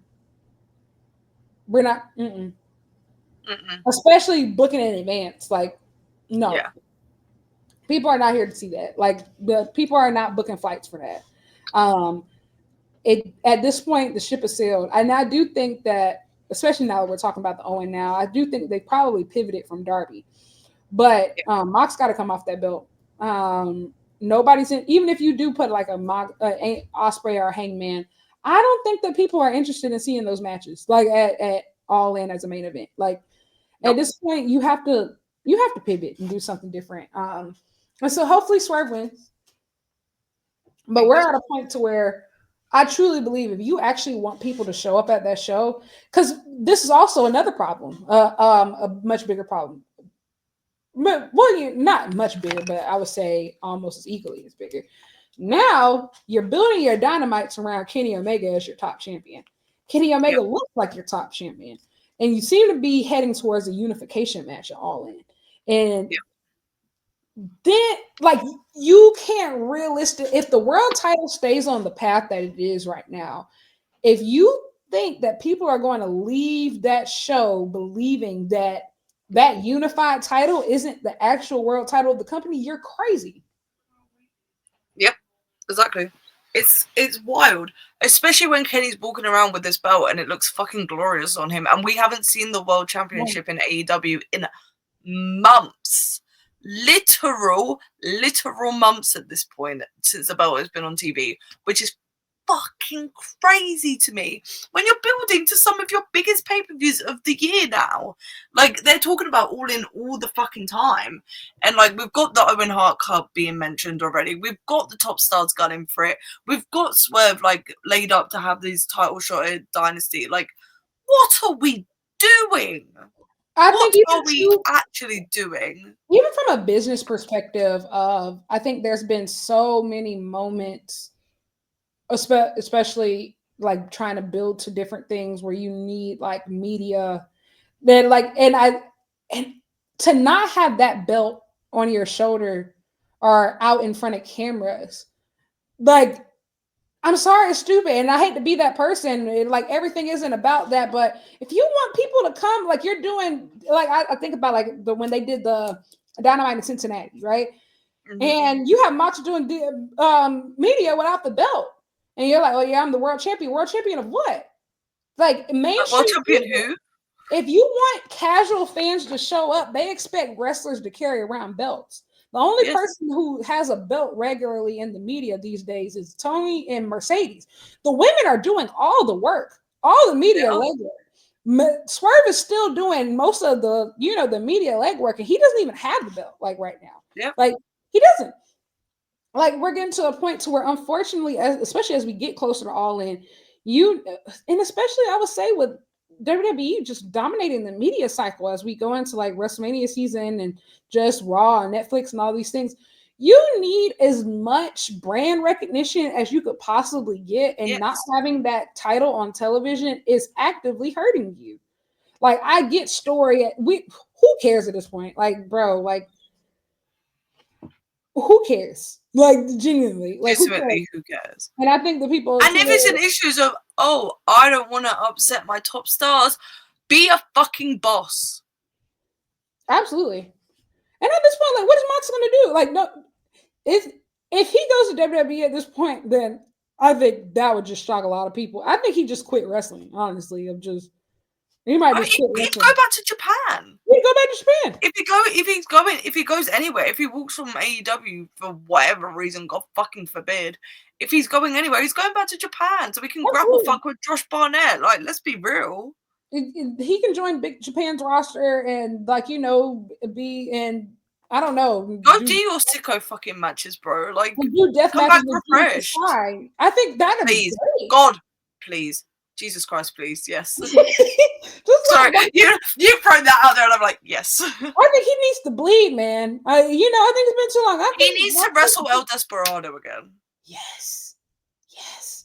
Speaker 1: We're not, especially booking in advance. Like, no. Yeah. People are not here to see that. Like, the people are not booking flights for that. At this point, the ship has sailed. And I do think that, especially now that we're talking about the Owen now, I do think they probably pivoted from Darby. But Mox got to come off that belt. Nobody's in, even if you do put like a Osprey or a Hangman, I don't think that people are interested in seeing those matches, like at All In as a main event. Like, at this point, you have to pivot and do something different. And so hopefully Swerve wins. But we're at a point to where I truly believe if you actually want people to show up at that show, because this is also another problem, a much bigger problem. But not much bigger, but I would say almost as equally as bigger. Now you're building your dynamites around Kenny Omega as your top champion. Kenny Omega looks like your top champion. And you seem to be heading towards a unification match at All In. And then, like, you can't if the world title stays on the path that it is right now, if you think that people are going to leave that show believing that that unified title isn't the actual world title of the company, you're crazy.
Speaker 2: Yep, exactly. It's wild, especially when Kenny's walking around with this belt and it looks fucking glorious on him. And we haven't seen the World Championship in AEW in months. literal months at this point since the belt has been on TV, which is fucking crazy to me. When you're building to some of your biggest pay-per-views of the year now, like they're talking about All In all the fucking time, and like we've got the Owen Hart Cup being mentioned already. We've got the top stars gunning for it. We've got Swerve like laid up to have these title shot at Dynasty. Like, what are we doing?
Speaker 1: I
Speaker 2: What
Speaker 1: think
Speaker 2: are
Speaker 1: even
Speaker 2: we
Speaker 1: too,
Speaker 2: actually doing?
Speaker 1: even from a business perspective of, I think there's been so many moments, especially like trying to build to different things where you need like media that like, and to not have that belt on your shoulder or out in front of cameras, like, I'm sorry, it's stupid, and I hate to be that person. Like everything isn't about that, but if you want people to come, like you're doing, like I think about like when they did the Dynamite in Cincinnati, right?
Speaker 2: Mm-hmm.
Speaker 1: And you have Mox doing the media without the belt, and you're like, oh yeah, I'm the world champion. World champion of what? Like mainstream
Speaker 2: World champion
Speaker 1: people,
Speaker 2: who?
Speaker 1: if you want casual fans to show up, they expect wrestlers to carry around belts. The only person who has a belt regularly in the media these days is Tony and Mercedes. The women are doing all the work, all the media legwork. Swerve is still doing most of the, the media legwork, and he doesn't even have the belt like right now.
Speaker 2: Yep.
Speaker 1: Like he doesn't. Like we're getting to a point to where, unfortunately, especially as we get closer to All In, and especially I would say with WWE just dominating the media cycle as we go into like WrestleMania season and just Raw and Netflix and all these things, you need as much brand recognition as you could possibly get, and not having that title on television is actively hurting you. Like I get story, who cares at this point? Like, bro, like who cares? Like genuinely, like who cares? And I think the people,
Speaker 2: and if it's an issue of, oh, I don't want to upset my top stars, be a fucking boss.
Speaker 1: Absolutely. And at this point, like, what is Mox going to do? Like, no, if he goes to WWE at this point, then I think that would just shock a lot of people. I think he just quit wrestling. Honestly, he might just quit wrestling.
Speaker 2: He'd go back to Japan.
Speaker 1: He'd go back to Japan.
Speaker 2: If he goes anywhere, if he walks from AEW for whatever reason, God fucking forbid, if he's going anywhere, he's going back to Japan so we can grapple fuck with Josh Barnett. Like, let's be real.
Speaker 1: He can join Big Japan's roster and be in, I don't know.
Speaker 2: Go do your sicko fucking matches, bro. Like,
Speaker 1: do death
Speaker 2: come
Speaker 1: matches
Speaker 2: back refreshed.
Speaker 1: I think that would
Speaker 2: be
Speaker 1: great.
Speaker 2: God, please. Jesus Christ, please, yes. Sorry, you thrown that out there, and I'm like, yes.
Speaker 1: I think he needs to bleed, man. I think it's been too long.
Speaker 2: He needs to wrestle El Desperado again.
Speaker 1: Yes.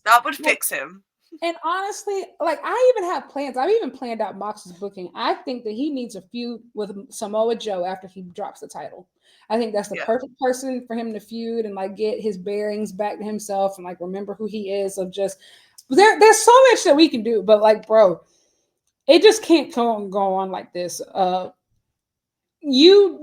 Speaker 2: That would fix him.
Speaker 1: And honestly, like I even have plans. I've even planned out Mox's booking. I think that he needs a feud with Samoa Joe after he drops the title. I think that's the perfect person for him to feud and like get his bearings back to himself and like remember who he is. Of just there's so much that we can do, but like, bro, it just can't go on like this. You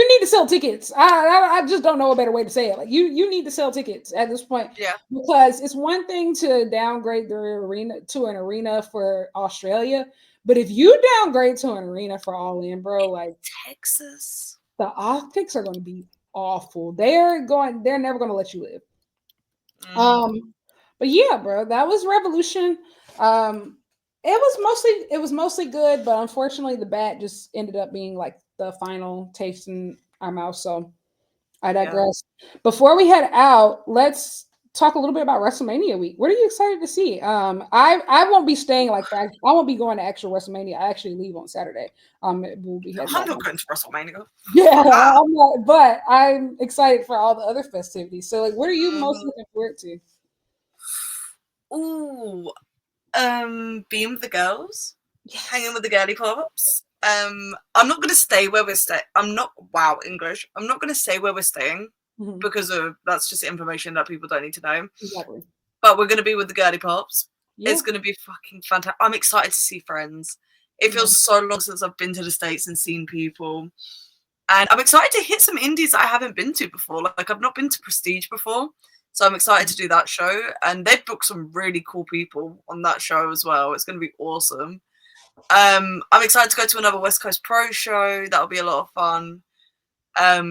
Speaker 1: need to sell tickets. I just don't know a better way to say it. Like you need to sell tickets at this point.
Speaker 2: Yeah.
Speaker 1: Because it's one thing to downgrade the arena to an arena for Australia, but if you downgrade to an arena for All In, bro, like
Speaker 2: Texas,
Speaker 1: the optics are going to be awful. They're never going to let you live. But yeah, bro, that was Revolution. It was mostly good, but unfortunately the bad just ended up being like the final taste in our mouth. So I digress. Before we head out, let's talk a little bit about WrestleMania week. What are you excited to see? I won't be staying like that. I won't be going to actual WrestleMania. I actually leave on Saturday. We'll be
Speaker 2: I'm not going to WrestleMania.
Speaker 1: Yeah, but I'm excited for all the other festivities. So like, what are you most looking forward to?
Speaker 2: Ooh, being with the girls, hanging with the girly pops. I'm not going to stay where we're staying. I'm not going to say where we're staying because that's just information that people don't need to know.
Speaker 1: Exactly.
Speaker 2: But we're going to be with the girly pops. Yeah. It's going to be fucking fantastic. I'm excited to see friends. It feels so long since I've been to the States and seen people. And I'm excited to hit some indies I haven't been to before. Like I've not been to Prestige before. So I'm excited to do that show. And they've booked some really cool people on that show as well. It's going to be awesome. I'm excited to go to another West Coast Pro show. That'll be a lot of fun.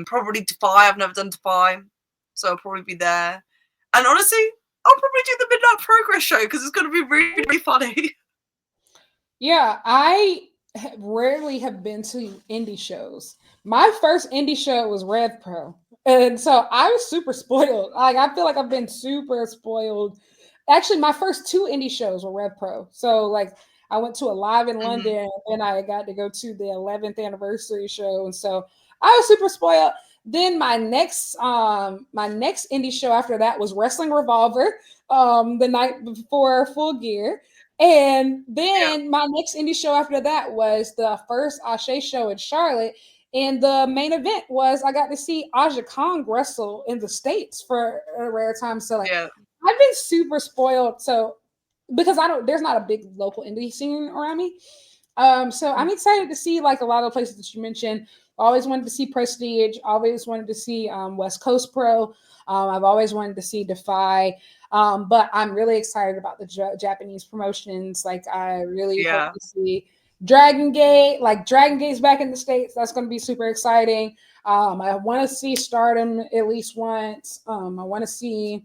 Speaker 2: Probably Defy. I've never done Defy, so I'll probably be there. And honestly, I'll probably do the Midnight Progress show because it's going to be really, really funny.
Speaker 1: Yeah, I rarely have been to indie shows. My first indie show was Rev Pro. And so I was super spoiled. Like I feel like I've been super spoiled. Actually, my first two indie shows were Rev Pro. So like I went to a live in London and I got to go to the 11th anniversary show. And so I was super spoiled. Then my next indie show after that was Wrestling Revolver, the night before Full Gear. And then my next indie show after that was the first Ashe show in Charlotte. And the main event was I got to see Aja Kong wrestle in the States for a rare time. So like I've been super spoiled. So because there's not a big local indie scene around me. So I'm excited to see like a lot of places that you mentioned. Always wanted to see Prestige. Always wanted to see West Coast Pro. I've always wanted to see Defy. But I'm really excited about the Japanese promotions. Like I really hope to see Dragon Gate. Like Dragon Gate's back in the States. That's going to be super exciting. I want to see Stardom at least once. I want to see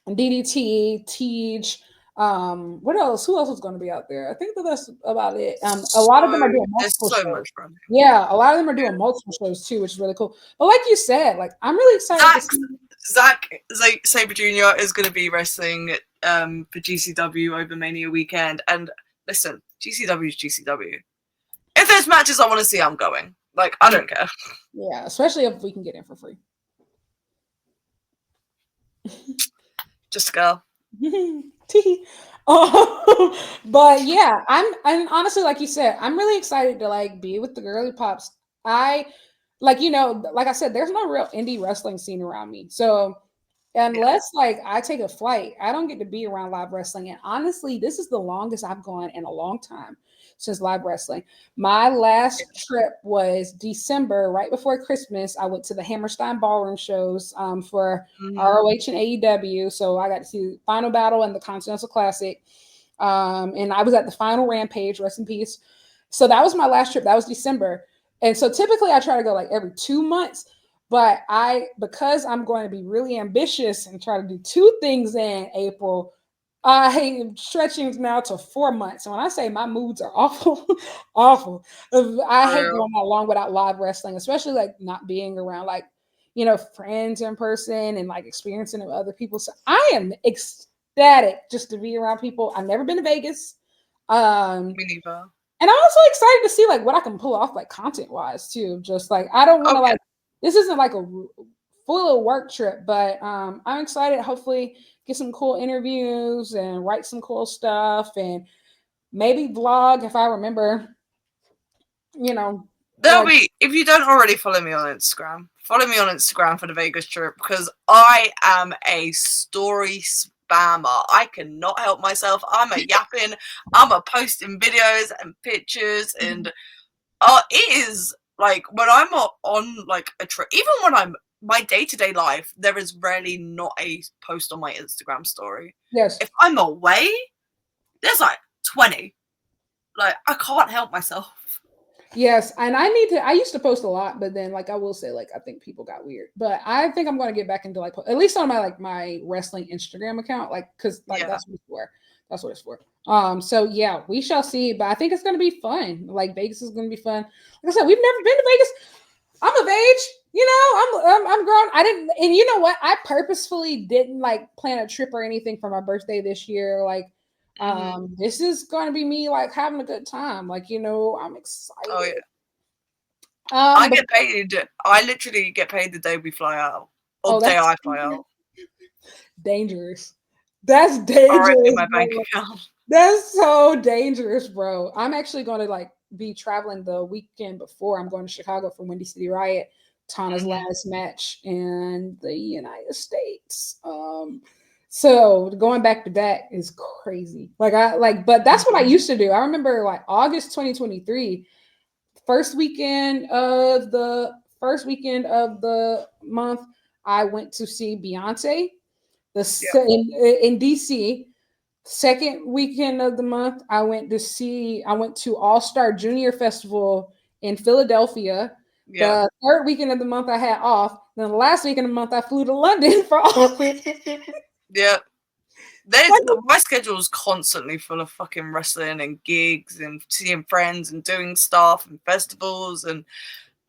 Speaker 1: DDT, Tej. What else? Who else is going to be out there? I think that's about it. A lot of them are doing multiple shows. Yeah, a lot of them are doing multiple shows too, which is really cool. But like you said, like I'm really excited to see
Speaker 2: Zack Sabre Jr. is going to be wrestling for GCW over Mania weekend. And listen, GCW is GCW. If there's matches I want to see, I'm going. Like, I don't care.
Speaker 1: Yeah, especially if we can get in for free.
Speaker 2: Just a girl.
Speaker 1: But yeah, I'm honestly, like you said, I'm really excited to like be with the girly pops. I like, like I said, there's no real indie wrestling scene around me. So unless like I take a flight, I don't get to be around live wrestling. And honestly, this is the longest I've gone in a long time since live wrestling. My last trip was December, right before Christmas. I went to the Hammerstein Ballroom shows for ROH and AEW. So I got to see Final Battle and the Continental Classic. And I was at the final Rampage, rest in peace. So that was my last trip. That was December. And so typically I try to go like every 2 months. But because I'm going to be really ambitious and try to do 2 things in April, I am stretching now to 4 months. And when I say my moods are awful, awful. I hate going that long without live wrestling, especially like not being around like, friends in person and like experiencing it with other people. So I am ecstatic just to be around people. I've never been to Vegas.
Speaker 2: Me neither.
Speaker 1: And I'm also excited to see like what I can pull off like content wise too. Just like I don't want to like this isn't like a full work trip, but I'm excited. Hopefully, get some cool interviews and write some cool stuff, and maybe vlog if I remember.
Speaker 2: There'll be, if you don't already follow me on Instagram, follow me on Instagram for the Vegas trip because I am a story spammer. I cannot help myself. I'm a yapping. I'm a posting videos and pictures, and it is like when I'm on like a trip, even when I'm my day-to-day life, there is rarely not a post on my Instagram story.
Speaker 1: Yes.
Speaker 2: If I'm away, there's like 20. Like I can't help myself.
Speaker 1: Yes, and I used to post a lot, but then like I will say like I think people got weird. But I think I'm going to get back into like at least on my wrestling Instagram account, like cuz like that's what it's for. That's what it's for. So yeah, we shall see, but I think it's going to be fun. Like Vegas is going to be fun. Like I said, we've never been to Vegas. I'm of age, I'm grown. I didn't, and you know what? I purposefully didn't like plan a trip or anything for my birthday this year. Like, this is going to be me like having a good time. Like, I'm excited.
Speaker 2: Oh yeah. I get paid. I literally get paid the day we fly out, or the day I fly out.
Speaker 1: Dangerous. That's dangerous.
Speaker 2: In my bank account.
Speaker 1: That's so dangerous, bro. I'm actually going to like be traveling the weekend before. I'm going to Chicago for Windy City Riot, Tana's last match in the United States. So going back to back is crazy. But that's what I used to do. I remember like August 2023, first weekend of the month, I went to see Beyonce in DC. Second weekend of the month, I went to All Star Junior Festival in Philadelphia.
Speaker 2: Yeah.
Speaker 1: The third weekend of the month, I had off. Then the last weekend of the month, I flew to London for all.
Speaker 2: Yeah. My schedule is constantly full of fucking wrestling and gigs and seeing friends and doing stuff and festivals, and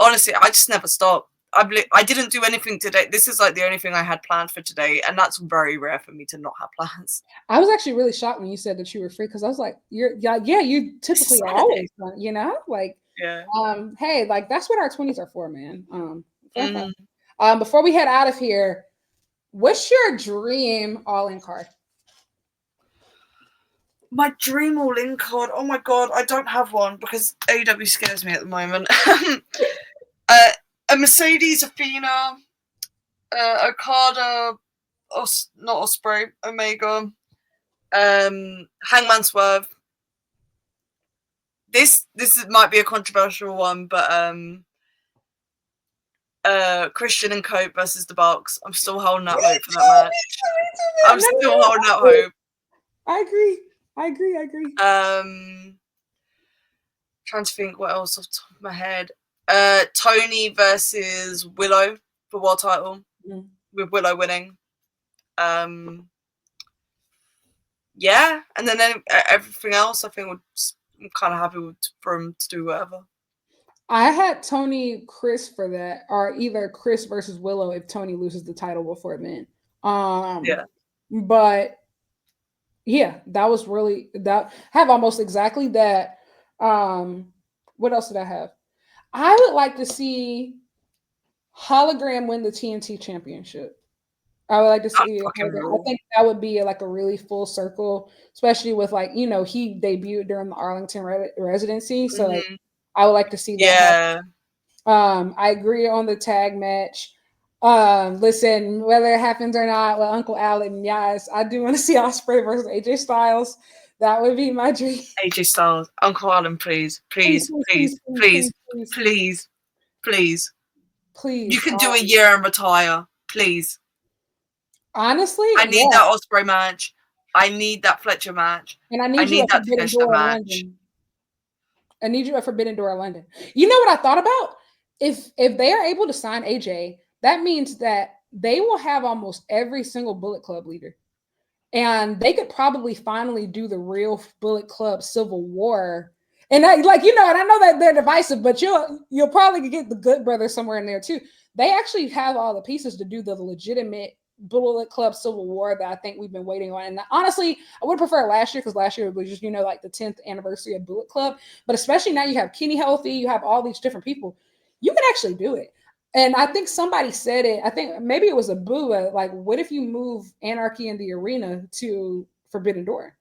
Speaker 2: honestly, I just never stop. I didn't do anything today. This is like the only thing I had planned for today, and that's very rare for me to not have plans.
Speaker 1: I was actually really shocked when you said that you were free because I was like, yeah, you typically are always fun, like,
Speaker 2: yeah.
Speaker 1: Hey, like that's what our 20s are for, man. Before we head out of here, what's your dream all-in card?
Speaker 2: My dream all-in card. Oh my god, I don't have one because AEW scares me at the moment. A Mercedes Athena, Okada, not Osprey, Omega, Hangman Swerve. This might be a controversial one, but Christian and Cope versus the Bucks. I'm still holding out hope for that match. I'm still holding out hope.
Speaker 1: I agree.
Speaker 2: Trying to think what else off the top of my head. Tony versus Willow for world title, with Willow winning. Yeah, and then everything else, I think I'm kind of happy for him to do whatever.
Speaker 1: I had Tony Chris for that, or either Chris versus Willow if Tony loses the title before it meant.
Speaker 2: Yeah.
Speaker 1: But yeah, that was really that. I have almost exactly that. What else did I have? I would like to see Hologram win the TNT Championship. I would like to see. I think that would be like a really full circle, especially with like he debuted during the Arlington residency, so like I would like to see that.
Speaker 2: Yeah.
Speaker 1: Happen. I agree on the tag match. Listen, whether it happens or not, with Uncle Allen, yes, I do want to see Ospreay versus AJ Styles. That would be my dream.
Speaker 2: AJ Styles, Uncle Allen, please. You can do a year and retire, please.
Speaker 1: Honestly,
Speaker 2: I need that Ospreay match. I need that Fletcher match.
Speaker 1: And I need that Takeshita match. I need you at Forbidden Door London. You know what I thought about? If they are able to sign AJ, that means that they will have almost every single Bullet Club leader. And they could probably finally do the real Bullet Club Civil War. And and I know that they're divisive, but you'll probably get the Good Brothers somewhere in there too. They actually have all the pieces to do the legitimate Bullet Club Civil War that I think we've been waiting on. And honestly, I would prefer last year because last year was just, like the 10th anniversary of Bullet Club. But especially now you have Kenny healthy, you have all these different people. You can actually do it. And I think somebody said it. I think maybe it was a boo. Like, what if you move Anarchy in the Arena to Forbidden Door?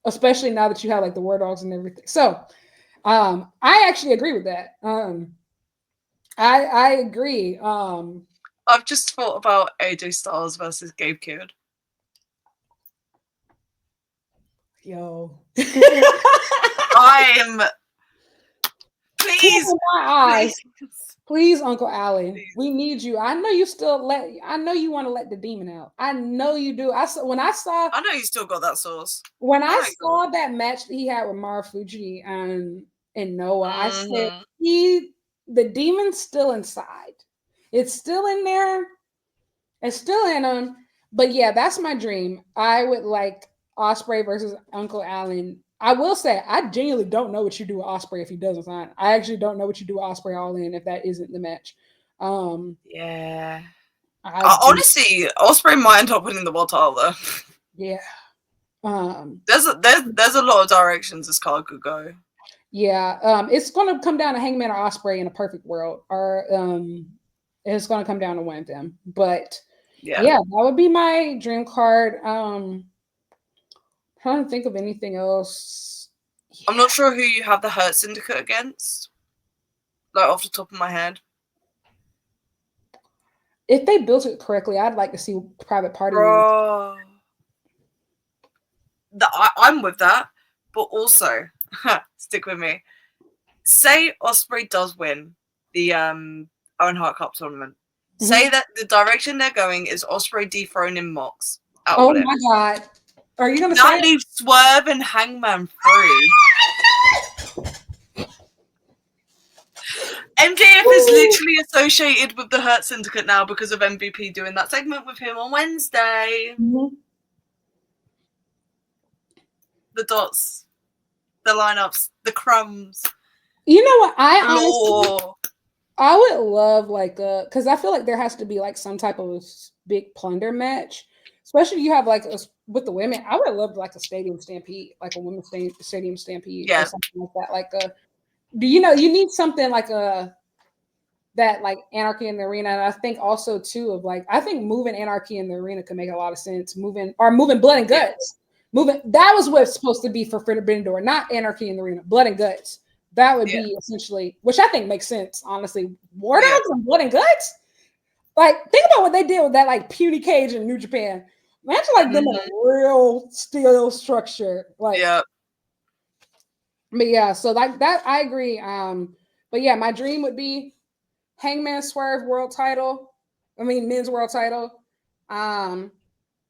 Speaker 1: Especially now that you have like the War Dogs and everything. So, I actually agree with that. I agree.
Speaker 2: I've just thought about AJ Styles versus Gabe Kidd.
Speaker 1: Yo.
Speaker 2: I'm
Speaker 1: Please, Uncle Allen, we need you. I know you want to let the demon out. I know you do. I know
Speaker 2: you still got that sauce.
Speaker 1: When I saw that match that he had with Marufuji and Noah, I said the demon's still inside. It's still in there. It's still in him. But yeah, that's my dream. I would like Ospreay versus Uncle Allen. I will say, I genuinely don't know what you do with Ospreay if he doesn't sign. I actually don't know what you do with Ospreay all in if that isn't the match.
Speaker 2: Yeah. Honestly, Ospreay might end up winning the world title though.
Speaker 1: Yeah.
Speaker 2: There's a lot of directions this card could go.
Speaker 1: Yeah. It's gonna come down to Hangman or Ospreay in a perfect world. Or it's gonna come down to one of them. But yeah, that would be my dream card. Trying to think of anything else.
Speaker 2: Yeah. I'm not sure who you have the Hurt Syndicate against. Like off the top of my head.
Speaker 1: If they built it correctly, I'd like to see Private Party.
Speaker 2: I'm with that, but also stick with me. Say Ospreay does win the Owen Hart Cup tournament. Mm-hmm. Say that the direction they're going is Ospreay dethroning Mox.
Speaker 1: Oh my god! Are you gonna say
Speaker 2: That
Speaker 1: it?
Speaker 2: leaves Swerve and Hangman free. MJF is literally associated with the Hurt Syndicate now because of MVP doing that segment with him on Wednesday.
Speaker 1: Mm-hmm.
Speaker 2: The dots, the lineups, the crumbs.
Speaker 1: You know what?
Speaker 2: Lore.
Speaker 1: I would love like because I feel like there has to be like some type of big plunder match, especially you have like with the women. I would love like a stadium stampede, like a women's stadium stampede or something like that. Like do you know you need something like a that like Anarchy in the Arena, and I think also too of like I think moving Anarchy in the Arena could make a lot of sense. Moving Blood and Guts, moving that was what's supposed to be for Forbidden Door, not Anarchy in the Arena, Blood and Guts. That would be essentially, which I think makes sense, honestly. War Dogs and Blood and Guts. Like, think about what they did with that like puny cage in New Japan. Imagine like them in a real steel structure. Like, but yeah, so like that I agree. But yeah, my dream would be Hangman Swerve world title. I mean men's world title. I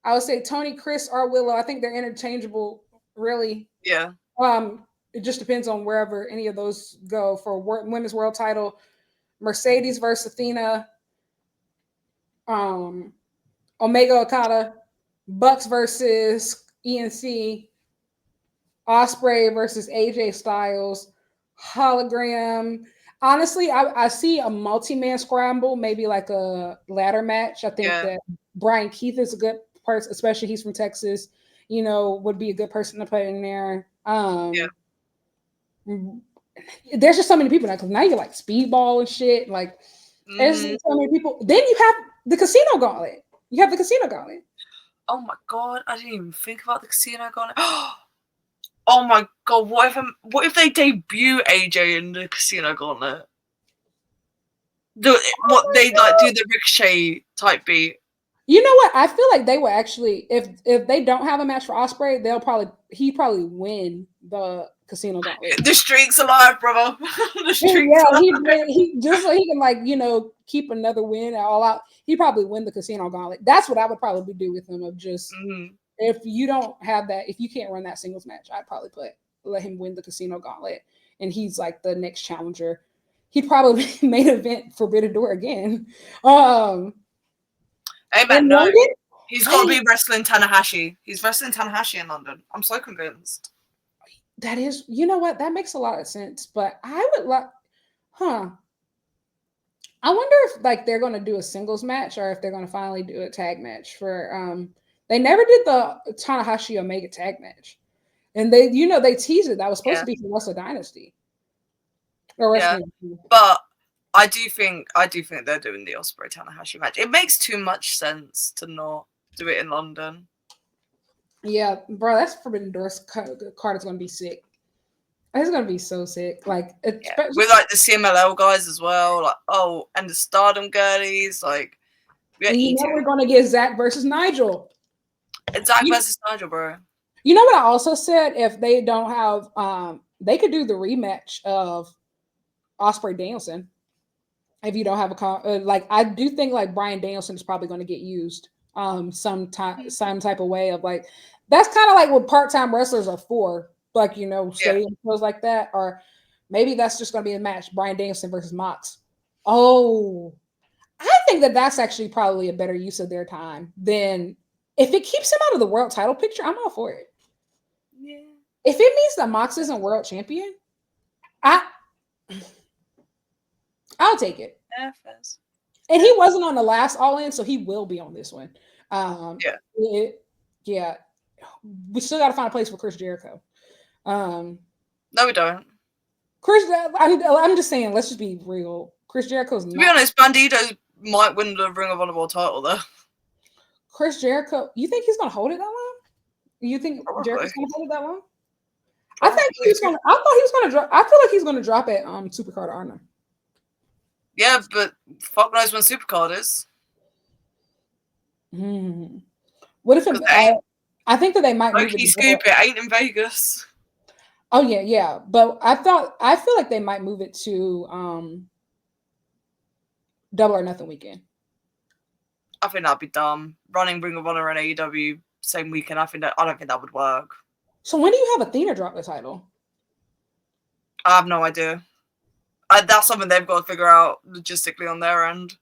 Speaker 1: would say Tony, Chris, or Willow. I think they're interchangeable, really.
Speaker 2: Yeah.
Speaker 1: It just depends on wherever any of those go for women's world title. Mercedes versus Athena. Omega Okada. Bucks versus ENC. Osprey versus AJ Styles. Hologram. Honestly, I see a multi-man scramble, maybe like a ladder match. I think that Brian Keith is a good person, especially he's from Texas. You know, would be a good person to put in there. There's just so many people now because now you like Speedball and shit. Like, there's so many people. Then you have the Casino Gauntlet. You have the Casino Gauntlet.
Speaker 2: Oh my god, I didn't even think about the Casino Gauntlet. Oh my god, what if they debut AJ in the Casino Gauntlet? They like do the Ricochet type beat.
Speaker 1: You know what? I feel like they will actually, if they don't have a match for Osprey, he probably win the Casino Gauntlet.
Speaker 2: The streak's alive, brother. The streak's alive.
Speaker 1: He just so he can like keep another win all out. He probably win the Casino Gauntlet. That's what I would probably do with him. Of just if you don't have that, if you can't run that singles match, I'd probably let him win the Casino Gauntlet, and he's like the next challenger. He'd probably main event Forbidden Door again.
Speaker 2: Amen. No, London, he's got to be wrestling Tanahashi. He's wrestling Tanahashi in London. I'm so convinced.
Speaker 1: That is, you know what? That makes a lot of sense. But I would like, I wonder if like they're going to do a singles match or if they're going to finally do a tag match for. They never did the Tanahashi Omega tag match, and they teased it. That was supposed to be for Wrestle Dynasty. Or
Speaker 2: but I do think they're doing the Osprey Tanahashi match. It makes too much sense to not do it in London.
Speaker 1: Yeah, bro, that's Forbidden Door's card is going to be sick. It's going to be so sick. Like
Speaker 2: with like the CMLL guys as well. Like and the Stardom girlies. Like
Speaker 1: we're going to get Zach versus Nigel.
Speaker 2: It's Zach versus Nigel, bro.
Speaker 1: You know what I also said? If they don't have, they could do the rematch of Osprey Danielson. If you don't have like, I do think like Bryan Danielson is probably going to get used some type of way of like, that's kind of like what part-time wrestlers are for, like, stadium shows like that, or maybe that's just going to be a match, Bryan Danielson versus Mox. Oh, I think that's actually probably a better use of their time than if it keeps him out of the world title picture. I'm all for it. Yeah. If it means that Mox isn't world champion, I'll take it. And he wasn't on the last All In, so he will be on this one. We still got to find a place for Chris Jericho.
Speaker 2: No, we don't.
Speaker 1: I'm just saying, let's just be real. Chris Jericho's
Speaker 2: To be honest, Bandito might win the Ring of Honor World title, though.
Speaker 1: Chris Jericho, you think he's going to hold it that long? You think Jericho's going to hold it that long? I think he's going to. I thought he was going to drop. I feel like he's going to drop at Supercard Arna.
Speaker 2: Yeah, but fuck knows when Supercard is.
Speaker 1: What if I think that they might move it.
Speaker 2: Scoop, it ain't in Vegas.
Speaker 1: Oh yeah, but I feel like they might move it to Double or Nothing weekend.
Speaker 2: I think that'd be dumb. Running Ring of Honor and AEW same weekend. I don't think that would work.
Speaker 1: So when do you have Athena drop the title?
Speaker 2: I have no idea. That's something they've got to figure out logistically on their end.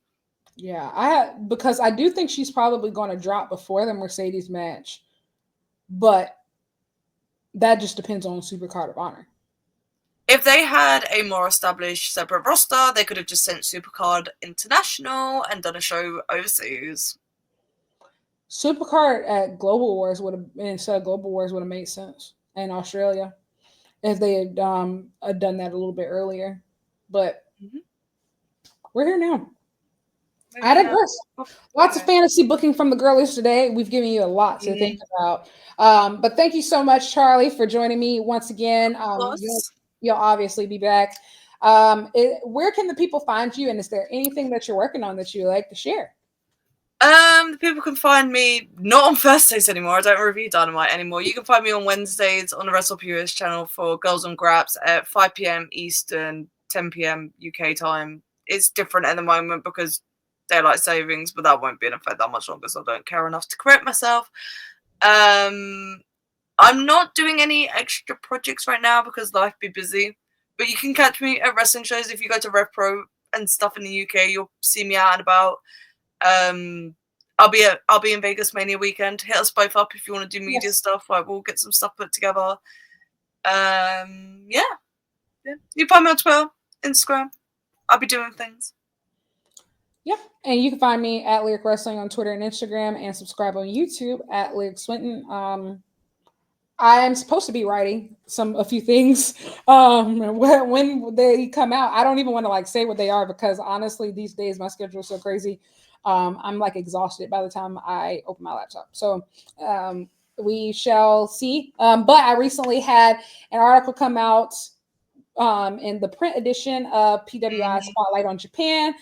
Speaker 1: Yeah, because I do think she's probably going to drop before the Mercedes match, but that just depends on Supercard of Honor.
Speaker 2: If they had a more established separate roster, they could have just sent Supercard International and done a show overseas.
Speaker 1: Supercard at Global Wars would have, instead of Global Wars, would have made sense in Australia if they had done that a little bit earlier. But we're here now. I digress. Lots of fantasy booking from the girlies today. We've given you a lot to think about. But thank you so much, Charlie, for joining me once again. You'll obviously be back. Where can the people find you? And is there anything that you're working on that you would like to share?
Speaker 2: People can find me not on Thursdays anymore. I don't review Dynamite anymore. You can find me on Wednesdays on the Wrestle Purist channel for Girls on Graps at 5 p.m. Eastern, 10 p.m. UK time. It's different at the moment because daylight savings, but that won't be in effect that much longer, so I don't care enough to correct myself. I'm not doing any extra projects right now because life be busy, but you can catch me at wrestling shows. If you go to Rev Pro and stuff in the UK, you'll see me out and about. I'll be in Vegas Mania weekend. Hit us both up if you want to do media stuff. Like, we'll get some stuff put together. Yeah. You find me on Twitter, Instagram. I'll be doing things.
Speaker 1: Yeah, and you can find me at Lyric Wrestling on Twitter and Instagram, and subscribe on YouTube at Lyric Swinton. I am supposed to be writing a few things when they come out. I don't even want to say what they are because honestly, these days my schedule is so crazy. I'm exhausted by the time I open my laptop. So we shall see. But I recently had an article come out in the print edition of PWI Spotlight on Japan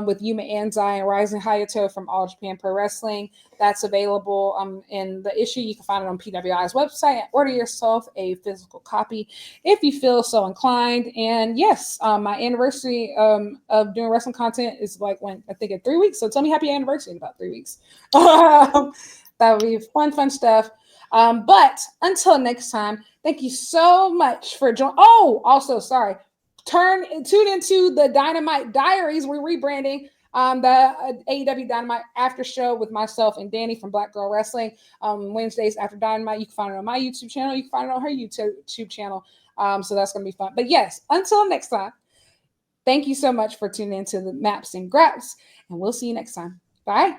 Speaker 1: with Yuma Anzai and Rising Hayato from All Japan Pro Wrestling. That's available in the issue. You can find it on PWI's website. Order yourself a physical copy if you feel so inclined. And yes, my anniversary of doing wrestling content is in 3 weeks. So tell me happy anniversary in about 3 weeks. That would be fun stuff. But until next time, thank you so much for joining. Oh, also, sorry. Tune into the Dynamite Diaries. We're rebranding the AEW Dynamite after show with myself and Danny from Black Girl Wrestling Wednesdays after Dynamite. You can find it on my YouTube channel. You can find it on her YouTube channel. So that's going to be fun. But yes, until next time, thank you so much for tuning into the Maps and Graps, and we'll see you next time. Bye.